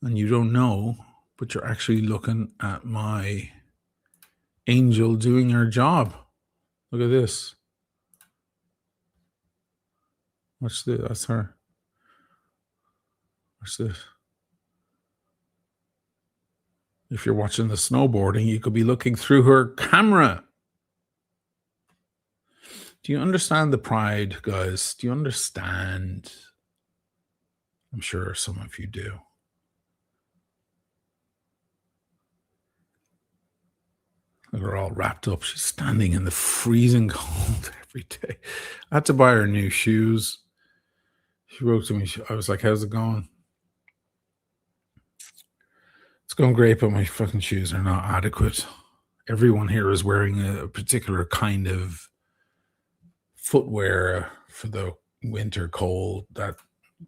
and you don't know, but you're actually looking at my angel doing her job. Look at this. Watch this. That's her. Watch this. If you're watching the snowboarding, you could be looking through her camera. Do you understand the pride, guys? Do you understand? I'm sure some of you do. Look, we're all wrapped up. She's standing in the freezing cold every day. I had to buy her new shoes. She wrote to me. I was like, how's it going? It's going great, but my fucking shoes are not adequate. Everyone here is wearing a particular kind of footwear for the winter cold that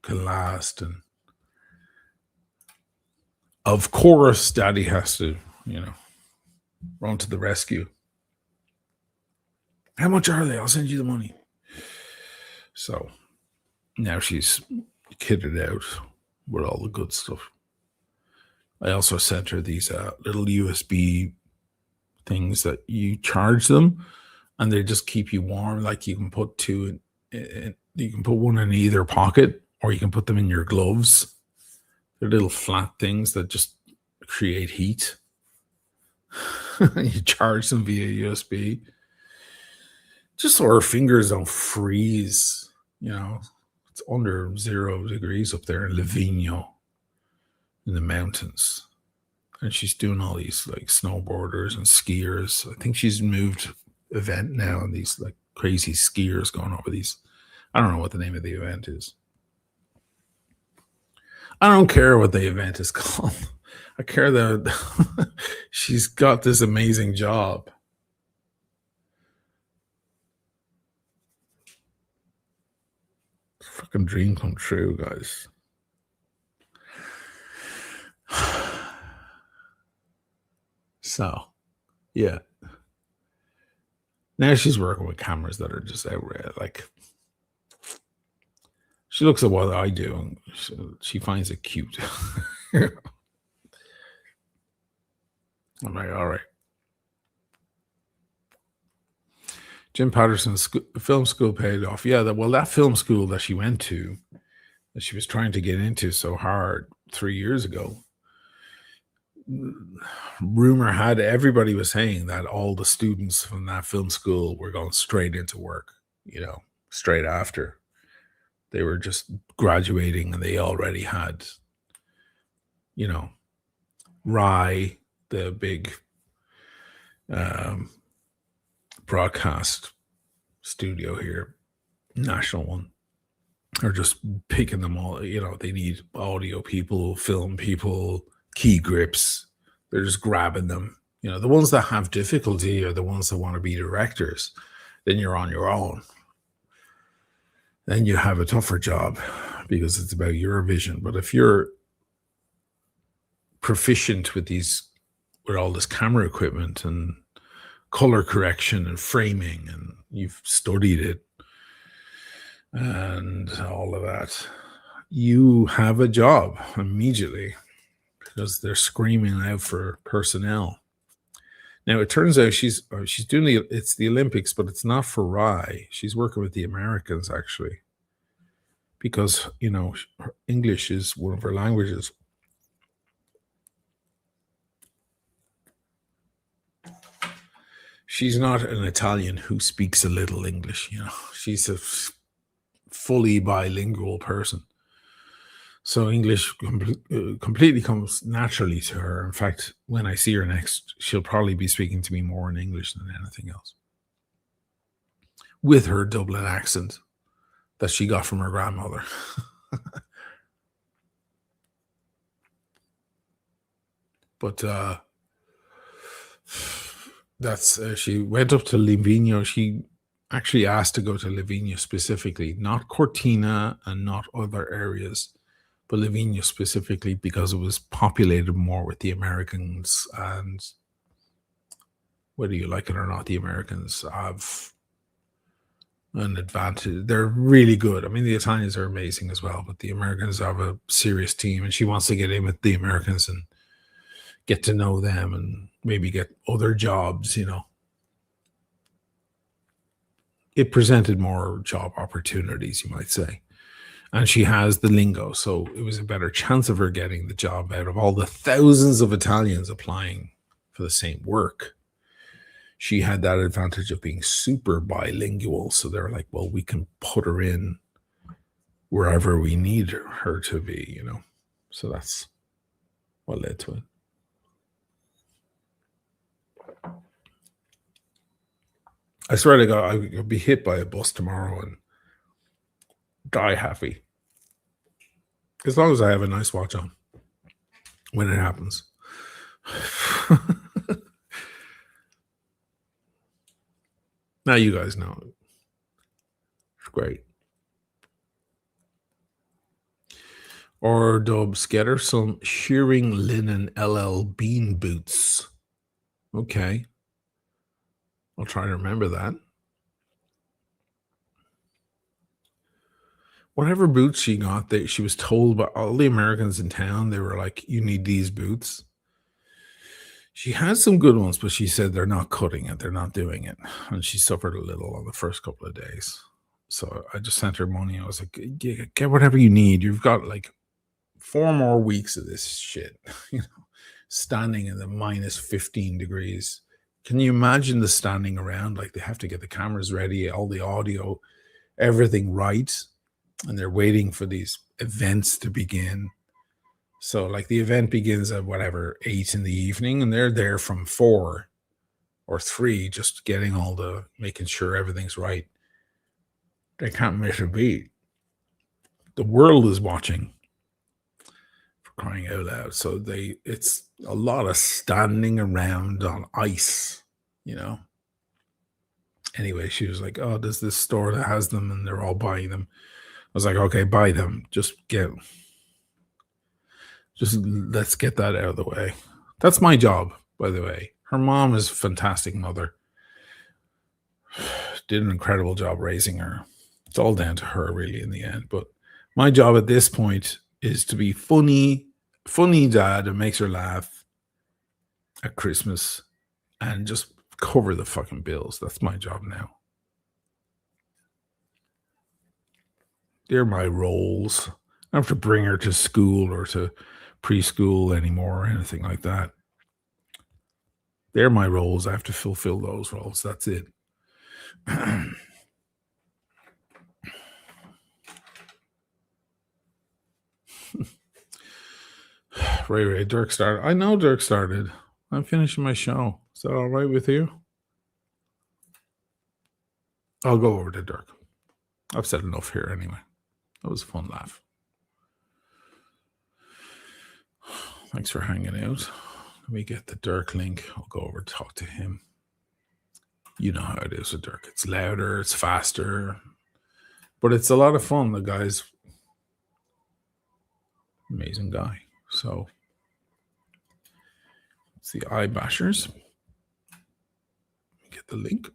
can last. And of course, Daddy has to, run to the rescue. How much are they? I'll send you the money. So now she's kitted out with all the good stuff. I also sent her these little USB things that you charge them and they just keep you warm. Like you can put two you can put one in either pocket or you can put them in your gloves. They're little flat things that just create heat. You charge them via USB. Just so our fingers don't freeze. It's under 0 degrees up there in Livigno in the mountains. And she's doing all these like snowboarders and skiers. I think she's moved event now and these like crazy skiers going over these. I don't know what the name of the event is. I don't care what the event is called. I care that she's got this amazing job. Fucking dream come true, guys. So, yeah. Now she's working with cameras that are just outright like. She looks at what I do and she finds it cute. I'm like, all right. Jim Patterson's film school paid off. Yeah, that film school that she went to, that she was trying to get into so hard 3 years ago, rumor had everybody was saying that all the students from that film school were going straight into work, straight after. They were just graduating and they already had, Rai, the big broadcast studio here, national one. are just picking them all. You know, they need audio people, film people, key grips. They're just grabbing them. You know, the ones that have difficulty are the ones that want to be directors. Then you're on your own. Then you have a tougher job because it's about your vision. But if you're proficient with all this camera equipment and color correction and framing, and you've studied it and all of that, you have a job immediately because they're screaming out for personnel. Now it turns out she's doing the Olympics, but it's not for Rye. She's working with the Americans actually, because her English is one of her languages. She's not an Italian who speaks a little English. She's a fully bilingual person. So English completely comes naturally to her. In fact, when I see her next, she'll probably be speaking to me more in English than anything else, with her Dublin accent that she got from her grandmother. But she went up to Livigno. She actually asked to go to Livigno specifically, not Cortina and not other areas, but Livigno specifically because it was populated more with the Americans. And whether you like it or not, the Americans have an advantage. They're really good. I mean, the Italians are amazing as well, but the Americans have a serious team, and she wants to get in with the Americans and get to know them and maybe get other jobs. It presented more job opportunities, you might say. And she has the lingo, so it was a better chance of her getting the job out of all the thousands of Italians applying for the same work. She had that advantage of being super bilingual, so they're like, well, we can put her in wherever we need her to be, So that's what led to it. I swear to God, I'll be hit by a bus tomorrow and die happy. As long as I have a nice watch on when it happens. Now you guys know it. It's great. Or Dubs, get her some shearing linen LL Bean boots. Okay. I'll try to remember that. Whatever boots she got, she was told by all the Americans in town, they were like, you need these boots. She had some good ones, but she said they're not cutting it. They're not doing it. And she suffered a little on the first couple of days. So I just sent her money. I was like, get whatever you need. You've got like 4 more weeks of this shit, standing in the minus 15 degrees. Can you imagine the standing around? Like they have to get the cameras ready, all the audio, everything right. And they're waiting for these events to begin. So like the event begins at 8 in the evening, and they're there from 4 or 3, just making sure everything's right. They can't miss a beat. The world is watching, for crying out loud. So it's a lot of standing around on ice, Anyway, she was like, oh, there's this store that has them and they're all buying them. I was like, okay, buy them. Just let's get that out of the way. That's my job, by the way. Her mom is a fantastic mother. Did an incredible job raising her. It's all down to her, really, in the end. But my job at this point is to be funny dad who makes her laugh at Christmas and just cover the fucking bills. That's my job now. They're my roles. I don't have to bring her to school or to preschool anymore or anything like that. They're my roles. I have to fulfill those roles. That's it. Ray, Dirk started. I know Dirk started. I'm finishing my show. Is that all right with you? I'll go over to Dirk. I've said enough here anyway. That was a fun laugh. Thanks for hanging out. Let me get the Dirk link. I'll go over and talk to him. You know how it is with Dirk. It's louder, it's faster, but it's a lot of fun. The guy's amazing guy. So it's the Eye Bashers. Get the link.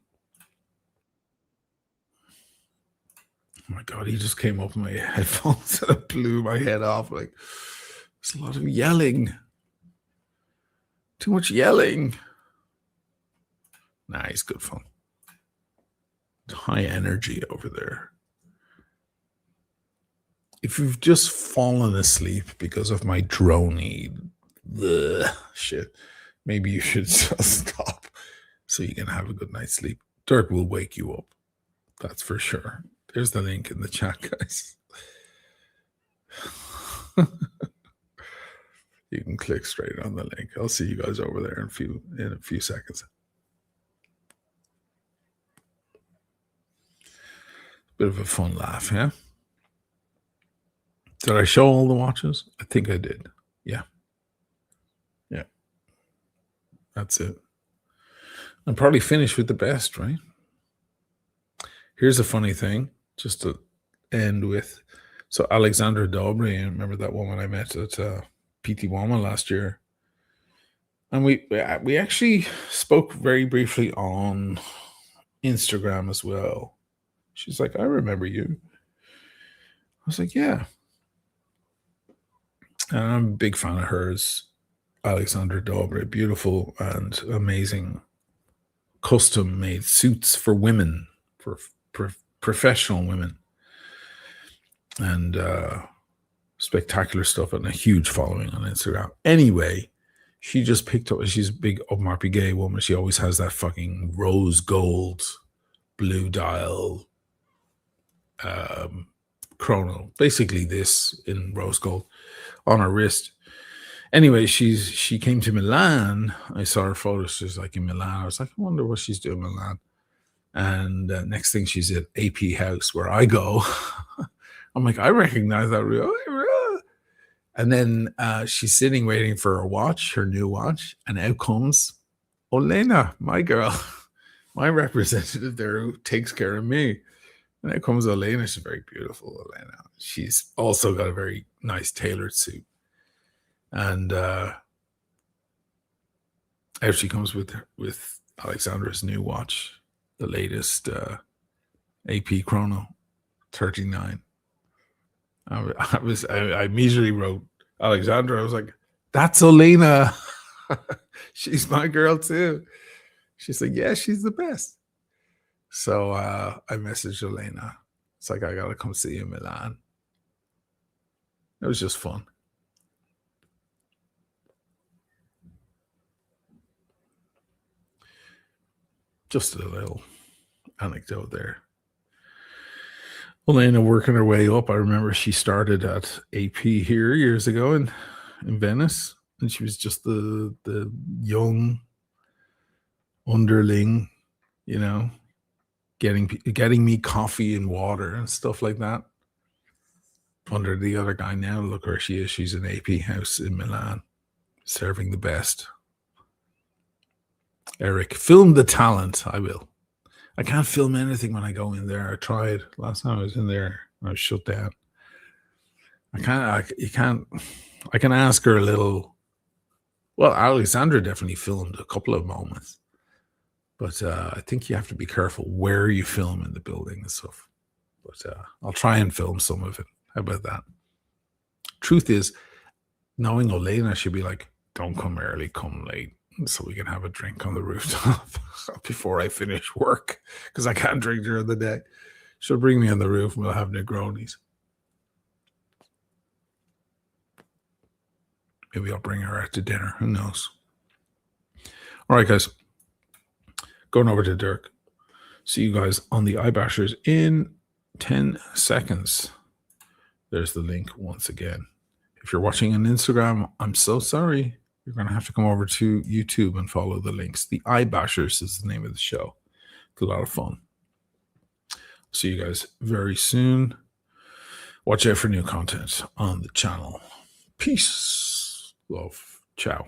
Oh my God, he just came up with my headphones and it blew my head off. Like, there's a lot of yelling. Too much yelling. Nah, he's good fun. High energy over there. If you've just fallen asleep because of my droney shit, maybe you should just stop so you can have a good night's sleep. Dirk will wake you up. That's for sure. There's the link in the chat, guys. You can click straight on the link. I'll see you guys over there in a few seconds. Bit of a fun laugh, yeah? Did I show all the watches? I think I did. Yeah. Yeah. That's it. I'm probably finished with the best, right? Here's a funny thing, just to end with. So Alexandra Dobry, I remember that woman I met at PT Wama last year. And we actually spoke very briefly on Instagram as well. She's like, I remember you. I was like, yeah. And I'm a big fan of hers, Alexandra Dobry. Beautiful and amazing custom-made suits for women, for professional women. And spectacular stuff and a huge following on Instagram. Anyway, she just picked up, she's a big Audemars Piguet woman. She always has that fucking rose gold blue dial chrono, basically this in rose gold on her wrist. Anyway, she came to Milan. I saw her photos. She's like in Milan. I was like, I wonder what she's doing in Milan. And next thing, she's at AP House where I go. I'm like, I recognize that room. And then she's sitting waiting for her watch, her new watch, and out comes Olena, my girl, my representative there who takes care of me. And out comes Olena. She's very beautiful, Olena. She's also got a very nice tailored suit. And out she comes with Alexandra's new watch, the latest AP Chrono 39. I immediately wrote Alexandra. I was like, that's Olena. She's my girl too. She's like, yeah, she's the best. So I messaged Olena. It's like, I got to come see you in Milan. It was just fun. Just a little anecdote there. Elena working her way up. I remember she started at AP here years ago in Venice, and she was just the young underling, you know, getting me coffee and water and stuff like that. Under the other guy now, look where she is. She's in AP House in Milan, serving the best. Eric, film the talent. I will. I can't film anything when I go in there. I tried last time I was in there. I was shut down. I can ask her a little. Well, Alexandra definitely filmed a couple of moments, but I think you have to be careful where you film in the building and stuff. But I'll try and film some of it. How about that? Truth is, knowing Olena, she'd be like, don't come early, come late, so we can have a drink on the rooftop before I finish work, because I can't drink during the day. She'll bring me on the roof and we'll have Negronis. Maybe I'll bring her out to dinner. Who knows? All right, guys. Going over to Dirk. See you guys on the Eye Bashers in 10 seconds. There's the link once again. If you're watching on Instagram, I'm so sorry. You're going to have to come over to YouTube and follow the links. The Eye Bashers is the name of the show. It's a lot of fun. See you guys very soon. Watch out for new content on the channel. Peace, love, ciao.